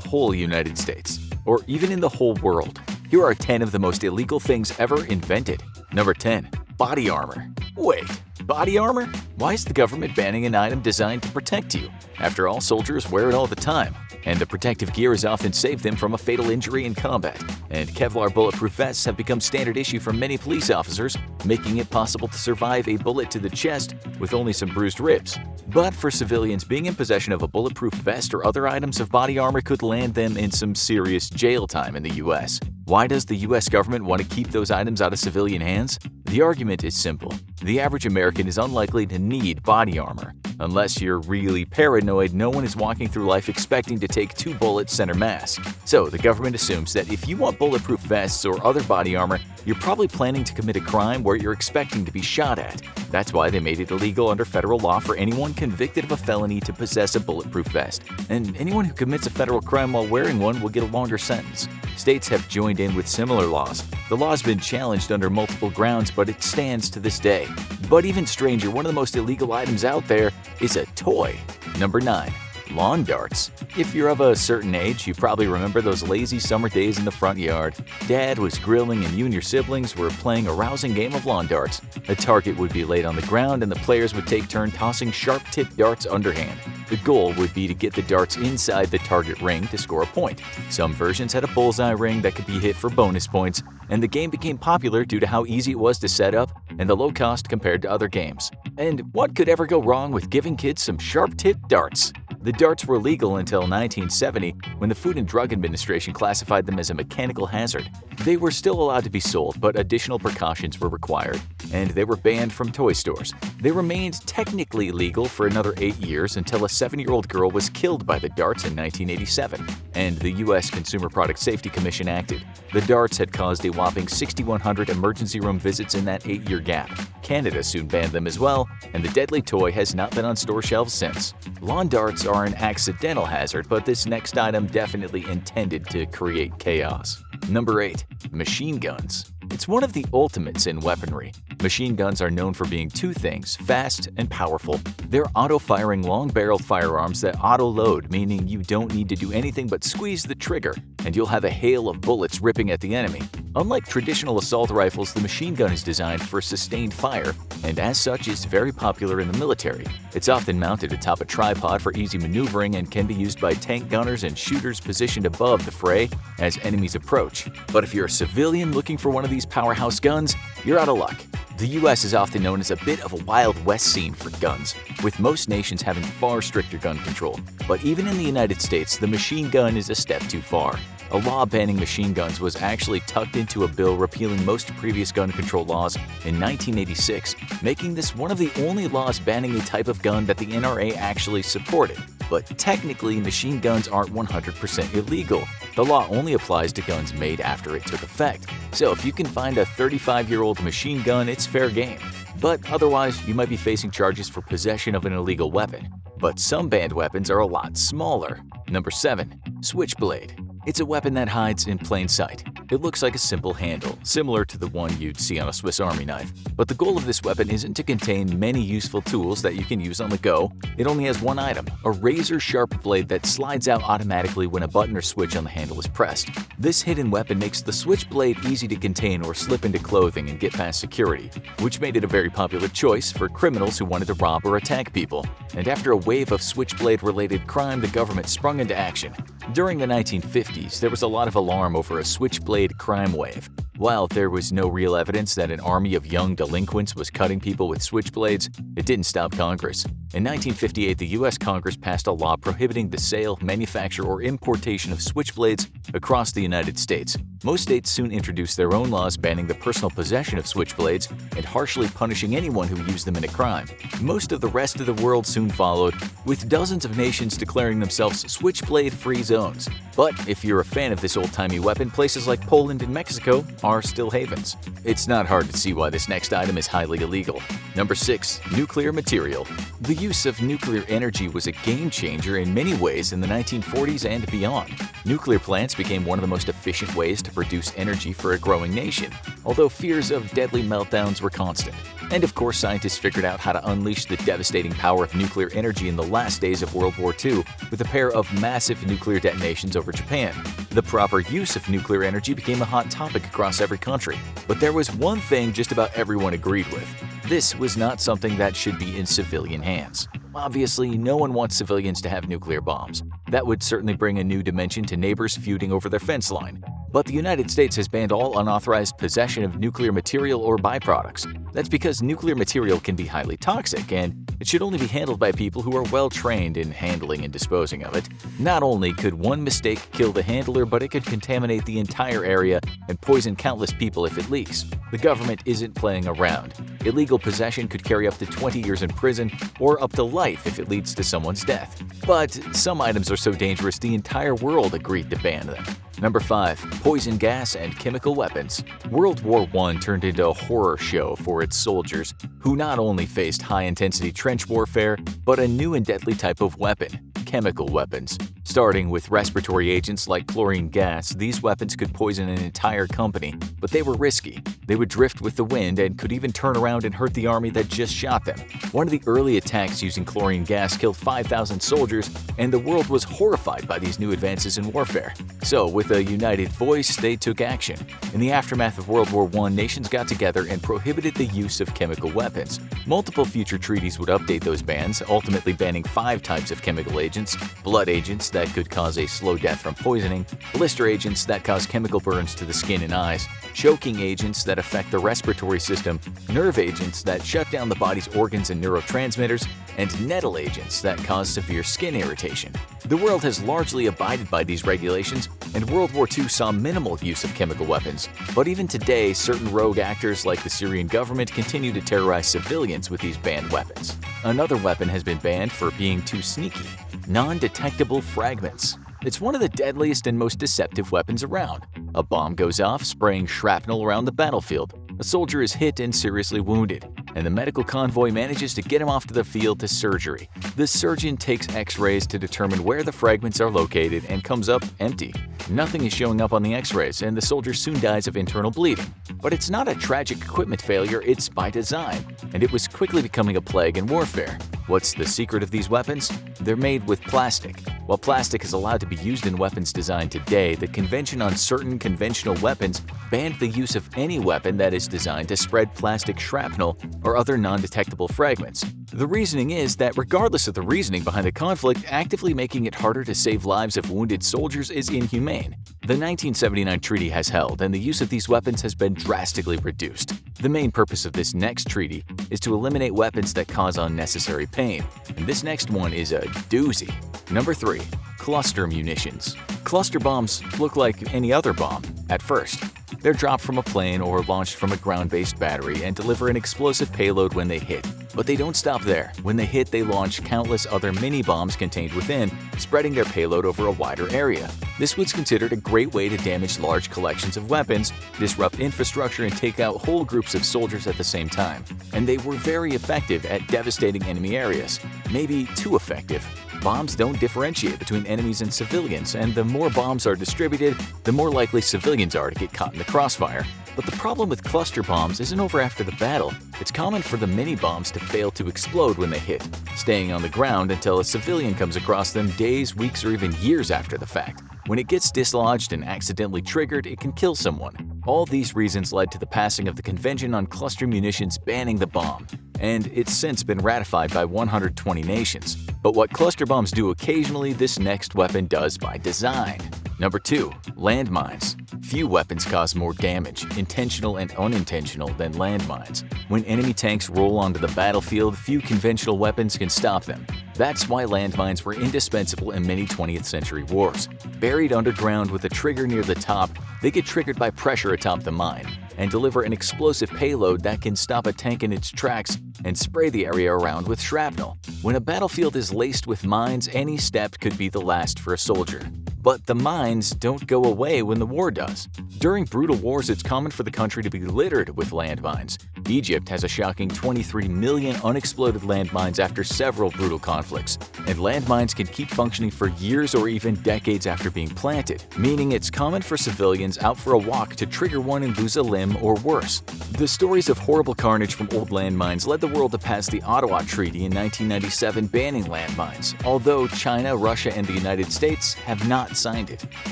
whole United States, or even in the whole world. Here are 10 of the most illegal things ever invented. Number 10. Body armor. Wait, body armor? Why is the government banning an item designed to protect you? After all, soldiers wear it all the time, and the protective gear has often saved them from a fatal injury in combat. And Kevlar bulletproof vests have become standard issue for many police officers, making it possible to survive a bullet to the chest with only some bruised ribs. But for civilians, being in possession of a bulletproof vest or other items of body armor could land them in some serious jail time in the US. Why does the US government want to keep those items out of civilian hands? The argument is simple. The average American is unlikely to need body armor. Unless you're really paranoid, no one is walking through life expecting to take 2 bullets center mass. So the government assumes that if you want bulletproof vests or other body armor, you're probably planning to commit a crime where you're expecting to be shot at. That's why they made it illegal under federal law for anyone convicted of a felony to possess a bulletproof vest. And anyone who commits a federal crime while wearing one will get a longer sentence. States have joined in with similar laws. The law has been challenged under multiple grounds, but it stands to this day. But even stranger, one of the most illegal items out there is a toy. Number 9. Lawn darts. If you're of a certain age, you probably remember those lazy summer days in the front yard. Dad was grilling and you and your siblings were playing a rousing game of lawn darts. A target would be laid on the ground and the players would take turn tossing sharp-tipped darts underhand. The goal would be to get the darts inside the target ring to score a point. Some versions had a bullseye ring that could be hit for bonus points, and the game became popular due to how easy it was to set up and the low cost compared to other games. And what could ever go wrong with giving kids some sharp-tipped darts? The darts were legal until 1970, when the Food and Drug Administration classified them as a mechanical hazard. They were still allowed to be sold, but additional precautions were required, and they were banned from toy stores. They remained technically legal for another 8 years until a 7-year-old girl was killed by the darts in 1987, and the U.S. Consumer Product Safety Commission acted. The darts had caused a whopping 6,100 emergency room visits in that 8-year gap. Canada soon banned them as well, and the deadly toy has not been on store shelves since. Lawn darts are an accidental hazard, but this next item definitely intended to create chaos. Number 8. Machine guns. It's one of the ultimates in weaponry. Machine guns are known for being two things: fast and powerful. They're auto-firing long-barreled firearms that auto-load, meaning you don't need to do anything but squeeze the trigger, and you'll have a hail of bullets ripping at the enemy. Unlike traditional assault rifles, the machine gun is designed for sustained fire, and as such is very popular in the military. It's often mounted atop a tripod for easy maneuvering and can be used by tank gunners and shooters positioned above the fray as enemies approach. But if you're a civilian looking for one of these powerhouse guns, you're out of luck. The US is often known as a bit of a Wild West scene for guns, with most nations having far stricter gun control. But even in the United States, the machine gun is a step too far. A law banning machine guns was actually tucked into a bill repealing most previous gun control laws in 1986, making this one of the only laws banning a type of gun that the NRA actually supported. But technically, machine guns aren't 100% illegal. The law only applies to guns made after it took effect. So if you can find a 35-year-old machine gun, it's fair game. But otherwise, you might be facing charges for possession of an illegal weapon. But some banned weapons are a lot smaller. Number 7. Switchblade. It's a weapon that hides in plain sight. It looks like a simple handle, similar to the one you'd see on a Swiss Army knife. But the goal of this weapon isn't to contain many useful tools that you can use on the go. It only has one item, a razor-sharp blade that slides out automatically when a button or switch on the handle is pressed. This hidden weapon makes the switchblade easy to contain or slip into clothing and get past security, which made it a very popular choice for criminals who wanted to rob or attack people. And after a wave of switchblade-related crime, the government sprung into action. During the 1950s, there was a lot of alarm over a switchblade crime wave. While there was no real evidence that an army of young delinquents was cutting people with switchblades, it didn't stop Congress. In 1958, the U.S. Congress passed a law prohibiting the sale, manufacture, or importation of switchblades across the United States. Most states soon introduced their own laws banning the personal possession of switchblades and harshly punishing anyone who used them in a crime. Most of the rest of the world soon followed, with dozens of nations declaring themselves switchblade-free zones. But if you're a fan of this old-timey weapon, places like Poland and Mexico are still havens. It's not hard to see why this next item is highly illegal. Number 6. Nuclear material. The use of nuclear energy was a game-changer in many ways in the 1940s and beyond. Nuclear plants became one of the most efficient ways to produce energy for a growing nation, although fears of deadly meltdowns were constant. And of course, scientists figured out how to unleash the devastating power of nuclear energy in the last days of World War II with a pair of massive nuclear detonations over Japan. The proper use of nuclear energy became a hot topic across every country, but there was one thing just about everyone agreed with. This was not something that should be in civilian hands. Obviously, no one wants civilians to have nuclear bombs. That would certainly bring a new dimension to neighbors feuding over their fence line. But the United States has banned all unauthorized possession of nuclear material or byproducts. That's because nuclear material can be highly toxic, and it should only be handled by people who are well trained in handling and disposing of it. Not only could one mistake kill the handler, but it could contaminate the entire area and poison countless people if it leaks. The government isn't playing around. Illegal possession could carry up to 20 years in prison or up to life if it leads to someone's death. But some items are so dangerous the entire world agreed to ban them. Number 5. Poison gas and chemical weapons. World War I turned into a horror show for its soldiers, who not only faced high-intensity trench warfare, but a new and deadly type of weapon: chemical weapons. Starting with respiratory agents like chlorine gas, these weapons could poison an entire company, but they were risky. They would drift with the wind and could even turn around and hurt the army that just shot them. One of the early attacks using chlorine gas killed 5,000 soldiers, and the world was horrified by these new advances in warfare. So, with a united voice, they took action. In the aftermath of World War I, nations got together and prohibited the use of chemical weapons. Multiple future treaties would update those bans, ultimately banning 5 types of chemical agents: blood agents that could cause a slow death from poisoning, blister agents that cause chemical burns to the skin and eyes, choking agents that affect the respiratory system, nerve agents that shut down the body's organs and neurotransmitters, and nettle agents that cause severe skin irritation. The world has largely abided by these regulations, and World War II saw minimal use of chemical weapons. But even today, certain rogue actors like the Syrian government continue to terrorize civilians with these banned weapons. Another weapon has been banned for being too sneaky: non-detectable fragments. It's one of the deadliest and most deceptive weapons around. A bomb goes off, spraying shrapnel around the battlefield. A soldier is hit and seriously wounded. and the medical convoy manages to get him off to the field to surgery. The surgeon takes x-rays to determine where the fragments are located and comes up empty. Nothing is showing up on the x-rays, and the soldier soon dies of internal bleeding. But it's not a tragic equipment failure, it's by design, and it was quickly becoming a plague in warfare. What's the secret of these weapons? They're made with plastic. While plastic is allowed to be used in weapons design today, the Convention on Certain Conventional Weapons banned the use of any weapon that is designed to spread plastic shrapnel or other non-detectable fragments. The reasoning is that regardless of the reasoning behind the conflict, actively making it harder to save lives of wounded soldiers is inhumane. The 1979 treaty has held, and the use of these weapons has been drastically reduced. The main purpose of this next treaty is to eliminate weapons that cause unnecessary pain, and this next one is a doozy. Number 3. Cluster munitions. Cluster bombs look like any other bomb at first. They're dropped from a plane or launched from a ground-based battery and deliver an explosive payload when they hit. But they don't stop there. When they hit, they launch countless other mini-bombs contained within, spreading their payload over a wider area. This was considered a great way to damage large collections of weapons, disrupt infrastructure, and take out whole groups of soldiers at the same time. And they were very effective at devastating enemy areas. Maybe too effective. Bombs don't differentiate between enemies and civilians, and the more bombs are distributed, the more likely civilians are to get caught in the crossfire. But the problem with cluster bombs isn't over after the battle. It's common for the mini-bombs to fail to explode when they hit, staying on the ground until a civilian comes across them days, weeks, or even years after the fact. When it gets dislodged and accidentally triggered, it can kill someone. All these reasons led to the passing of the Convention on Cluster Munitions banning the bomb, and it's since been ratified by 120 nations. But what cluster bombs do occasionally, this next weapon does by design. Number 2. Landmines. Few weapons cause more damage, intentional and unintentional, than landmines. When enemy tanks roll onto the battlefield, few conventional weapons can stop them. That's why landmines were indispensable in many 20th century wars. Buried underground with a trigger near the top, they get triggered by pressure atop the mine and deliver an explosive payload that can stop a tank in its tracks and spray the area around with shrapnel. When a battlefield is laced with mines, any step could be the last for a soldier. But the mines don't go away when the war does. During brutal wars, it's common for the country to be littered with landmines. Egypt has a shocking 23 million unexploded landmines after several brutal conflicts, and landmines can keep functioning for years or even decades after being planted, meaning it's common for civilians out for a walk to trigger one and lose a limb or worse. The stories of horrible carnage from old landmines led the world to pass the Ottawa Treaty in 1997 banning landmines, although China, Russia, and the United States have not signed it.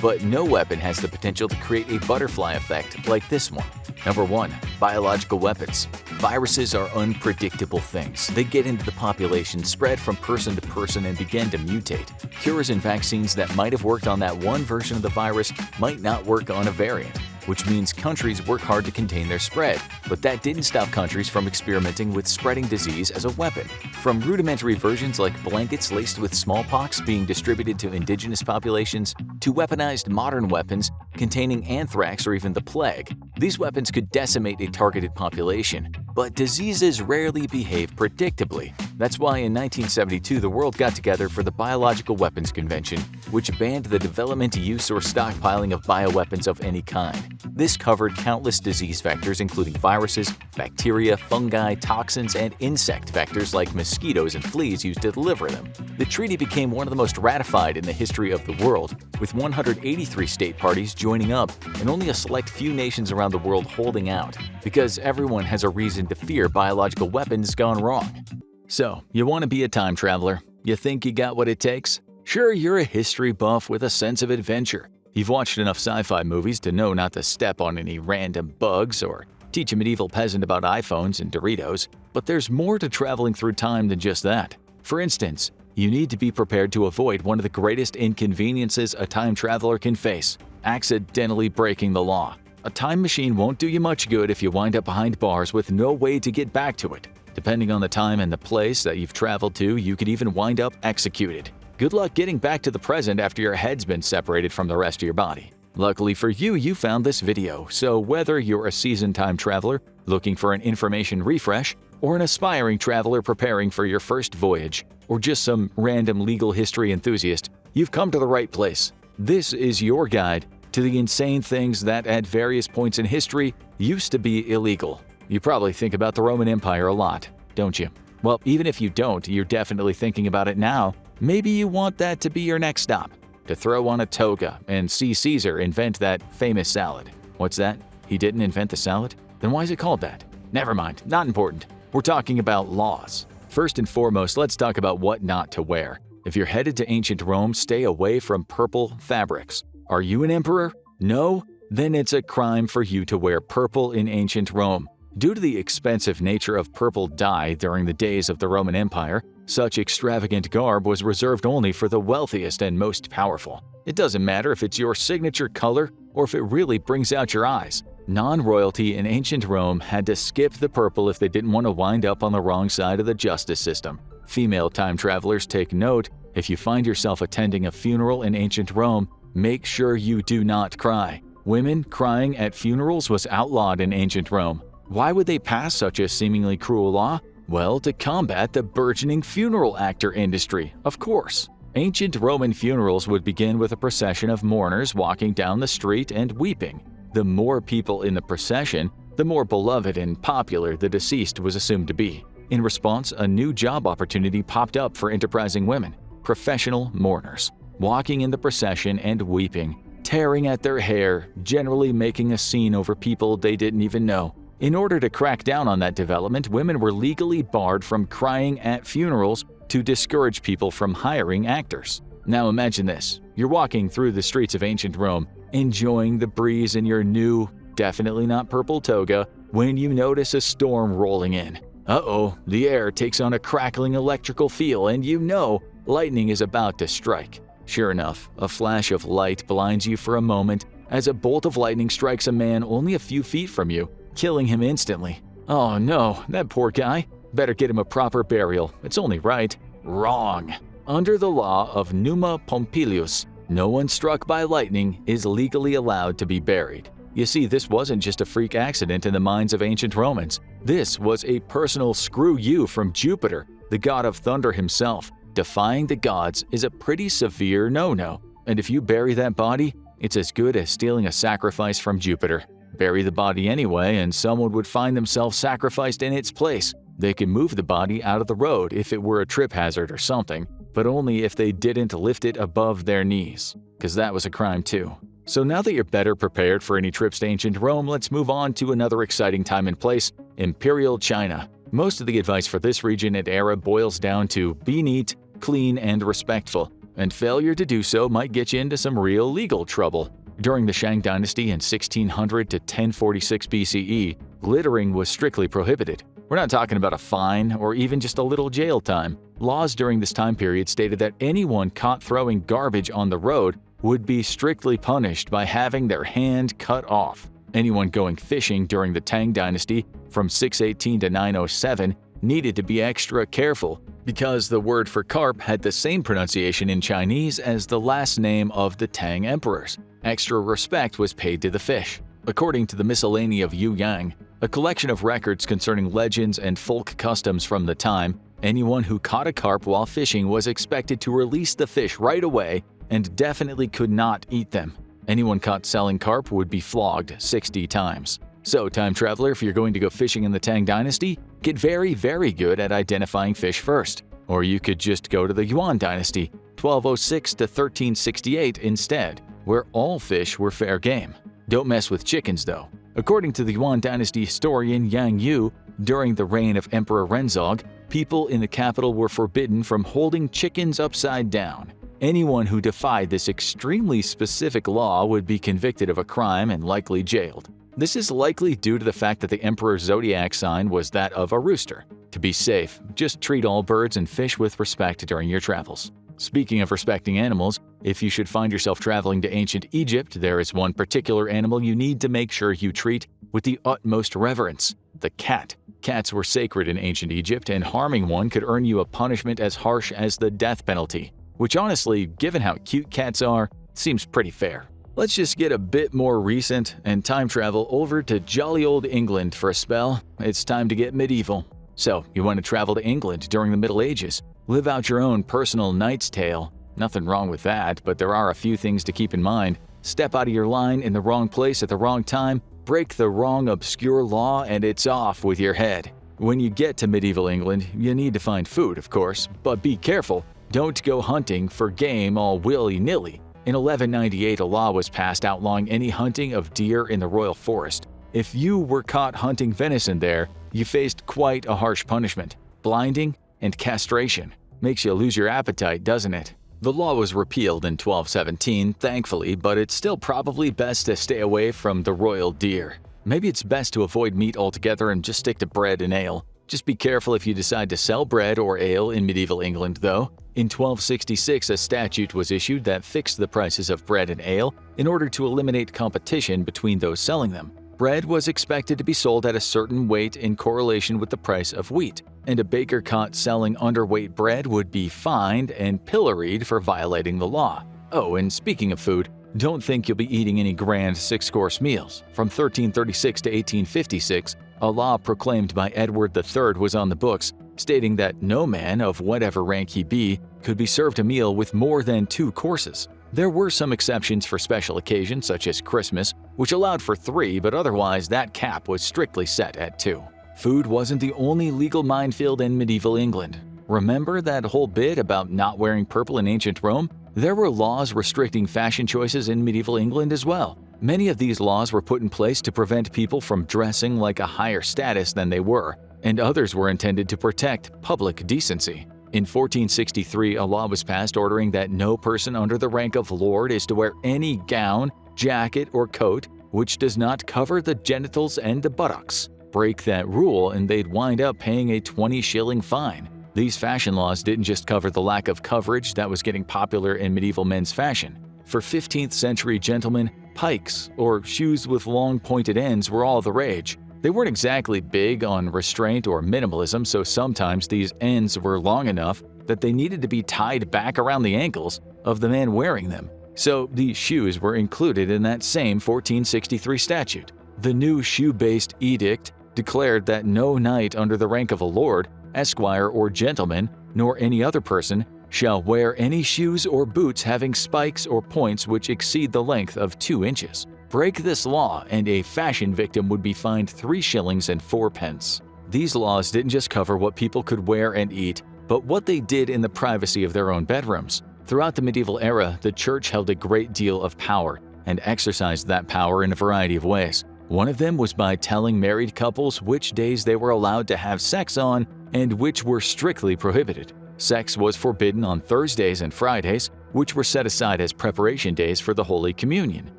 But no weapon has the potential to create a butterfly effect like this one. Number 1. Biological weapons. Viruses are unpredictable things. They get into the population, spread from person to person, and begin to mutate. Cures and vaccines that might have worked on that one version of the virus might not work on a variant, which means countries work hard to contain their spread. But that didn't stop countries from experimenting with spreading disease as a weapon. From rudimentary versions like blankets laced with smallpox being distributed to indigenous populations, to weaponized modern weapons containing anthrax or even the plague. These weapons could decimate a targeted population, but diseases rarely behave predictably. That's why in 1972 the world got together for the Biological Weapons Convention, which banned the development, use, or stockpiling of bioweapons of any kind. This covered countless disease vectors including viruses, bacteria, fungi, toxins, and insect vectors like mosquitoes and fleas used to deliver them. The treaty became one of the most ratified in the history of the world, with 183 state parties joining up and only a select few nations around the world holding out, because everyone has a reason to fear biological weapons gone wrong. So, you want to be a time traveler? You think you got what it takes? Sure, you're a history buff with a sense of adventure. You've watched enough sci-fi movies to know not to step on any random bugs or teach a medieval peasant about iPhones and Doritos, but there's more to traveling through time than just that. For instance, you need to be prepared to avoid one of the greatest inconveniences a time traveler can face: accidentally breaking the law. A time machine won't do you much good if you wind up behind bars with no way to get back to it. Depending on the time and the place that you've traveled to, you could even wind up executed. Good luck getting back to the present after your head's been separated from the rest of your body. Luckily for you, you found this video, so whether you're a seasoned time traveler looking for an information refresh, or an aspiring traveler preparing for your first voyage, or just some random legal history enthusiast, you've come to the right place. This is your guide to the insane things that at various points in history used to be illegal. You probably think about the Roman Empire a lot, don't you? Well, even if you don't, you're definitely thinking about it now. Maybe you want that to be your next stop, to throw on a toga and see Caesar invent that famous salad. What's that? He didn't invent the salad? Then why is it called that? Never mind, not important. We're talking about laws. First and foremost, let's talk about what not to wear. If you're headed to ancient Rome, stay away from purple fabrics. Are you an emperor? No? Then it's a crime for you to wear purple in ancient Rome. Due to the expensive nature of purple dye during the days of the Roman Empire, such extravagant garb was reserved only for the wealthiest and most powerful. It doesn't matter if it's your signature color or if it really brings out your eyes. Non-royalty in ancient Rome had to skip the purple if they didn't want to wind up on the wrong side of the justice system. Female time travelers, take note, if you find yourself attending a funeral in ancient Rome, make sure you do not cry. Women crying at funerals was outlawed in ancient Rome. Why would they pass such a seemingly cruel law? Well, to combat the burgeoning funeral actor industry, of course. Ancient Roman funerals would begin with a procession of mourners walking down the street and weeping. The more people in the procession, the more beloved and popular the deceased was assumed to be. In response, a new job opportunity popped up for enterprising women, professional mourners, walking in the procession and weeping, tearing at their hair, generally making a scene over people they didn't even know. In order to crack down on that development, women were legally barred from crying at funerals to discourage people from hiring actors. Now imagine this. You're walking through the streets of ancient Rome, enjoying the breeze in your new, definitely not purple toga, when you notice a storm rolling in. Uh-oh, the air takes on a crackling electrical feel and you know lightning is about to strike. Sure enough, a flash of light blinds you for a moment as a bolt of lightning strikes a man only a few feet from you, killing him instantly. Oh no, that poor guy. Better get him a proper burial. It's only right. Wrong. Under the law of Numa Pompilius, no one struck by lightning is legally allowed to be buried. You see, this wasn't just a freak accident in the minds of ancient Romans. This was a personal screw you from Jupiter, the god of thunder himself. Defying the gods is a pretty severe no-no. And if you bury that body, it's as good as stealing a sacrifice from Jupiter. Bury the body anyway, and someone would find themselves sacrificed in its place. They could move the body out of the road if it were a trip hazard or something, but only if they didn't lift it above their knees, because that was a crime too. So now that you're better prepared for any trips to ancient Rome, let's move on to another exciting time and place, Imperial China. Most of the advice for this region and era boils down to be neat, clean, and respectful, and failure to do so might get you into some real legal trouble. During the Shang Dynasty in 1600 to 1046 BCE, littering was strictly prohibited. We're not talking about a fine or even just a little jail time. Laws during this time period stated that anyone caught throwing garbage on the road would be strictly punished by having their hand cut off. Anyone going fishing during the Tang Dynasty from 618 to 907 needed to be extra careful because the word for carp had the same pronunciation in Chinese as the last name of the Tang emperors. Extra respect was paid to the fish. According to the Miscellany of Yu Yang, a collection of records concerning legends and folk customs from the time, anyone who caught a carp while fishing was expected to release the fish right away and definitely could not eat them. Anyone caught selling carp would be flogged 60 times. So, time traveler, if you're going to go fishing in the Tang Dynasty, get very, very good at identifying fish first. Or you could just go to the Yuan Dynasty, 1206 to 1368 instead, where all fish were fair game. Don't mess with chickens though. According to the Yuan Dynasty historian Yang Yu, during the reign of Emperor Renzog, people in the capital were forbidden from holding chickens upside down. Anyone who defied this extremely specific law would be convicted of a crime and likely jailed. This is likely due to the fact that the emperor's zodiac sign was that of a rooster. To be safe, just treat all birds and fish with respect during your travels. Speaking of respecting animals, if you should find yourself traveling to ancient Egypt, there is one particular animal you need to make sure you treat with the utmost reverence: the cat. Cats were sacred in ancient Egypt, and harming one could earn you a punishment as harsh as the death penalty, which honestly, given how cute cats are, seems pretty fair. Let's just get a bit more recent and time travel over to jolly old England for a spell. It's time to get medieval. So, you want to travel to England during the Middle Ages, live out your own personal Knight's Tale. Nothing wrong with that, but there are a few things to keep in mind. Step out of your line in the wrong place at the wrong time, Break the wrong obscure law and it's off with your head. When you get to medieval England, you need to find food, of course, but be careful. Don't go hunting for game all willy-nilly. In 1198, a law was passed outlawing any hunting of deer in the royal forest. If you were caught hunting venison there, you faced quite a harsh punishment: blinding and castration. Makes you lose your appetite, doesn't it? The law was repealed in 1217, thankfully, but it's still probably best to stay away from the royal deer. Maybe it's best to avoid meat altogether and just stick to bread and ale. Just be careful if you decide to sell bread or ale in medieval England, though. In 1266, a statute was issued that fixed the prices of bread and ale in order to eliminate competition between those selling them. Bread was expected to be sold at a certain weight in correlation with the price of wheat, and a baker caught selling underweight bread would be fined and pilloried for violating the law. Oh, and speaking of food, don't think you'll be eating any grand six-course meals. From 1336 to 1856, a law proclaimed by Edward III was on the books, stating that no man, of whatever rank he be, could be served a meal with more than 2 courses. There were some exceptions for special occasions such as Christmas, which allowed for 3, but otherwise that cap was strictly set at 2. Food wasn't the only legal minefield in medieval England. Remember that whole bit about not wearing purple in ancient Rome? There were laws restricting fashion choices in medieval England as well. Many of these laws were put in place to prevent people from dressing like a higher status than they were, and others were intended to protect public decency. In 1463, a law was passed ordering that no person under the rank of lord is to wear any gown, jacket, or coat which does not cover the genitals and the buttocks. Break that rule and they'd wind up paying a 20-shilling fine. These fashion laws didn't just cover the lack of coverage that was getting popular in medieval men's fashion. For 15th century gentlemen, pikes, or shoes with long pointed ends, were all the rage. They weren't exactly big on restraint or minimalism, so sometimes these ends were long enough that they needed to be tied back around the ankles of the man wearing them. So these shoes were included in that same 1463 statute. The new shoe-based edict declared that no knight under the rank of a lord, esquire, or gentleman, nor any other person, shall wear any shoes or boots having spikes or points which exceed the length of 2 inches. Break this law and a fashion victim would be fined 3 shillings and 4 pence. These laws didn't just cover what people could wear and eat, but what they did in the privacy of their own bedrooms. Throughout the medieval era, the church held a great deal of power and exercised that power in a variety of ways. One of them was by telling married couples which days they were allowed to have sex on and which were strictly prohibited. Sex was forbidden on Thursdays and Fridays, which were set aside as preparation days for the Holy Communion,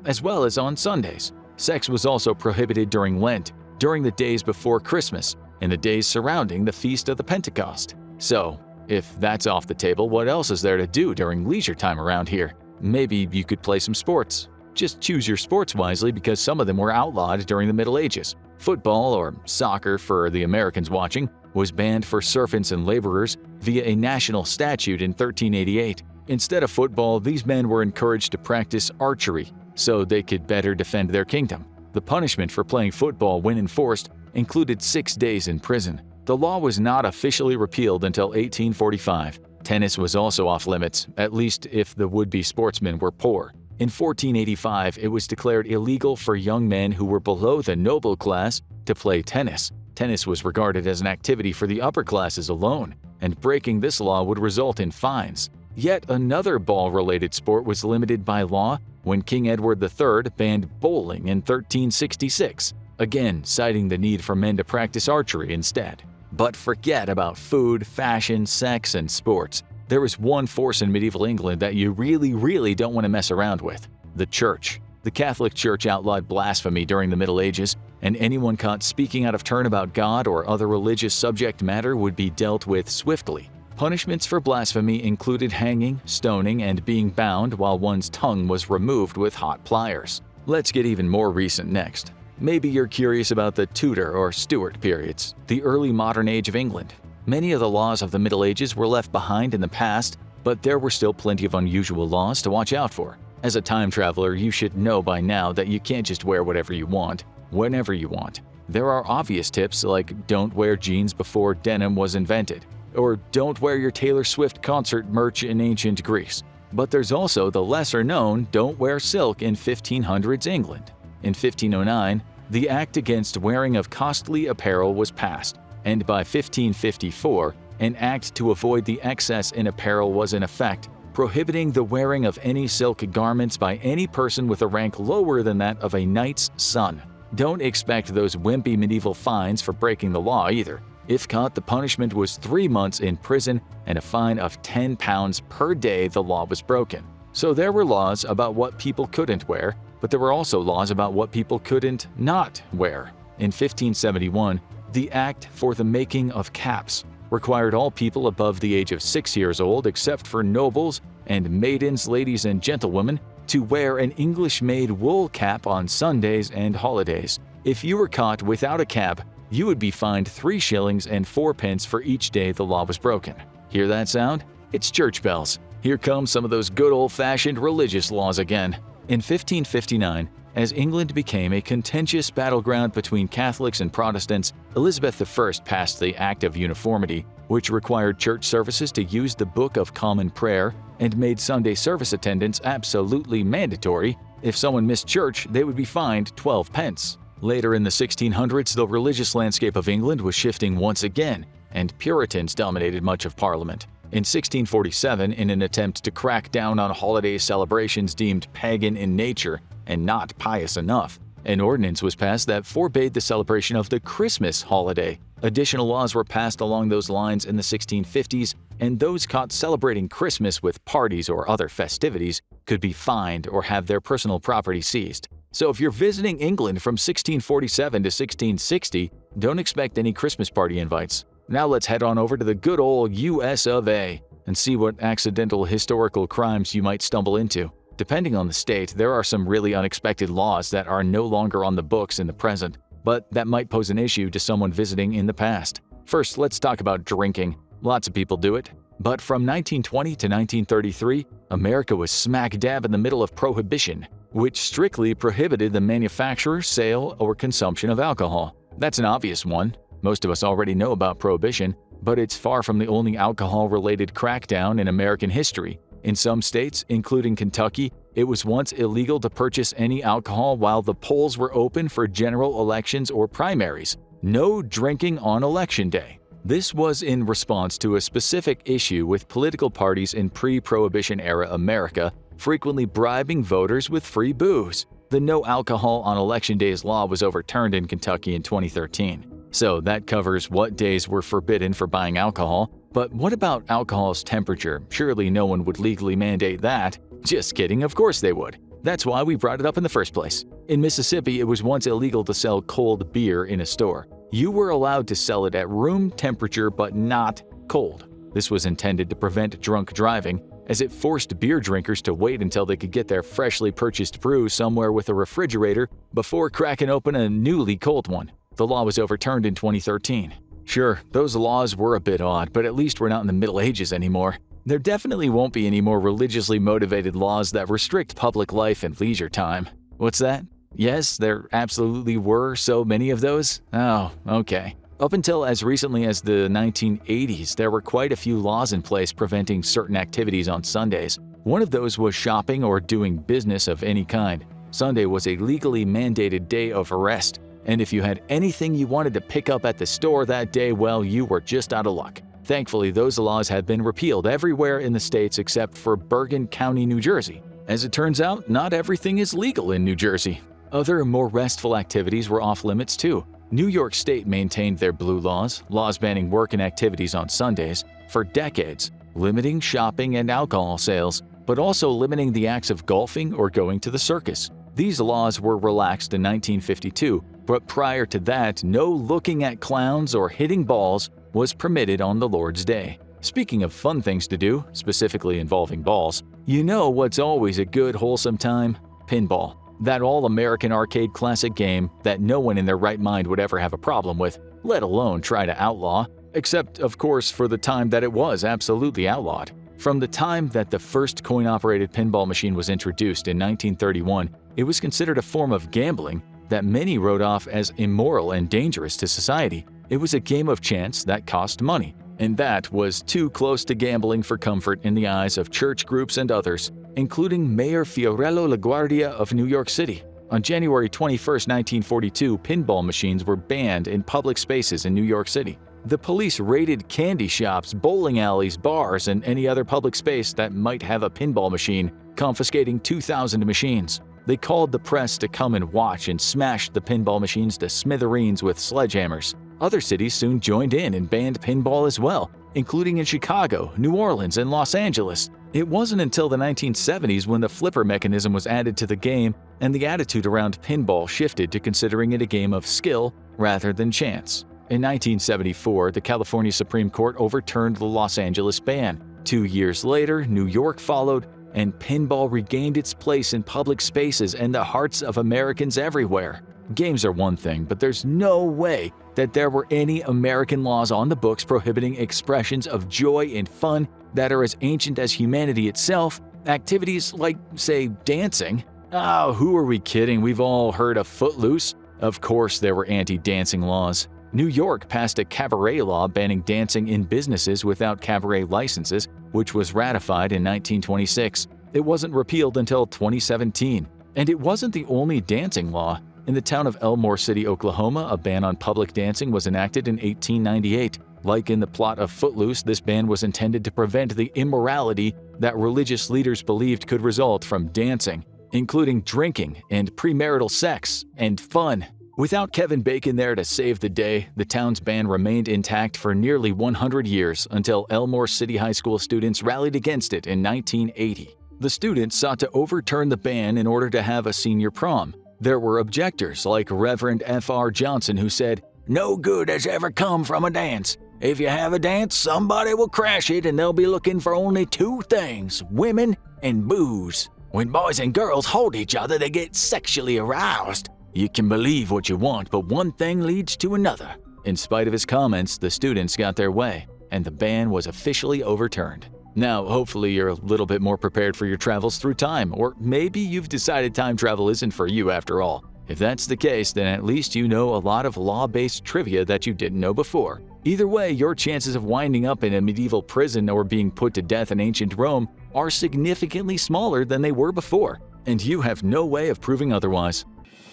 as well as on Sundays. Sex was also prohibited during Lent, during the days before Christmas, and the days surrounding the Feast of the Pentecost. So, if that's off the table, what else is there to do during leisure time around here? Maybe you could play some sports. Just choose your sports wisely because some of them were outlawed during the Middle Ages. Football, or soccer for the Americans watching, was banned for servants and laborers via a national statute in 1388. Instead of football, these men were encouraged to practice archery so they could better defend their kingdom. The punishment for playing football when enforced included 6 days in prison. The law was not officially repealed until 1845. Tennis was also off limits, at least if the would-be sportsmen were poor. In 1485, it was declared illegal for young men who were below the noble class to play tennis. Tennis was regarded as an activity for the upper classes alone, and breaking this law would result in fines. Yet another ball-related sport was limited by law when King Edward III banned bowling in 1366, again citing the need for men to practice archery instead. But forget about food, fashion, sex, and sports. There is one force in medieval England that you really don't want to mess around with: the church. The Catholic Church outlawed blasphemy during the Middle Ages, and anyone caught speaking out of turn about God or other religious subject matter would be dealt with swiftly. Punishments for blasphemy included hanging, stoning, and being bound while one's tongue was removed with hot pliers. Let's get even more recent next. Maybe you're curious about the Tudor or Stuart periods, the early modern age of England. Many of the laws of the Middle Ages were left behind in the past, but there were still plenty of unusual laws to watch out for. As a time traveler, you should know by now that you can't just wear whatever you want, whenever you want. There are obvious tips like don't wear jeans before denim was invented, or don't wear your Taylor Swift concert merch in ancient Greece. But there's also the lesser-known don't wear silk in 1500s England. In 1509, the Act Against Wearing of Costly Apparel was passed, and by 1554, an act to avoid the excess in apparel was in effect, prohibiting the wearing of any silk garments by any person with a rank lower than that of a knight's son. Don't expect those wimpy medieval fines for breaking the law either. If caught, the punishment was 3 months in prison and a fine of £10 per day the law was broken. So there were laws about what people couldn't wear, but there were also laws about what people couldn't not wear. In 1571, the Act for the Making of Caps required all people above the age of 6 years old, except for nobles and maidens, ladies and gentlewomen, to wear an English-made wool cap on Sundays and holidays. If you were caught without a cap, you would be fined 3 shillings and 4 pence for each day the law was broken. Hear that sound? It's church bells. Here come some of those good old-fashioned religious laws again. In 1559, as England became a contentious battleground between Catholics and Protestants, Elizabeth I passed the Act of Uniformity, which required church services to use the Book of Common Prayer and made Sunday service attendance absolutely mandatory. If someone missed church, they would be fined 12 pence. Later in the 1600s, the religious landscape of England was shifting once again, and Puritans dominated much of Parliament. In 1647, in an attempt to crack down on holiday celebrations deemed pagan in nature and not pious enough, an ordinance was passed that forbade the celebration of the Christmas holiday. Additional laws were passed along those lines in the 1650s, and those caught celebrating Christmas with parties or other festivities could be fined or have their personal property seized. So if you're visiting England from 1647 to 1660, don't expect any Christmas party invites. Now let's head on over to the good old US of A and see what accidental historical crimes you might stumble into. Depending on the state, there are some really unexpected laws that are no longer on the books in the present, but that might pose an issue to someone visiting in the past. First, let's talk about drinking. Lots of people do it. But from 1920 to 1933, America was smack dab in the middle of Prohibition, which strictly prohibited the manufacture, sale, or consumption of alcohol. That's an obvious one. Most of us already know about Prohibition, but it's far from the only alcohol-related crackdown in American history. In some states, including Kentucky, it was once illegal to purchase any alcohol while the polls were open for general elections or primaries. No drinking on Election Day. This was in response to a specific issue with political parties in pre-Prohibition era America frequently bribing voters with free booze. The no alcohol on Election Days law was overturned in Kentucky in 2013. So that covers what days were forbidden for buying alcohol. But what about alcohol's temperature? Surely no one would legally mandate that. Just kidding, of course they would. That's why we brought it up in the first place. In Mississippi, it was once illegal to sell cold beer in a store. You were allowed to sell it at room temperature but not cold. This was intended to prevent drunk driving, as it forced beer drinkers to wait until they could get their freshly purchased brew somewhere with a refrigerator before cracking open a newly cold one. The law was overturned in 2013. Sure, those laws were a bit odd, but at least we're not in the Middle Ages anymore. There definitely won't be any more religiously motivated laws that restrict public life and leisure time. What's that? Yes, there absolutely were so many of those? Oh, okay. Up until as recently as the 1980s, there were quite a few laws in place preventing certain activities on Sundays. One of those was shopping or doing business of any kind. Sunday was a legally mandated day of rest, and if you had anything you wanted to pick up at the store that day, well, you were just out of luck. Thankfully, those laws have been repealed everywhere in the states except for Bergen County, New Jersey. As it turns out, not everything is legal in New Jersey. Other, more restful activities were off limits too. New York State maintained their blue laws banning work and activities on Sundays, for decades, limiting shopping and alcohol sales, but also limiting the acts of golfing or going to the circus. These laws were relaxed in 1952, but prior to that, no looking at clowns or hitting balls was permitted on the Lord's Day. Speaking of fun things to do, specifically involving balls, you know what's always a good wholesome time? Pinball. That all-American arcade classic game that no one in their right mind would ever have a problem with, let alone try to outlaw, except, of course, for the time that it was absolutely outlawed. From the time that the first coin-operated pinball machine was introduced in 1931, it was considered a form of gambling that many wrote off as immoral and dangerous to society. It was a game of chance that cost money, and that was too close to gambling for comfort in the eyes of church groups and others, including Mayor Fiorello LaGuardia of New York City. On January 21, 1942, pinball machines were banned in public spaces in New York City. The police raided candy shops, bowling alleys, bars, and any other public space that might have a pinball machine, confiscating 2,000 machines. They called the press to come and watch and smashed the pinball machines to smithereens with sledgehammers. Other cities soon joined in and banned pinball as well, including in Chicago, New Orleans, and Los Angeles. It wasn't until the 1970s when the flipper mechanism was added to the game and the attitude around pinball shifted to considering it a game of skill rather than chance. In 1974, the California Supreme Court overturned the Los Angeles ban. 2 years later, New York followed, and pinball regained its place in public spaces and the hearts of Americans everywhere. Games are one thing, but there's no way that there were any American laws on the books prohibiting expressions of joy and fun that are as ancient as humanity itself. Activities like, say, dancing. Oh, who are we kidding? We've all heard of Footloose. Of course there were anti-dancing laws. New York passed a cabaret law banning dancing in businesses without cabaret licenses, which was ratified in 1926. It wasn't repealed until 2017. And it wasn't the only dancing law. In the town of Elmore City, Oklahoma, a ban on public dancing was enacted in 1898. Like in the plot of Footloose, this ban was intended to prevent the immorality that religious leaders believed could result from dancing, including drinking and premarital sex and fun. Without Kevin Bacon there to save the day, the town's ban remained intact for nearly 100 years until Elmore City High School students rallied against it in 1980. The students sought to overturn the ban in order to have a senior prom. There were objectors like Reverend F.R. Johnson who said, "No good has ever come from a dance. If you have a dance, somebody will crash it and they'll be looking for only two things, women and booze. When boys and girls hold each other, they get sexually aroused. You can believe what you want, but one thing leads to another." In spite of his comments, the students got their way, and the ban was officially overturned. Now, hopefully you're a little bit more prepared for your travels through time, or maybe you've decided time travel isn't for you after all. If that's the case, then at least you know a lot of law-based trivia that you didn't know before. Either way, your chances of winding up in a medieval prison or being put to death in ancient Rome are significantly smaller than they were before, and you have no way of proving otherwise.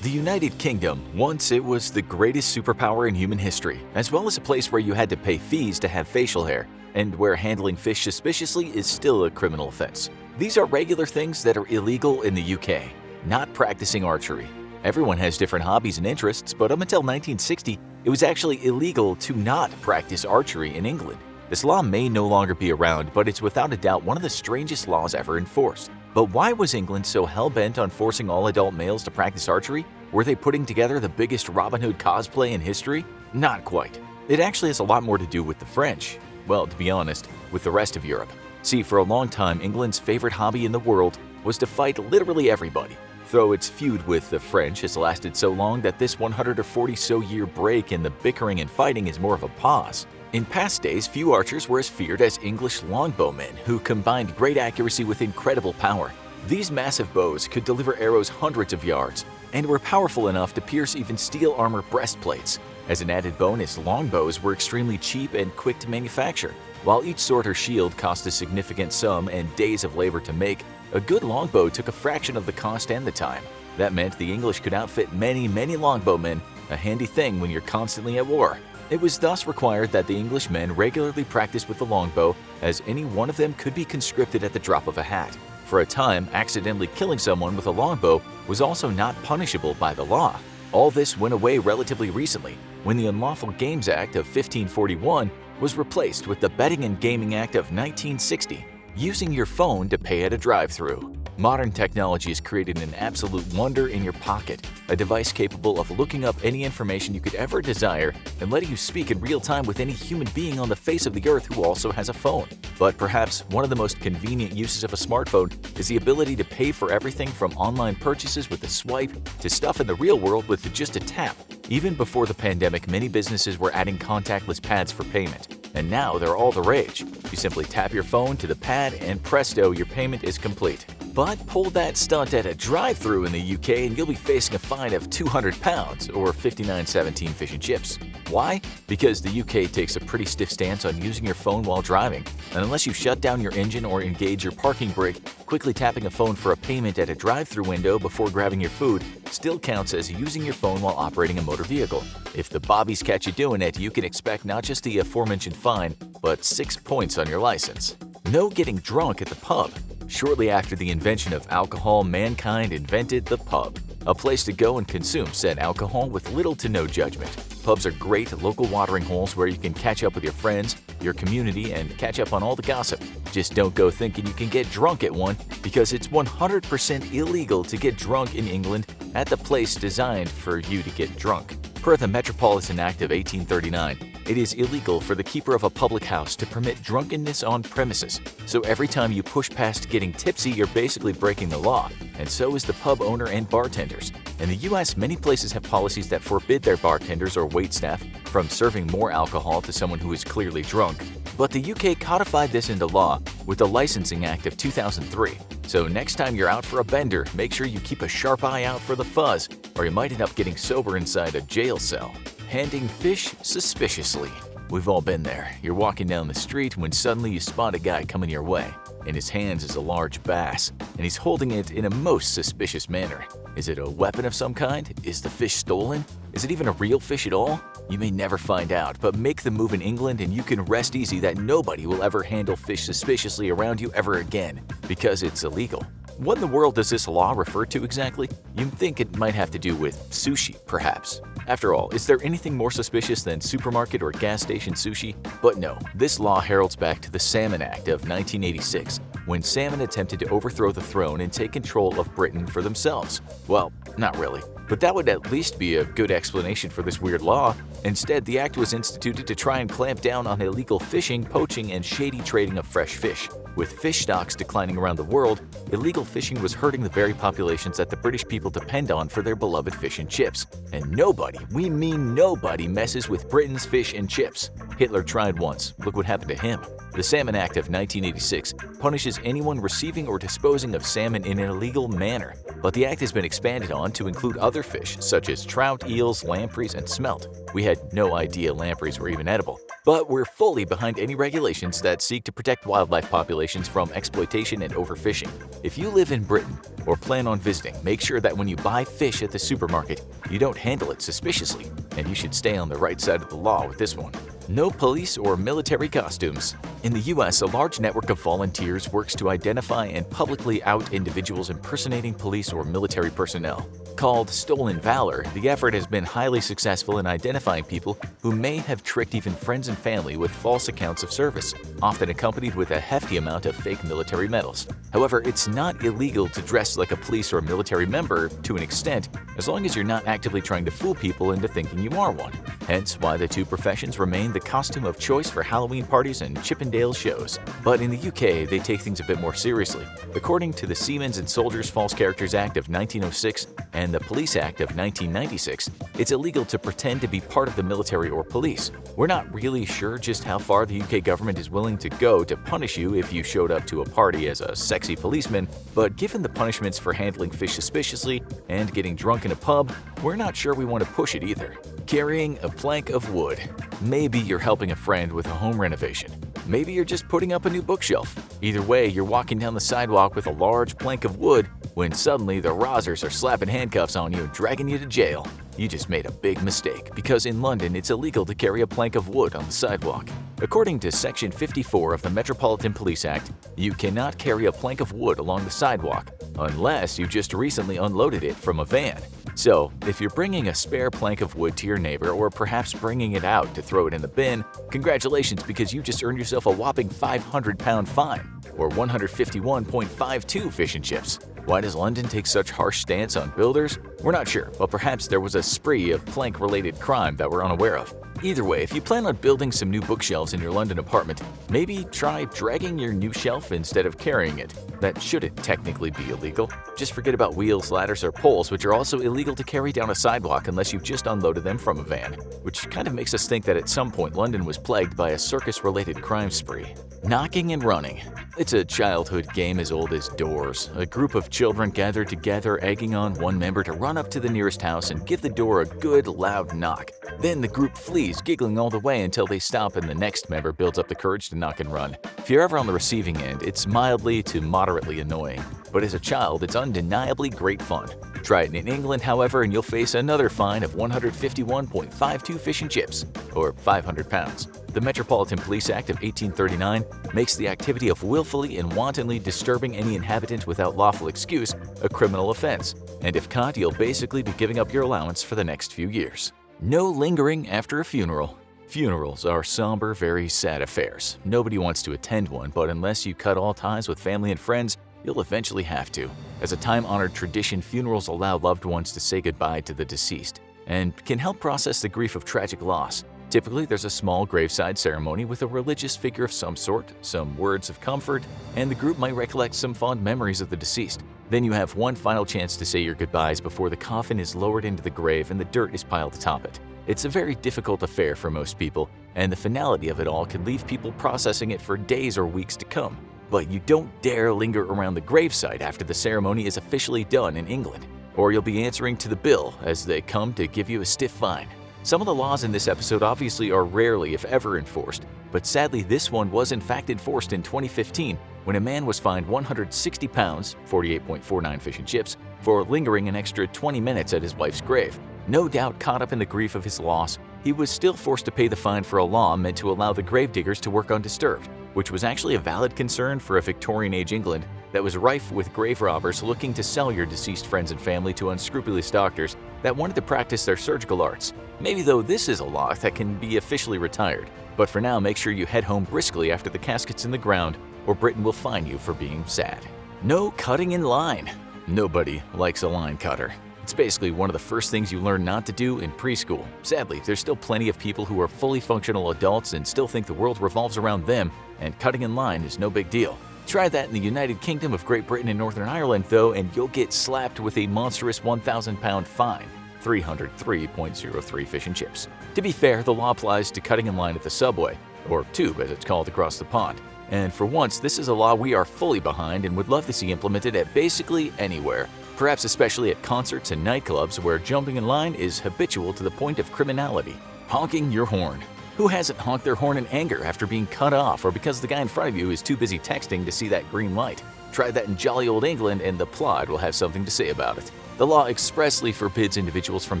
The United Kingdom, once it was the greatest superpower in human history, as well as a place where you had to pay fees to have facial hair, and where handling fish suspiciously is still a criminal offense. These are regular things that are illegal in the UK, not practicing archery. Everyone has different hobbies and interests, but up until 1960, it was actually illegal to not practice archery in England. This law may no longer be around, but it's without a doubt one of the strangest laws ever enforced. But why was England so hell-bent on forcing all adult males to practice archery? Were they putting together the biggest Robin Hood cosplay in history? Not quite. It actually has a lot more to do with the French. Well, to be honest, with the rest of Europe. See, for a long time, England's favorite hobby in the world was to fight literally everybody. Though its feud with the French has lasted so long that this 140-so-year break in the bickering and fighting is more of a pause. In past days, few archers were as feared as English longbowmen, who combined great accuracy with incredible power. These massive bows could deliver arrows hundreds of yards, and were powerful enough to pierce even steel armor breastplates. As an added bonus, longbows were extremely cheap and quick to manufacture. While each sword or shield cost a significant sum and days of labor to make, a good longbow took a fraction of the cost and the time. That meant the English could outfit many longbowmen, a handy thing when you're constantly at war. It was thus required that the English men regularly practice with the longbow, as any one of them could be conscripted at the drop of a hat. For a time, accidentally killing someone with a longbow was also not punishable by the law. All this went away relatively recently, when the Unlawful Games Act of 1541 was replaced with the Betting and Gaming Act of 1960, using your phone to pay at a drive-thru. Modern technology has created an absolute wonder in your pocket, a device capable of looking up any information you could ever desire and letting you speak in real time with any human being on the face of the earth who also has a phone. But perhaps one of the most convenient uses of a smartphone is the ability to pay for everything from online purchases with a swipe to stuff in the real world with just a tap. Even before the pandemic, many businesses were adding contactless pads for payment, and now they're all the rage. You simply tap your phone to the pad and presto, your payment is complete. But pull that stunt at a drive-thru in the UK and you'll be facing a fine of £200 or $59.17 fish and chips. Why? Because the UK takes a pretty stiff stance on using your phone while driving, and unless you shut down your engine or engage your parking brake, quickly tapping a phone for a payment at a drive-thru window before grabbing your food still counts as using your phone while operating a motor vehicle. If the bobbies catch you doing it, you can expect not just the aforementioned fine, but 6 points on your license. No getting drunk at the pub. Shortly after the invention of alcohol, mankind invented the pub, a place to go and consume said alcohol with little to no judgment. Pubs are great local watering holes where you can catch up with your friends, your community, and catch up on all the gossip. Just don't go thinking you can get drunk at one, because it's 100% illegal to get drunk in England at the place designed for you to get drunk. Per the Metropolitan Act of 1839, it is illegal for the keeper of a public house to permit drunkenness on premises. So every time you push past getting tipsy, you're basically breaking the law, and so is the pub owner and bartenders. In the US, many places have policies that forbid their bartenders or waitstaff from serving more alcohol to someone who is clearly drunk. But the UK codified this into law with the Licensing Act of 2003. So next time you're out for a bender, make sure you keep a sharp eye out for the fuzz, or you might end up getting sober inside a jail cell. Handing fish suspiciously. We've all been there. You're walking down the street when suddenly you spot a guy coming your way. In his hands is a large bass, and he's holding it in a most suspicious manner. Is it a weapon of some kind? Is the fish stolen? Is it even a real fish at all? You may never find out, but make the move in England and you can rest easy that nobody will ever handle fish suspiciously around you ever again, because it's illegal. What in the world does this law refer to exactly? You'd think it might have to do with sushi, perhaps. After all, is there anything more suspicious than supermarket or gas station sushi? But no, this law heralds back to the Salmon Act of 1986, when salmon attempted to overthrow the throne and take control of Britain for themselves. Well, not really. But that would at least be a good explanation for this weird law. Instead, the act was instituted to try and clamp down on illegal fishing, poaching, and shady trading of fresh fish. With fish stocks declining around the world, illegal fishing was hurting the very populations that the British people depend on for their beloved fish and chips. And nobody, we mean nobody, messes with Britain's fish and chips. Hitler tried once. Look what happened to him. The Salmon Act of 1986 punishes anyone receiving or disposing of salmon in an illegal manner, but the act has been expanded on to include other fish such as trout, eels, lampreys, and smelt. We had no idea lampreys were even edible. But we're fully behind any regulations that seek to protect wildlife populations from exploitation and overfishing. If you live in Britain or plan on visiting, make sure that when you buy fish at the supermarket, you don't handle it suspiciously, and you should stay on the right side of the law with this one. No police or military costumes. In the US, a large network of volunteers works to identify and publicly out individuals impersonating police or military personnel. Called Stolen Valor, the effort has been highly successful in identifying people who may have tricked even friends and family with false accounts of service, often accompanied with a hefty amount of fake military medals. However, it's not illegal to dress like a police or military member to an extent, as long as you're not actively trying to fool people into thinking you are one. Hence why the two professions remain the costume of choice for Halloween parties and Chippendale shows. But in the UK, they take things a bit more seriously. According to the Seamen's and Soldiers False Characters Act of 1906 and the Police Act of 1996, it's illegal to pretend to be part of the military or police. We're not really sure just how far the UK government is willing to go to punish you if you showed up to a party as a sexy policeman, but given the punishments for handling fish suspiciously and getting drunk in a pub, we're not sure we want to push it either. Carrying a plank of wood. Maybe you're helping a friend with a home renovation. Maybe you're just putting up a new bookshelf. Either way, you're walking down the sidewalk with a large plank of wood when suddenly the Rozzers are slapping handcuffs on you and dragging you to jail. You just made a big mistake, because in London it's illegal to carry a plank of wood on the sidewalk. According to Section 54 of the Metropolitan Police Act, you cannot carry a plank of wood along the sidewalk unless you just recently unloaded it from a van. So, if you're bringing a spare plank of wood to your neighbor or perhaps bringing it out to throw it in the bin, congratulations, because you just earned yourself a whopping £500 fine, or 151.52 fish and chips. Why does London take such harsh stance on builders? We're not sure, but perhaps there was a spree of plank-related crime that we're unaware of. Either way, if you plan on building some new bookshelves in your London apartment, maybe try dragging your new shelf instead of carrying it. That shouldn't technically be illegal. Just forget about wheels, ladders, or poles, which are also illegal to carry down a sidewalk unless you've just unloaded them from a van, which kind of makes us think that at some point London was plagued by a circus-related crime spree. Knocking and running. It's a childhood game as old as doors. A group of children gather together, egging on one member to run run up to the nearest house and give the door a good loud knock. Then the group flees, giggling all the way until they stop and the next member builds up the courage to knock and run. If you're ever on the receiving end, it's mildly to moderately annoying. But as a child, it's undeniably great fun. Try it in England, however, and you'll face another fine of 151.52 fish and chips, or 500 pounds. The Metropolitan Police Act of 1839 makes the activity of willfully and wantonly disturbing any inhabitant without lawful excuse a criminal offense, and if caught, you'll basically be giving up your allowance for the next few years. No lingering after a funeral. Funerals are somber, very sad affairs. Nobody wants to attend one, but unless you cut all ties with family and friends, you'll eventually have to. As a time-honored tradition, funerals allow loved ones to say goodbye to the deceased and can help process the grief of tragic loss. Typically, there's a small graveside ceremony with a religious figure of some sort, some words of comfort, and the group might recollect some fond memories of the deceased. Then you have one final chance to say your goodbyes before the coffin is lowered into the grave and the dirt is piled atop it. It's a very difficult affair for most people, and the finality of it all can leave people processing it for days or weeks to come. But you don't dare linger around the gravesite after the ceremony is officially done in England, or you'll be answering to the bill as they come to give you a stiff fine. Some of the laws in this episode obviously are rarely, if ever, enforced, but sadly this one was in fact enforced in 2015 when a man was fined 160 pounds, 48.49 fish and chips, for lingering an extra 20 minutes at his wife's grave. No doubt caught up in the grief of his loss, he was still forced to pay the fine for a law meant to allow the gravediggers to work undisturbed, which was actually a valid concern for a Victorian-age England that was rife with grave robbers looking to sell your deceased friends and family to unscrupulous doctors that wanted to practice their surgical arts. Maybe though this is a law that can be officially retired. But for now, make sure you head home briskly after the casket's in the ground, or Britain will fine you for being sad. No cutting in line. Nobody likes a line cutter. It's basically one of the first things you learn not to do in preschool. Sadly, there's still plenty of people who are fully functional adults and still think the world revolves around them, and cutting in line is no big deal. Try that in the United Kingdom of Great Britain and Northern Ireland, though, and you'll get slapped with a monstrous 1,000-pound fine, 303.03 fish and chips. To be fair, the law applies to cutting in line at the subway, or tube as it's called across the pond. And for once, this is a law we are fully behind and would love to see implemented at basically anywhere. Perhaps especially at concerts and nightclubs where jumping in line is habitual to the point of criminality. Honking your horn. Who hasn't honked their horn in anger after being cut off or because the guy in front of you is too busy texting to see that green light? Try that in jolly old England and the plot will have something to say about it. The law expressly forbids individuals from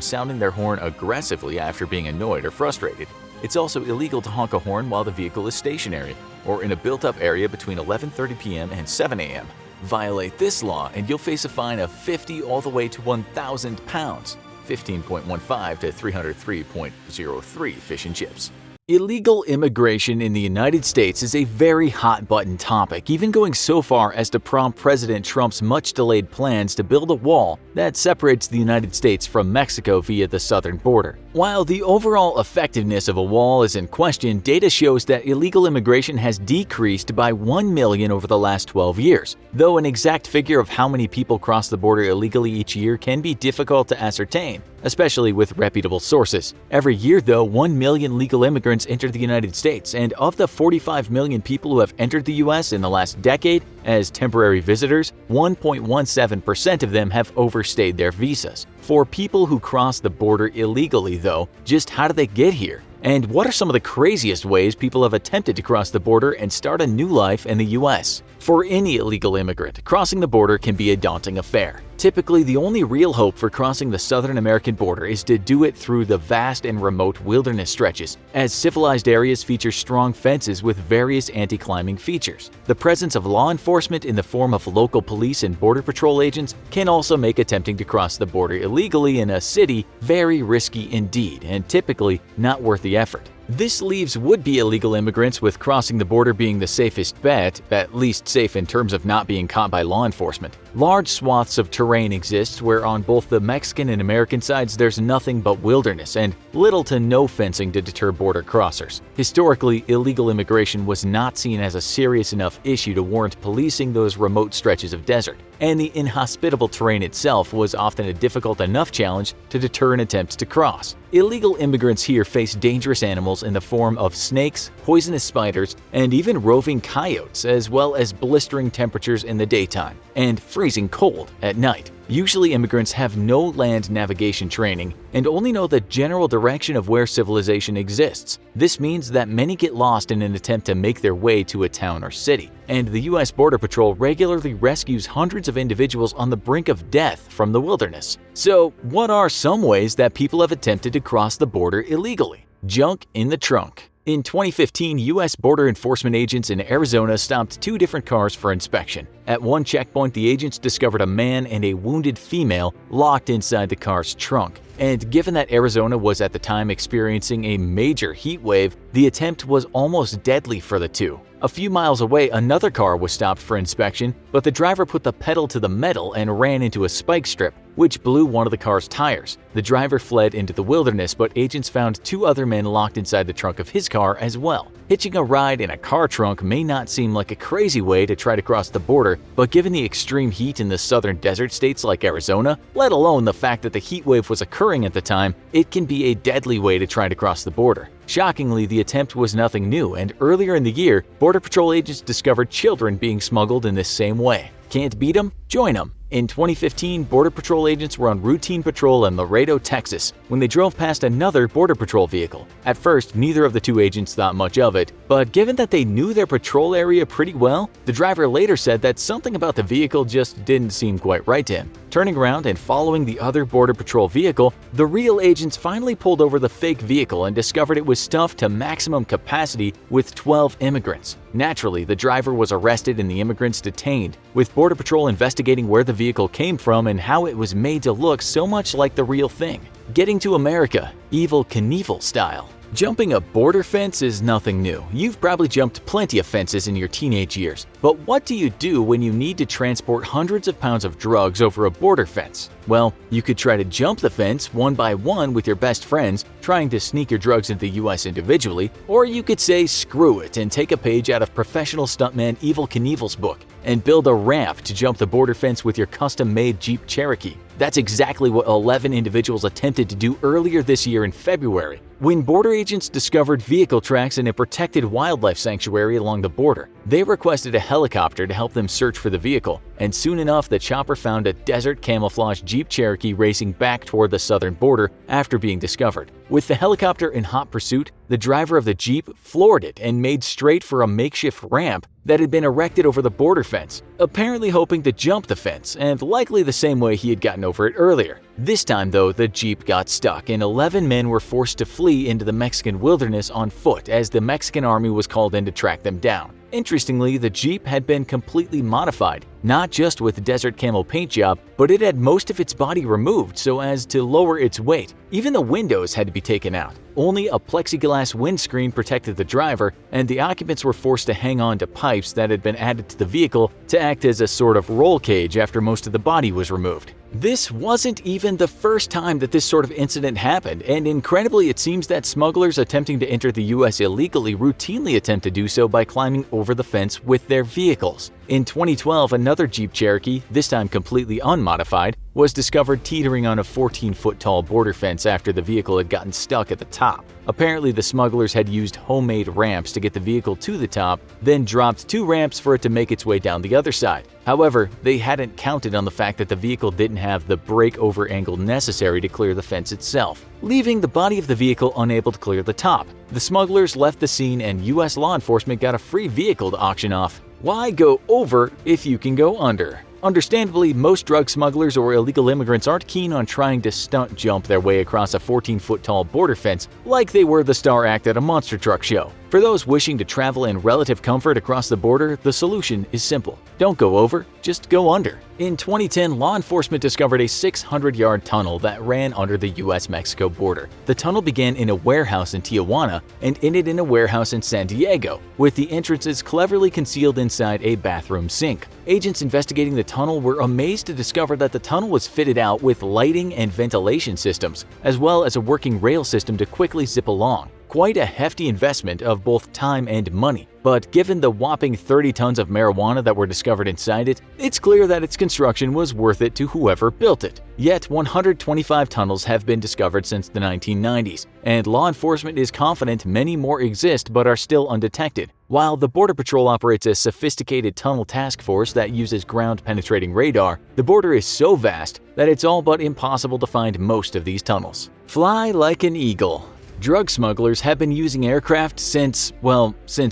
sounding their horn aggressively after being annoyed or frustrated. It's also illegal to honk a horn while the vehicle is stationary or in a built-up area between 11:30 p.m. and 7 a.m. Violate this law and you'll face a fine of 50 all the way to 1,000 pounds, 15.15 to 303.03 fish and chips. Illegal immigration in the United States is a very hot-button topic, even going so far as to prompt President Trump's much-delayed plans to build a wall that separates the United States from Mexico via the southern border. While the overall effectiveness of a wall is in question, data shows that illegal immigration has decreased by 1 million over the last 12 years, though an exact figure of how many people cross the border illegally each year can be difficult to ascertain, especially with reputable sources. Every year, though, 1 million legal immigrants enter the United States, and of the 45 million people who have entered the U.S. in the last decade as temporary visitors, 1.17% of them have overstayed their visas. For people who cross the border illegally, though, just how do they get here? And what are some of the craziest ways people have attempted to cross the border and start a new life in the U.S.? For any illegal immigrant, crossing the border can be a daunting affair. Typically, the only real hope for crossing the southern American border is to do it through the vast and remote wilderness stretches, as civilized areas feature strong fences with various anti-climbing features. The presence of law enforcement in the form of local police and border patrol agents can also make attempting to cross the border illegally in a city very risky indeed, and typically not worth the effort. This leaves would-be illegal immigrants with crossing the border being the safest bet, at least safe in terms of not being caught by law enforcement. Large swaths of terrain exist where on both the Mexican and American sides there's nothing but wilderness and little to no fencing to deter border crossers. Historically, illegal immigration was not seen as a serious enough issue to warrant policing those remote stretches of desert, and the inhospitable terrain itself was often a difficult enough challenge to deter an attempt to cross. Illegal immigrants here face dangerous animals, animals in the form of snakes, poisonous spiders, and even roving coyotes, as well as blistering temperatures in the daytime and freezing cold at night. Usually immigrants have no land navigation training and only know the general direction of where civilization exists. This means that many get lost in an attempt to make their way to a town or city, and the US Border Patrol regularly rescues hundreds of individuals on the brink of death from the wilderness. So, what are some ways that people have attempted to cross the border illegally? Junk in the trunk. In 2015, U.S. border enforcement agents in Arizona stopped 2 different cars for inspection. At one checkpoint, the agents discovered a man and a wounded female locked inside the car's trunk. And given that Arizona was at the time experiencing a major heat wave, the attempt was almost deadly for the two. A few miles away, another car was stopped for inspection, but the driver put the pedal to the metal and ran into a spike strip, which blew one of the car's tires. The driver fled into the wilderness, but agents found 2 other men locked inside the trunk of his car as well. Hitching a ride in a car trunk may not seem like a crazy way to try to cross the border, but given the extreme heat in the southern desert states like Arizona, let alone the fact that the heat wave was occurring at the time, it can be a deadly way to try to cross the border. Shockingly, the attempt was nothing new, and earlier in the year, Border Patrol agents discovered children being smuggled in this same way. Can't beat 'em? Join 'em. In 2015, Border Patrol agents were on routine patrol in Laredo, Texas, when they drove past another Border Patrol vehicle. At first, neither of the 2 agents thought much of it, but given that they knew their patrol area pretty well, the driver later said that something about the vehicle just didn't seem quite right to him. Turning around and following the other Border Patrol vehicle, the real agents finally pulled over the fake vehicle and discovered it was stuffed to maximum capacity with 12 immigrants. Naturally, the driver was arrested and the immigrants detained, with Border Patrol investigating where the vehicle came from and how it was made to look so much like the real thing. Getting to America, Evel Knievel style. Jumping a border fence is nothing new. You've probably jumped plenty of fences in your teenage years. But what do you do when you need to transport hundreds of pounds of drugs over a border fence? Well, you could try to jump the fence one by one with your best friends, trying to sneak your drugs into the US individually, or you could say screw it and take a page out of professional stuntman Evel Knievel's book and build a ramp to jump the border fence with your custom-made Jeep Cherokee. That's exactly what 11 individuals attempted to do earlier this year in February, when border agents discovered vehicle tracks in a protected wildlife sanctuary along the border. They requested a helicopter to help them search for the vehicle, and soon enough the chopper found a desert camouflage Jeep Cherokee racing back toward the southern border after being discovered. With the helicopter in hot pursuit, the driver of the Jeep floored it and made straight for a makeshift ramp that had been erected over the border fence, apparently hoping to jump the fence, and likely the same way he had gotten over it earlier. This time though, the Jeep got stuck and 11 men were forced to flee into the Mexican wilderness on foot as the Mexican army was called in to track them down. Interestingly, the Jeep had been completely modified, not just with desert camo paint job, but it had most of its body removed so as to lower its weight. Even the windows had to be taken out. Only a plexiglass windscreen protected the driver, and the occupants were forced to hang on to pipes that had been added to the vehicle to act as a sort of roll cage after most of the body was removed. This wasn't even the first time that this sort of incident happened, and incredibly it seems that smugglers attempting to enter the US illegally routinely attempt to do so by climbing over the fence with their vehicles. In 2012, another Jeep Cherokee, this time completely unmodified, was discovered teetering on a 14-foot-tall border fence after the vehicle had gotten stuck at the top. Apparently, the smugglers had used homemade ramps to get the vehicle to the top, then dropped 2 ramps for it to make its way down the other side. However, they hadn't counted on the fact that the vehicle didn't have the break-over angle necessary to clear the fence itself, leaving the body of the vehicle unable to clear the top. The smugglers left the scene and US law enforcement got a free vehicle to auction off. Why go over if you can go under? Understandably, most drug smugglers or illegal immigrants aren't keen on trying to stunt jump their way across a 14-foot-tall border fence like they were the star act at a monster truck show. For those wishing to travel in relative comfort across the border, the solution is simple. Don't go over, just go under. In 2010, law enforcement discovered a 600-yard tunnel that ran under the US-Mexico border. The tunnel began in a warehouse in Tijuana and ended in a warehouse in San Diego, with the entrances cleverly concealed inside a bathroom sink. Agents investigating the tunnel were amazed to discover that the tunnel was fitted out with lighting and ventilation systems, as well as a working rail system to quickly zip along. quite a hefty investment of both time and money. But given the whopping 30 tons of marijuana that were discovered inside it, it's clear that its construction was worth it to whoever built it. Yet 125 tunnels have been discovered since the 1990s, and law enforcement is confident many more exist but are still undetected. While the Border Patrol operates a sophisticated tunnel task force that uses ground-penetrating radar, the border is so vast that it's all but impossible to find most of these tunnels. Fly like an eagle. Drug smugglers have been using aircraft since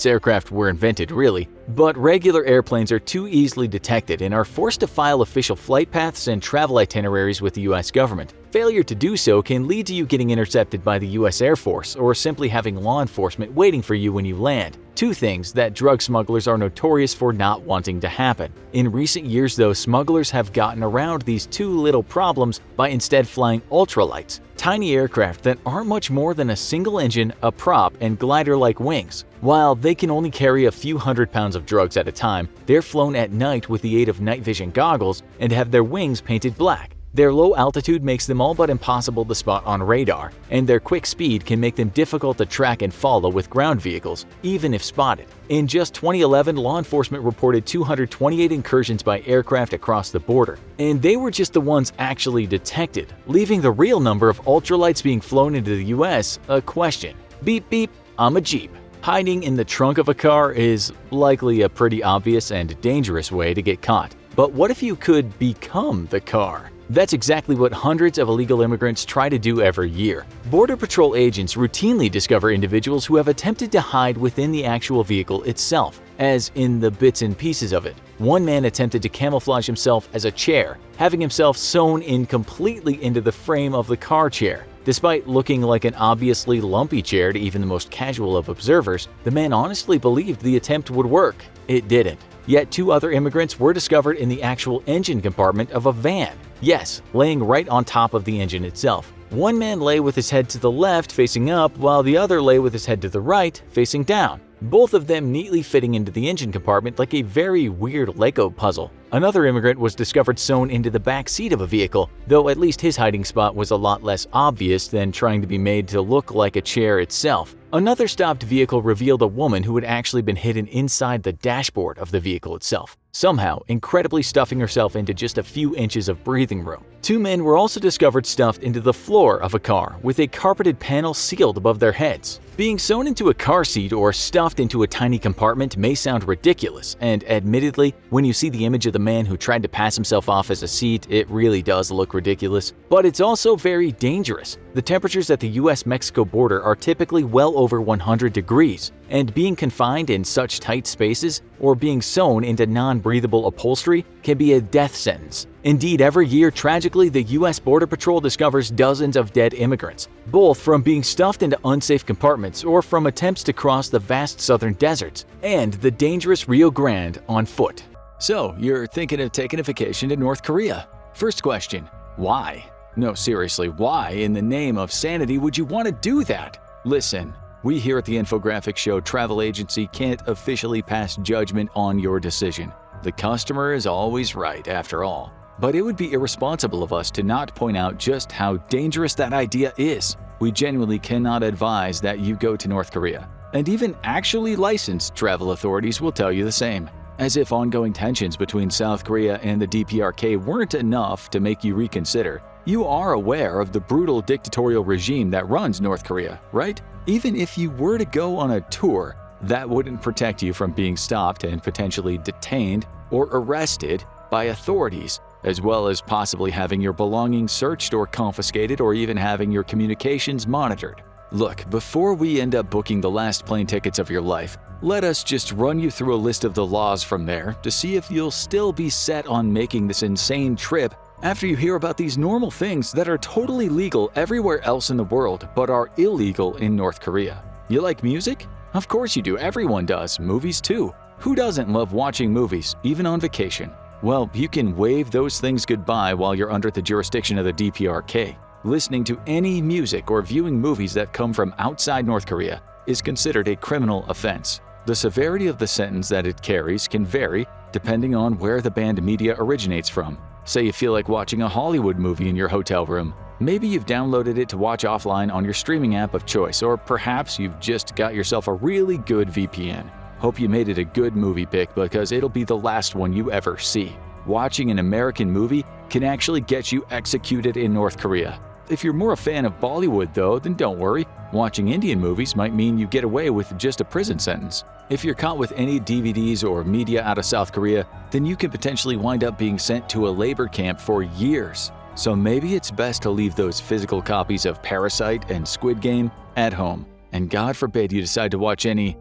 aircraft were invented really, but regular airplanes are too easily detected and are forced to file official flight paths and travel itineraries with the US government. Failure to do so can lead to you getting intercepted by the US Air Force or simply having law enforcement waiting for you when you land. Two things that drug smugglers are notorious for not wanting to happen. In recent years though, smugglers have gotten around these two little problems by instead flying ultralights, tiny aircraft that aren't much more than a single engine, a prop, and glider-like wings. While they can only carry a few hundred pounds of drugs at a time, they're flown at night with the aid of night vision goggles and have their wings painted black. Their low altitude makes them all but impossible to spot on radar, and their quick speed can make them difficult to track and follow with ground vehicles, even if spotted. In just 2011, law enforcement reported 228 incursions by aircraft across the border, and they were just the ones actually detected, leaving the real number of ultralights being flown into the US a question. Beep beep, I'm a Jeep. Hiding in the trunk of a car is likely a pretty obvious and dangerous way to get caught. But what if you could become the car? That's exactly what hundreds of illegal immigrants try to do every year. Border Patrol agents routinely discover individuals who have attempted to hide within the actual vehicle itself, as in the bits and pieces of it. One man attempted to camouflage himself as a chair, having himself sewn in completely into the frame of the car chair. Despite looking like an obviously lumpy chair to even the most casual of observers, the man honestly believed the attempt would work. It didn't. Yet two other immigrants were discovered in the actual engine compartment of a van. Yes, laying right on top of the engine itself. One man lay with his head to the left facing up, while the other lay with his head to the right facing down, both of them neatly fitting into the engine compartment like a very weird Lego puzzle. Another immigrant was discovered sewn into the back seat of a vehicle, though at least his hiding spot was a lot less obvious than trying to be made to look like a chair itself. Another stopped vehicle revealed a woman who had actually been hidden inside the dashboard of the vehicle itself, somehow incredibly stuffing herself into just a few inches of breathing room. Two men were also discovered stuffed into the floor of a car with a carpeted panel sealed above their heads. Being sewn into a car seat or stuffed into a tiny compartment may sound ridiculous, and admittedly, when you see the image of the man who tried to pass himself off as a seat, it really does look ridiculous. But it's also very dangerous. The temperatures at the US-Mexico border are typically well over 100 degrees, and being confined in such tight spaces or being sewn into non-breathable upholstery can be a death sentence. Indeed, every year, tragically, the US Border Patrol discovers dozens of dead immigrants, both from being stuffed into unsafe compartments or from attempts to cross the vast southern deserts and the dangerous Rio Grande on foot. So, you're thinking of taking a vacation to North Korea? First question, why? No, seriously, why in the name of sanity would you want to do that? Listen, we here at the Infographic Show Travel Agency can't officially pass judgment on your decision. The customer is always right, after all. But it would be irresponsible of us to not point out just how dangerous that idea is. We genuinely cannot advise that you go to North Korea. And even actually licensed travel authorities will tell you the same. As if ongoing tensions between South Korea and the DPRK weren't enough to make you reconsider, you are aware of the brutal dictatorial regime that runs North Korea, right? Even if you were to go on a tour, that wouldn't protect you from being stopped and potentially detained or arrested by authorities, as well as possibly having your belongings searched or confiscated or even having your communications monitored. Look, before we end up booking the last plane tickets of your life, let us just run you through a list of the laws from there to see if you'll still be set on making this insane trip after you hear about these normal things that are totally legal everywhere else in the world but are illegal in North Korea. You like music? Of course you do, everyone does, movies too. Who doesn't love watching movies, even on vacation? Well, you can wave those things goodbye while you're under the jurisdiction of the DPRK. Listening to any music or viewing movies that come from outside North Korea is considered a criminal offense. The severity of the sentence that it carries can vary depending on where the banned media originates from. Say you feel like watching a Hollywood movie in your hotel room. Maybe you've downloaded it to watch offline on your streaming app of choice, or perhaps you've just got yourself a really good VPN. Hope you made it a good movie pick because it'll be the last one you ever see. Watching an American movie can actually get you executed in North Korea. If you're more a fan of Bollywood though, then don't worry. Watching Indian movies might mean you get away with just a prison sentence. If you're caught with any DVDs or media out of South Korea, then you could potentially wind up being sent to a labor camp for years. So maybe it's best to leave those physical copies of Parasite and Squid Game at home. And God forbid you decide to watch any,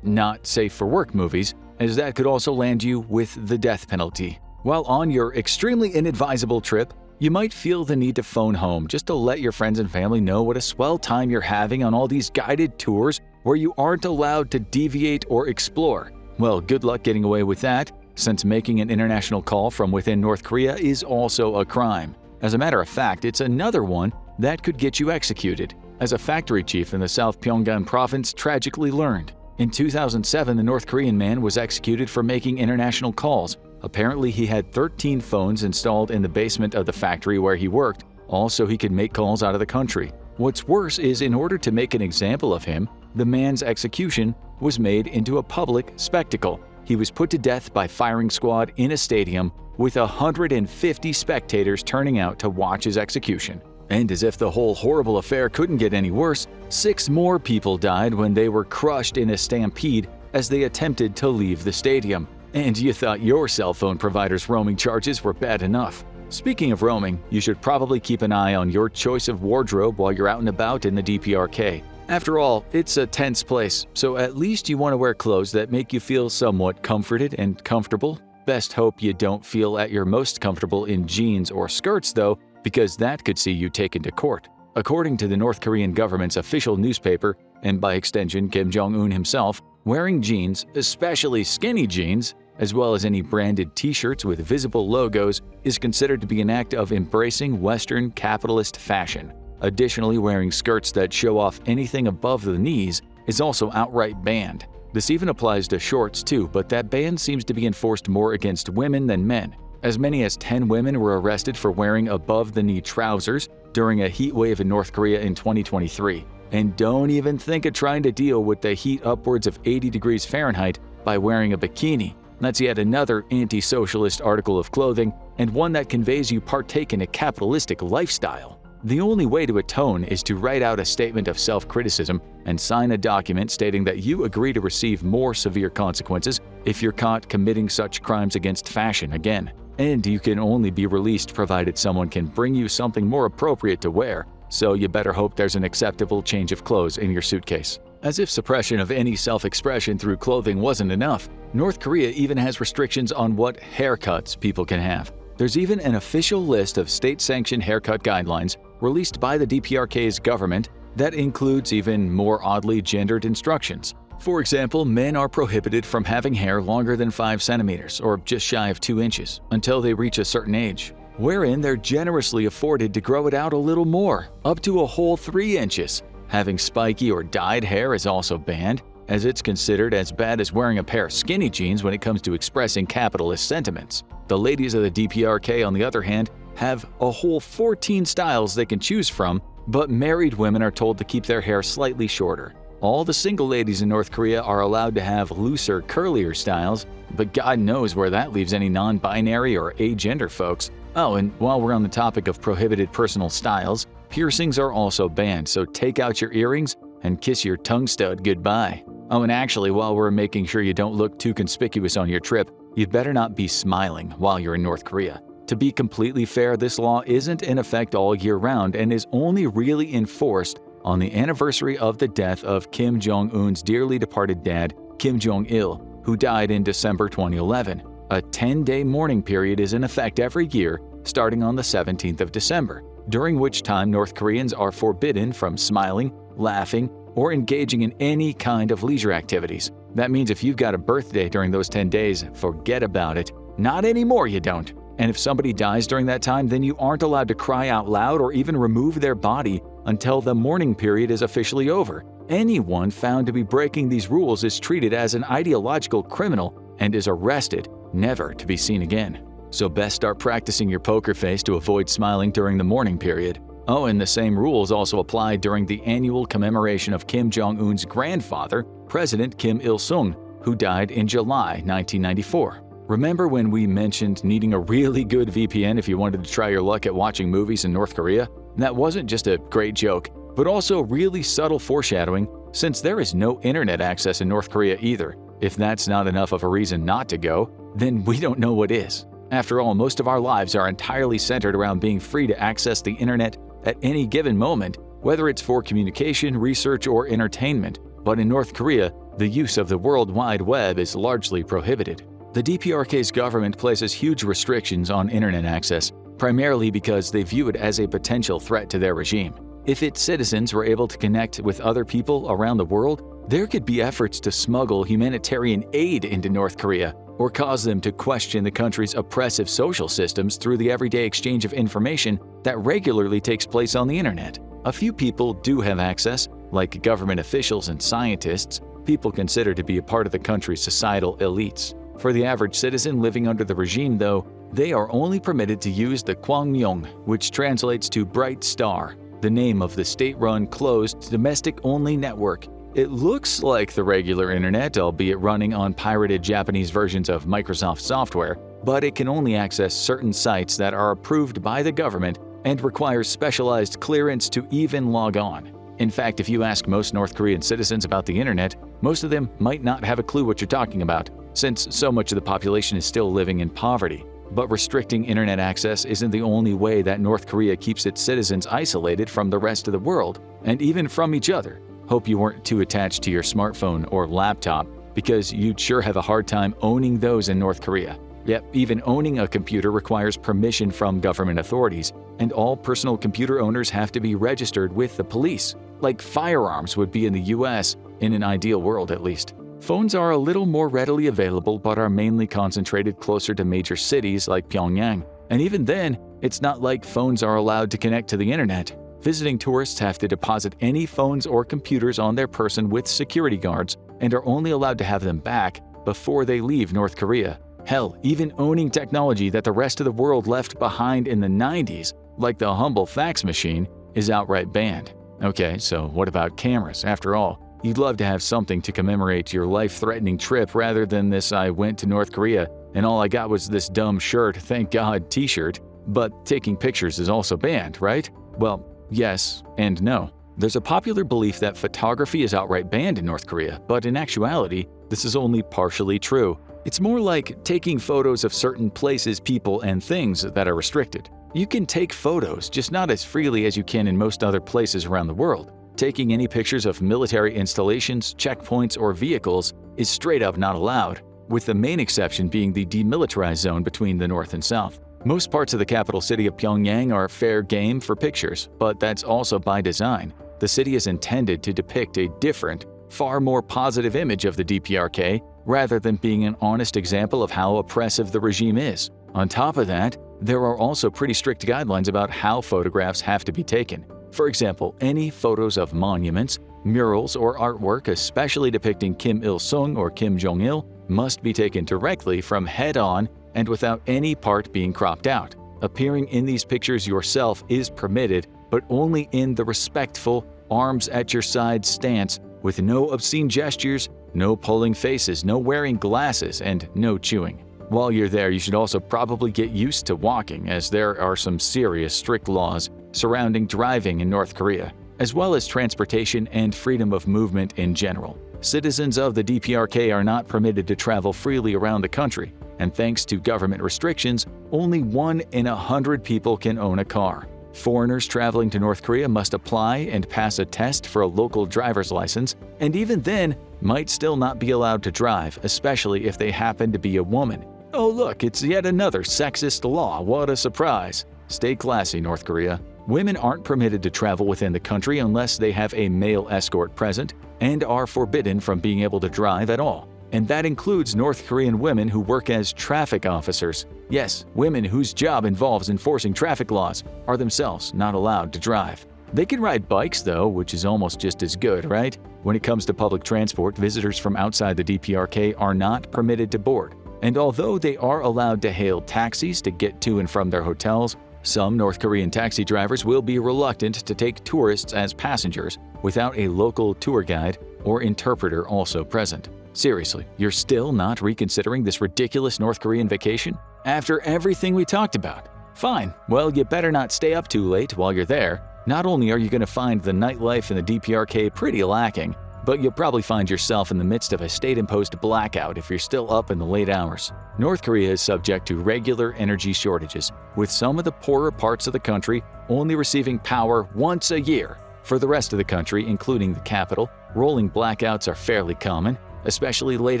not safe for work movies, as that could also land you with the death penalty. While on your extremely inadvisable trip, you might feel the need to phone home just to let your friends and family know what a swell time you're having on all these guided tours where you aren't allowed to deviate or explore. Well, good luck getting away with that, since making an international call from within North Korea is also a crime. As a matter of fact, it's another one that could get you executed, as a factory chief in the South Pyongan province tragically learned. In 2007, the North Korean man was executed for making international calls. Apparently, he had 13 phones installed in the basement of the factory where he worked, all so he could make calls out of the country. What's worse is, in order to make an example of him, the man's execution was made into a public spectacle. He was put to death by firing squad in a stadium with 150 spectators turning out to watch his execution. And as if the whole horrible affair couldn't get any worse, 6 more people died when they were crushed in a stampede as they attempted to leave the stadium. And you thought your cell phone provider's roaming charges were bad enough. Speaking of roaming, you should probably keep an eye on your choice of wardrobe while you're out and about in the DPRK. After all, it's a tense place, so at least you want to wear clothes that make you feel somewhat comforted and comfortable. Best hope you don't feel at your most comfortable in jeans or skirts though, because that could see you taken to court. According to the North Korean government's official newspaper, and by extension Kim Jong-un himself, wearing jeans, especially skinny jeans, as well as any branded t-shirts with visible logos, is considered to be an act of embracing Western capitalist fashion. Additionally, wearing skirts that show off anything above the knees is also outright banned. This even applies to shorts too, but that ban seems to be enforced more against women than men. As many as 10 women were arrested for wearing above-the-knee trousers during a heat wave in North Korea in 2023. And don't even think of trying to deal with the heat upwards of 80 degrees Fahrenheit by wearing a bikini. That's yet another anti-socialist article of clothing, and one that conveys you partake in a capitalistic lifestyle. The only way to atone is to write out a statement of self-criticism and sign a document stating that you agree to receive more severe consequences if you're caught committing such crimes against fashion again. And you can only be released provided someone can bring you something more appropriate to wear, so you better hope there's an acceptable change of clothes in your suitcase. As if suppression of any self-expression through clothing wasn't enough, North Korea even has restrictions on what haircuts people can have. There's even an official list of state-sanctioned haircut guidelines released by the DPRK's government that includes even more oddly gendered instructions. For example, men are prohibited from having hair longer than 5 centimeters or just shy of 2 inches until they reach a certain age, wherein they're generously afforded to grow it out a little more, up to a whole 3 inches. Having spiky or dyed hair is also banned, as it's considered as bad as wearing a pair of skinny jeans when it comes to expressing capitalist sentiments. The ladies of the DPRK, on the other hand, have a whole 14 styles they can choose from, but married women are told to keep their hair slightly shorter. All the single ladies in North Korea are allowed to have looser, curlier styles, but God knows where that leaves any non-binary or agender folks. Oh, and while we're on the topic of prohibited personal styles, piercings are also banned, so take out your earrings and kiss your tongue stud goodbye. Oh, and actually, while we're making sure you don't look too conspicuous on your trip, you'd better not be smiling while you're in North Korea. To be completely fair, this law isn't in effect all year round and is only really enforced on the anniversary of the death of Kim Jong-un's dearly departed dad, Kim Jong-il, who died in December 2011. A 10-day mourning period is in effect every year, starting on the 17th of December, during which time North Koreans are forbidden from smiling, laughing, or engaging in any kind of leisure activities. That means if you've got a birthday during those 10 days, forget about it. Not anymore, you don't. And if somebody dies during that time, then you aren't allowed to cry out loud or even remove their body until the mourning period is officially over. Anyone found to be breaking these rules is treated as an ideological criminal and is arrested, never to be seen again. So best start practicing your poker face to avoid smiling during the mourning period. Oh, and the same rules also applied during the annual commemoration of Kim Jong-un's grandfather, President Kim Il-sung, who died in July 1994. Remember when we mentioned needing a really good VPN if you wanted to try your luck at watching movies in North Korea? That wasn't just a great joke, but also really subtle foreshadowing, since there is no internet access in North Korea either. If that's not enough of a reason not to go, then we don't know what is. After all, most of our lives are entirely centered around being free to access the internet at any given moment, whether it's for communication, research, or entertainment. But in North Korea, the use of the World Wide Web is largely prohibited. The DPRK's government places huge restrictions on internet access, primarily because they view it as a potential threat to their regime. If its citizens were able to connect with other people around the world, there could be efforts to smuggle humanitarian aid into North Korea, or cause them to question the country's oppressive social systems through the everyday exchange of information that regularly takes place on the internet. A few people do have access, like government officials and scientists, people considered to be a part of the country's societal elites. For the average citizen living under the regime, though, they are only permitted to use the Kwangmyong, which translates to bright star, the name of the state-run closed domestic-only network. It looks like the regular internet, albeit running on pirated Japanese versions of Microsoft software, but it can only access certain sites that are approved by the government and requires specialized clearance to even log on. In fact, if you ask most North Korean citizens about the internet, most of them might not have a clue what you're talking about, since so much of the population is still living in poverty. But restricting internet access isn't the only way that North Korea keeps its citizens isolated from the rest of the world, and even from each other. Hope you weren't too attached to your smartphone or laptop, because you'd sure have a hard time owning those in North Korea. Yet, even owning a computer requires permission from government authorities, and all personal computer owners have to be registered with the police, like firearms would be in the US, in an ideal world at least. Phones are a little more readily available but are mainly concentrated closer to major cities like Pyongyang. And even then, it's not like phones are allowed to connect to the internet. Visiting tourists have to deposit any phones or computers on their person with security guards and are only allowed to have them back before they leave North Korea. Hell, even owning technology that the rest of the world left behind in the 90s, like the humble fax machine, is outright banned. Okay, so what about cameras? After all, you'd love to have something to commemorate your life-threatening trip rather than this "I went to North Korea and all I got was this dumb shirt, thank God" t-shirt. But taking pictures is also banned, right? Well, yes and no. There's a popular belief that photography is outright banned in North Korea, but in actuality, this is only partially true. It's more like taking photos of certain places, people, and things that are restricted. You can take photos, just not as freely as you can in most other places around the world. Taking any pictures of military installations, checkpoints, or vehicles is straight up not allowed, with the main exception being the demilitarized zone between the north and south. Most parts of the capital city of Pyongyang are fair game for pictures, but that's also by design. The city is intended to depict a different, far more positive image of the DPRK, rather than being an honest example of how oppressive the regime is. On top of that, there are also pretty strict guidelines about how photographs have to be taken. For example, any photos of monuments, murals, or artwork especially depicting Kim Il-sung or Kim Jong-il must be taken directly from head-on and without any part being cropped out. Appearing in these pictures yourself is permitted, but only in the respectful, arms at your side stance, with no obscene gestures, no pulling faces, no wearing glasses, and no chewing. While you're there, you should also probably get used to walking, as there are some serious strict laws surrounding driving in North Korea, as well as transportation and freedom of movement in general. Citizens of the DPRK are not permitted to travel freely around the country, and thanks to government restrictions, only 1 in 100 people can own a car. Foreigners traveling to North Korea must apply and pass a test for a local driver's license, and even then, might still not be allowed to drive, especially if they happen to be a woman. Oh look, it's yet another sexist law, what a surprise. Stay classy, North Korea. Women aren't permitted to travel within the country unless they have a male escort present, and are forbidden from being able to drive at all. And that includes North Korean women who work as traffic officers. Yes, women whose job involves enforcing traffic laws are themselves not allowed to drive. They can ride bikes though, which is almost just as good, right? When it comes to public transport, visitors from outside the DPRK are not permitted to board. And although they are allowed to hail taxis to get to and from their hotels, Some North Korean taxi drivers will be reluctant to take tourists as passengers without a local tour guide or interpreter also present. Seriously, you're still not reconsidering this ridiculous North Korean vacation? After everything we talked about? Fine, well, you better not stay up too late while you're there. Not only are you going to find the nightlife in the DPRK pretty lacking, but you'll probably find yourself in the midst of a state-imposed blackout if you're still up in the late hours. North Korea is subject to regular energy shortages, with some of the poorer parts of the country only receiving power once a year. For the rest of the country, including the capital, rolling blackouts are fairly common, especially late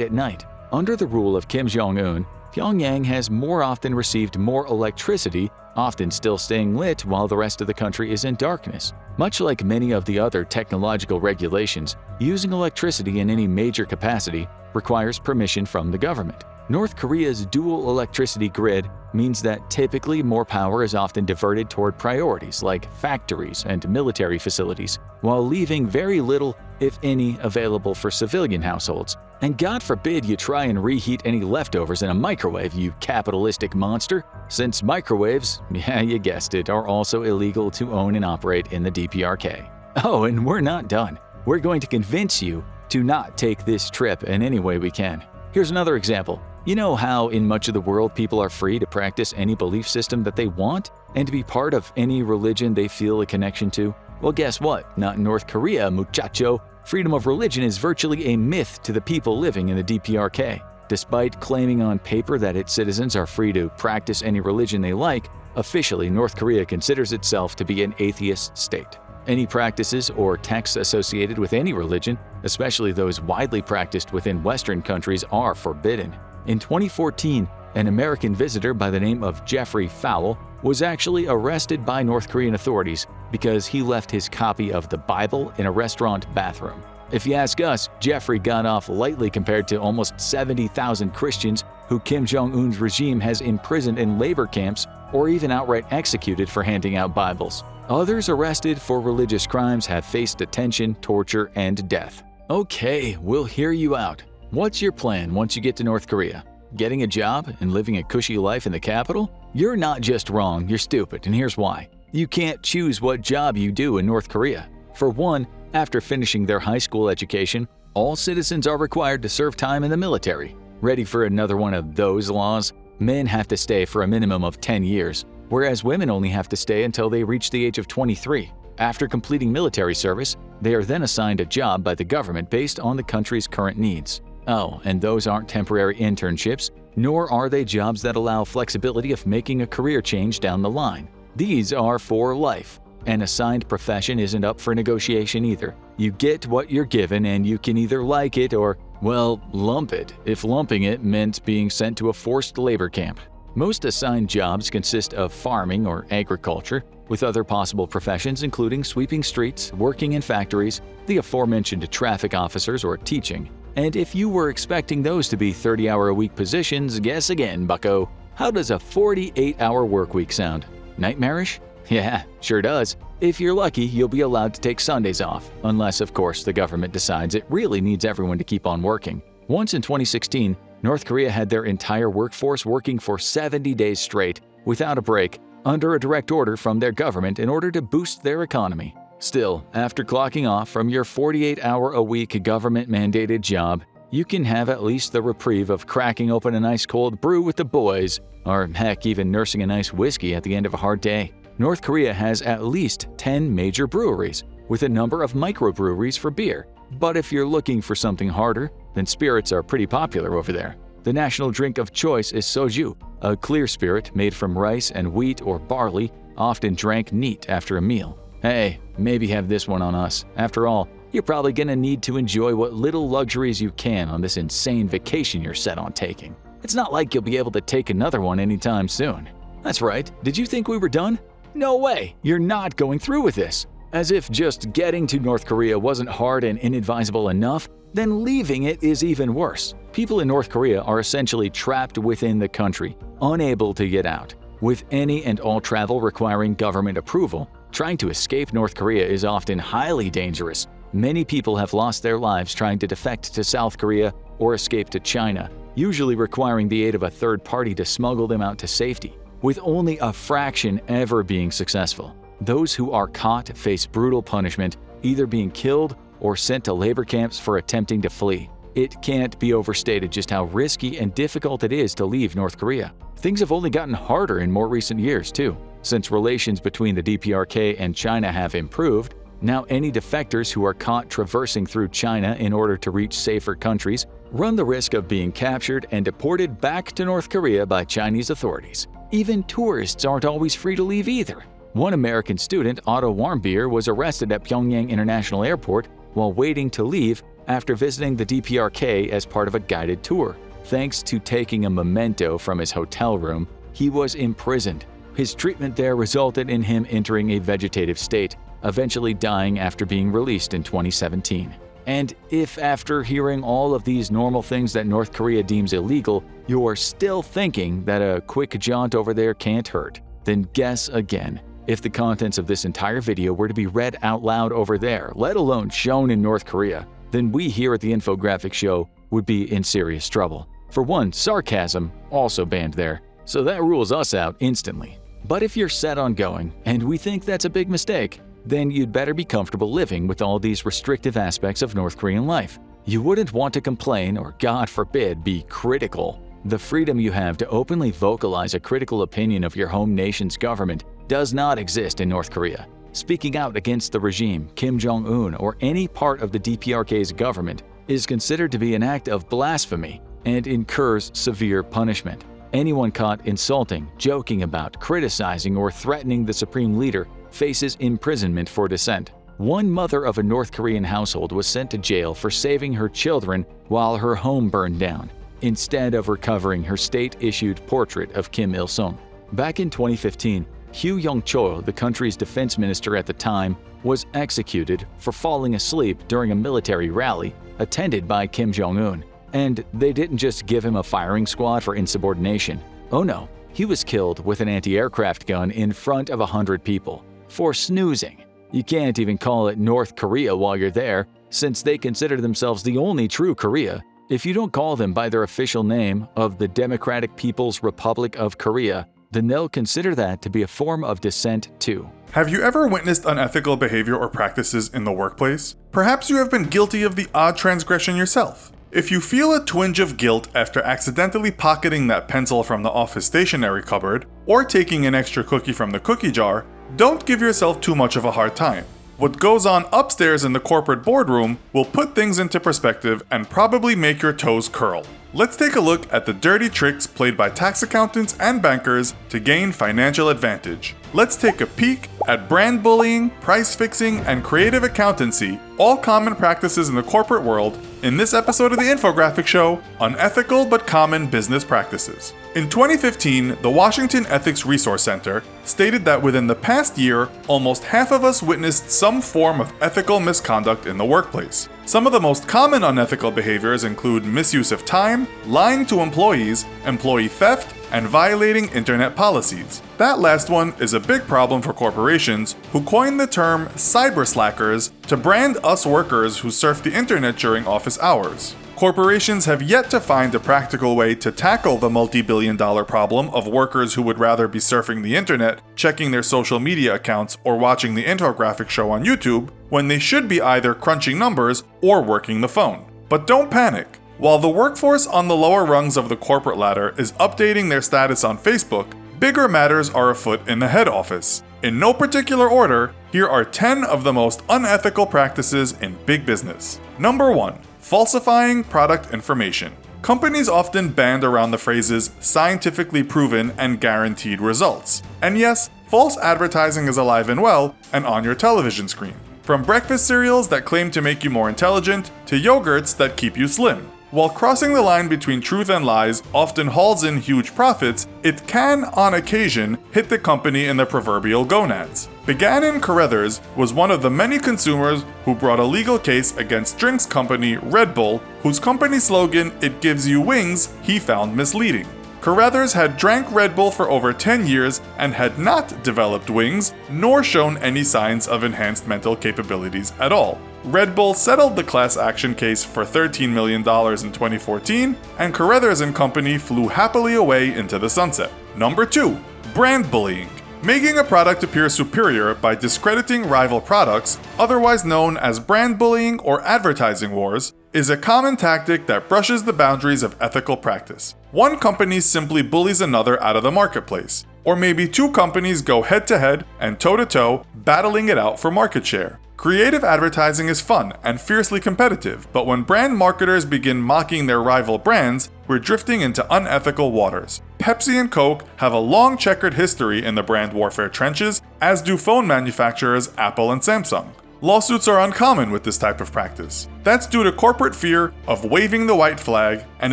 at night. Under the rule of Kim Jong-un, Pyongyang has more often received more electricity, often still staying lit while the rest of the country is in darkness. Much like many of the other technological regulations, using electricity in any major capacity requires permission from the government. North Korea's dual electricity grid means that typically more power is often diverted toward priorities like factories and military facilities, while leaving very little, if any, available for civilian households. And God forbid you try and reheat any leftovers in a microwave, you capitalistic monster, since microwaves, yeah, you guessed it, are also illegal to own and operate in the DPRK. Oh, and we're not done. We're going to convince you to not take this trip in any way we can. Here's another example. You know how in much of the world people are free to practice any belief system that they want and to be part of any religion they feel a connection to? Well, guess what? Not in North Korea, muchacho. Freedom of religion is virtually a myth to the people living in the DPRK. Despite claiming on paper that its citizens are free to practice any religion they like, officially North Korea considers itself to be an atheist state. Any practices or texts associated with any religion, especially those widely practiced within Western countries, are forbidden. In 2014, an American visitor by the name of Jeffrey Fowle was actually arrested by North Korean authorities because he left his copy of the Bible in a restaurant bathroom. If you ask us, Jeffrey got off lightly compared to almost 70,000 Christians who Kim Jong-un's regime has imprisoned in labor camps or even outright executed for handing out Bibles. Others arrested for religious crimes have faced detention, torture, and death. Okay, we'll hear you out. What's your plan once you get to North Korea? Getting a job and living a cushy life in the capital? You're not just wrong, you're stupid, and here's why. You can't choose what job you do in North Korea. For one, after finishing their high school education, all citizens are required to serve time in the military. Ready for another one of those laws? Men have to stay for a minimum of 10 years, whereas women only have to stay until they reach the age of 23. After completing military service, they are then assigned a job by the government based on the country's current needs. Oh, and those aren't temporary internships, nor are they jobs that allow flexibility of making a career change down the line. These are for life. An assigned profession isn't up for negotiation either. You get what you're given and you can either like it or, well, lump it, if lumping it meant being sent to a forced labor camp. Most assigned jobs consist of farming or agriculture, with other possible professions including sweeping streets, working in factories, the aforementioned traffic officers, or teaching. And if you were expecting those to be 30-hour-a-week positions, guess again, bucko. How does a 48-hour work week sound? Nightmarish? Yeah, sure does. If you're lucky, you'll be allowed to take Sundays off, unless, of course, the government decides it really needs everyone to keep on working. Once in 2016, North Korea had their entire workforce working for 70 days straight, without a break, under a direct order from their government in order to boost their economy. Still, after clocking off from your 48-hour-a-week government-mandated job, you can have at least the reprieve of cracking open a nice cold brew with the boys, or heck, even nursing a nice whiskey at the end of a hard day. North Korea has at least 10 major breweries, with a number of microbreweries for beer. But if you're looking for something harder, then spirits are pretty popular over there. The national drink of choice is soju, a clear spirit made from rice and wheat or barley, often drank neat after a meal. Hey, maybe have this one on us. After all, you're probably gonna need to enjoy what little luxuries you can on this insane vacation you're set on taking. It's not like you'll be able to take another one anytime soon. That's right, did you think we were done? No way, you're not going through with this. As if just getting to North Korea wasn't hard and inadvisable enough, then leaving it is even worse. People in North Korea are essentially trapped within the country, unable to get out. With any and all travel requiring government approval, trying to escape North Korea is often highly dangerous. Many people have lost their lives trying to defect to South Korea or escape to China, usually requiring the aid of a third party to smuggle them out to safety. with only a fraction ever being successful. Those who are caught face brutal punishment, either being killed or sent to labor camps for attempting to flee. It can't be overstated just how risky and difficult it is to leave North Korea. Things have only gotten harder in more recent years, too. Since relations between the DPRK and China have improved, now any defectors who are caught traversing through China in order to reach safer countries run the risk of being captured and deported back to North Korea by Chinese authorities. Even tourists aren't always free to leave either. One American student, Otto Warmbier, was arrested at Pyongyang International Airport while waiting to leave after visiting the DPRK as part of a guided tour. Thanks to taking a memento from his hotel room, he was imprisoned. His treatment there resulted in him entering a vegetative state, eventually dying after being released in 2017. And if after hearing all of these normal things that North Korea deems illegal, you're still thinking that a quick jaunt over there can't hurt, then guess again. If the contents of this entire video were to be read out loud over there, let alone shown in North Korea, then we here at the Infographic Show would be in serious trouble. For one, sarcasm also banned there, so that rules us out instantly. But if you're set on going, and we think that's a big mistake, then you'd better be comfortable living with all these restrictive aspects of North Korean life. You wouldn't want to complain or, God forbid, be critical. The freedom you have to openly vocalize a critical opinion of your home nation's government does not exist in North Korea. Speaking out against the regime, Kim Jong-un, or any part of the DPRK's government is considered to be an act of blasphemy and incurs severe punishment. Anyone caught insulting, joking about, criticizing, or threatening the supreme leader faces imprisonment for dissent. One mother of a North Korean household was sent to jail for saving her children while her home burned down, instead of recovering her state-issued portrait of Kim Il-sung. Back in 2015, Hugh Yong-chol, the country's defense minister at the time, was executed for falling asleep during a military rally attended by Kim Jong-un. And they didn't just give him a firing squad for insubordination. Oh no, he was killed with an anti-aircraft gun in front of 100 people for snoozing. You can't even call it North Korea while you're there, since they consider themselves the only true Korea. If you don't call them by their official name of the Democratic People's Republic of Korea, then they'll consider that to be a form of dissent too. Have you ever witnessed unethical behavior or practices in the workplace? Perhaps you have been guilty of the odd transgression yourself. If you feel a twinge of guilt after accidentally pocketing that pencil from the office stationery cupboard, or taking an extra cookie from the cookie jar, don't give yourself too much of a hard time. What goes on upstairs in the corporate boardroom will put things into perspective and probably make your toes curl. Let's take a look at the dirty tricks played by tax accountants and bankers to gain financial advantage. Let's take a peek at brand bullying, price fixing, and creative accountancy, all common practices in the corporate world, in this episode of the Infographic Show, Unethical but Common Business Practices. In 2015, the Washington Ethics Resource Center stated that within the past year, almost half of us witnessed some form of ethical misconduct in the workplace. Some of the most common unethical behaviors include misuse of time, lying to employees, employee theft, and violating internet policies. That last one is a big problem for corporations who coined the term cyber slackers to brand us workers who surf the internet during office hours. Corporations have yet to find a practical way to tackle the multi-billion-dollar problem of workers who would rather be surfing the internet, checking their social media accounts, or watching the Infographic Show on YouTube, when they should be either crunching numbers or working the phone. But don't panic. While the workforce on the lower rungs of the corporate ladder is updating their status on Facebook, bigger matters are afoot in the head office. In no particular order, here are 10 of the most unethical practices in big business. Number 1. Falsifying product information. Companies often band around the phrases scientifically proven and guaranteed results. And yes, false advertising is alive and well and on your television screen. From breakfast cereals that claim to make you more intelligent to yogurts that keep you slim. While crossing the line between truth and lies often hauls in huge profits, it can, on occasion, hit the company in the proverbial gonads. Beganin Carruthers was one of the many consumers who brought a legal case against drinks company Red Bull, whose company slogan, "It gives you wings," he found misleading. Carruthers had drank Red Bull for over 10 years and had not developed wings, nor shown any signs of enhanced mental capabilities at all. Red Bull settled the class action case for $13 million in 2014, and Carruthers and company flew happily away into the sunset. Number 2. Brand bullying. Making a product appear superior by discrediting rival products, otherwise known as brand bullying or advertising wars, is a common tactic that brushes the boundaries of ethical practice. One company simply bullies another out of the marketplace, or maybe two companies go head-to-head and toe-to-toe, battling it out for market share. Creative advertising is fun and fiercely competitive, but when brand marketers begin mocking their rival brands, we're drifting into unethical waters. Pepsi and Coke have a long checkered history in the brand warfare trenches, as do phone manufacturers Apple and Samsung. Lawsuits are uncommon with this type of practice. That's due to corporate fear of waving the white flag and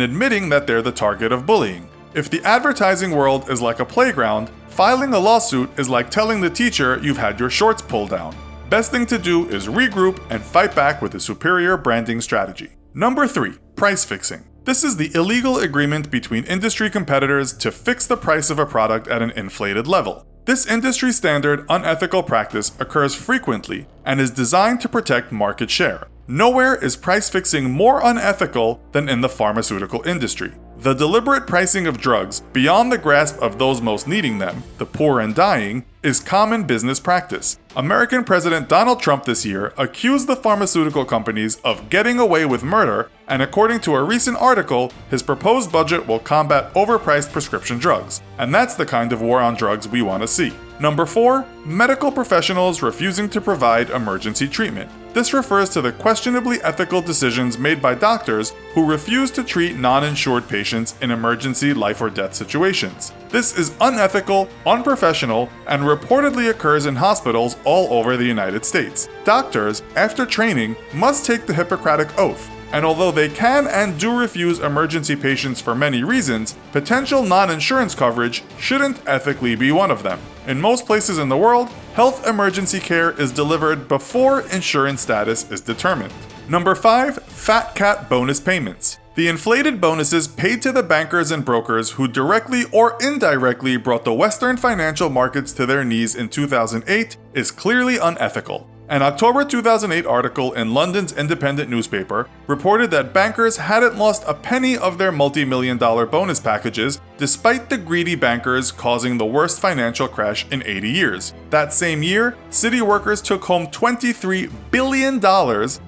admitting that they're the target of bullying. If the advertising world is like a playground, filing a lawsuit is like telling the teacher you've had your shorts pulled down. Best thing to do is regroup and fight back with a superior branding strategy. Number 3. Price fixing. This is the illegal agreement between industry competitors to fix the price of a product at an inflated level. This industry standard unethical practice occurs frequently and is designed to protect market share. Nowhere is price fixing more unethical than in the pharmaceutical industry. The deliberate pricing of drugs beyond the grasp of those most needing them, the poor and dying, is common business practice. American President Donald Trump this year accused the pharmaceutical companies of getting away with murder, and according to a recent article, his proposed budget will combat overpriced prescription drugs. And that's the kind of war on drugs we want to see. Number 4. Medical professionals refusing to provide emergency treatment. This refers to the questionably ethical decisions made by doctors who refuse to treat non-insured patients in emergency life or death situations. This is unethical, unprofessional, and reportedly occurs in hospitals all over the United States. Doctors, after training, must take the Hippocratic Oath, and although they can and do refuse emergency patients for many reasons, potential non-insurance coverage shouldn't ethically be one of them. In most places in the world, health emergency care is delivered before insurance status is determined. Number 5. Fat cat bonus payments. The inflated bonuses paid to the bankers and brokers who directly or indirectly brought the Western financial markets to their knees in 2008 is clearly unethical. An October 2008 article in London's independent newspaper reported that bankers hadn't lost a penny of their multi-million-dollar bonus packages, despite the greedy bankers causing the worst financial crash in 80 years. That same year, city workers took home $23 billion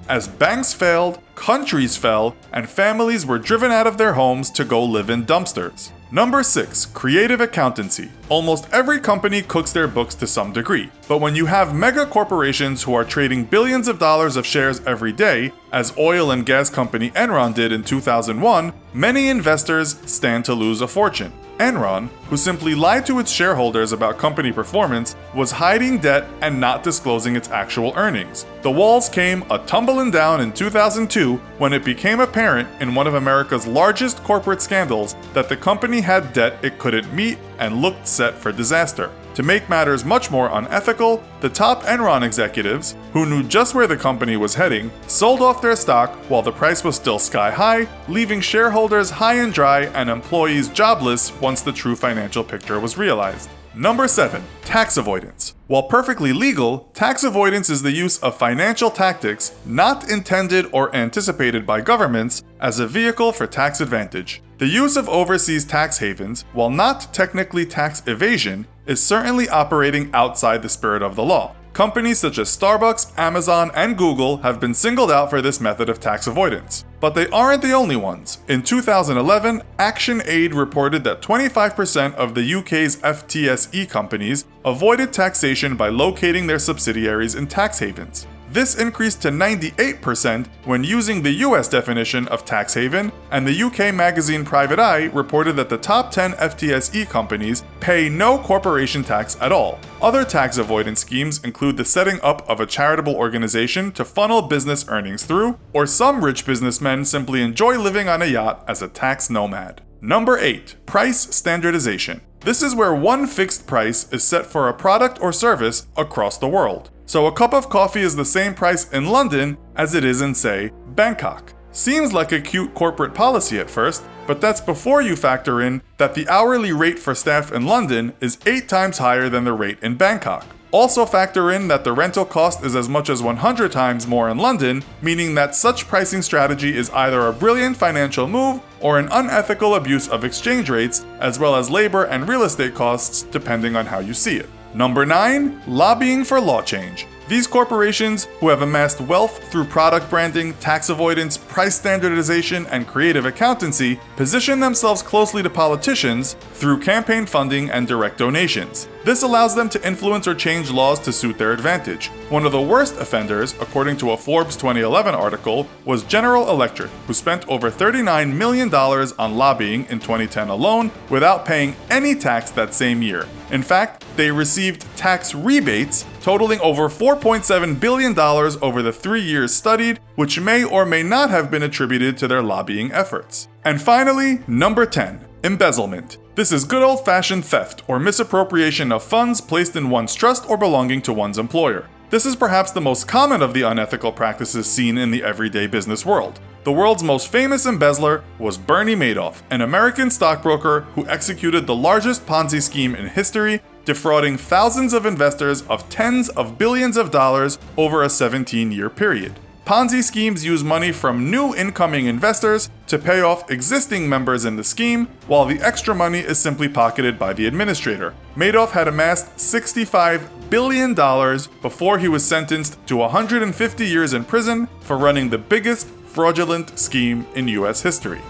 as banks failed, countries fell, and families were driven out of their homes to go live in dumpsters. Number 6. Creative accountancy. Almost every company cooks their books to some degree, but when you have mega corporations who are trading billions of dollars of shares every day, as oil and gas company Enron did in 2001, many investors stand to lose a fortune. Enron, who simply lied to its shareholders about company performance, was hiding debt and not disclosing its actual earnings. The walls came a-tumbling down in 2002 when it became apparent in one of America's largest corporate scandals that the company had debt it couldn't meet and looked set for disaster. To make matters much more unethical, the top Enron executives, who knew just where the company was heading, sold off their stock while the price was still sky high, leaving shareholders high and dry and employees jobless once the true financial picture was realized. Number 7. Tax avoidance. While perfectly legal, tax avoidance is the use of financial tactics not intended or anticipated by governments as a vehicle for tax advantage. The use of overseas tax havens, while not technically tax evasion, is certainly operating outside the spirit of the law. Companies such as Starbucks, Amazon, and Google have been singled out for this method of tax avoidance. But they aren't the only ones. In 2011, ActionAid reported that 25% of the UK's FTSE companies avoided taxation by locating their subsidiaries in tax havens. This increased to 98% when using the US definition of tax haven, and the UK magazine Private Eye reported that the top 10 FTSE companies pay no corporation tax at all. Other tax avoidance schemes include the setting up of a charitable organization to funnel business earnings through, or some rich businessmen simply enjoy living on a yacht as a tax nomad. Number 8. Price standardization. This is where one fixed price is set for a product or service across the world. So a cup of coffee is the same price in London as it is in, say, Bangkok. Seems like a cute corporate policy at first, but that's before you factor in that the hourly rate for staff in London is 8 times higher than the rate in Bangkok. Also factor in that the rental cost is as much as 100 times more in London, meaning that such pricing strategy is either a brilliant financial move or an unethical abuse of exchange rates, as well as labor and real estate costs, depending on how you see it. Number 9. Lobbying for law change. These corporations, who have amassed wealth through product branding, tax avoidance, price standardization, and creative accountancy, position themselves closely to politicians through campaign funding and direct donations. This allows them to influence or change laws to suit their advantage. One of the worst offenders, according to a Forbes 2011 article, was General Electric, who spent over $39 million on lobbying in 2010 alone without paying any tax that same year. In fact, they received tax rebates totaling over $4.7 billion over the 3 years studied, which may or may not have been attributed to their lobbying efforts. And finally, number 10. Embezzlement. This is good old-fashioned theft or misappropriation of funds placed in one's trust or belonging to one's employer. This is perhaps the most common of the unethical practices seen in the everyday business world. The world's most famous embezzler was Bernie Madoff, an American stockbroker who executed the largest Ponzi scheme in history, defrauding thousands of investors of tens of billions of dollars over a 17-year period. Ponzi schemes use money from new incoming investors to pay off existing members in the scheme, while the extra money is simply pocketed by the administrator. Madoff had amassed $65 billion before he was sentenced to 150 years in prison for running the biggest fraudulent scheme in US history.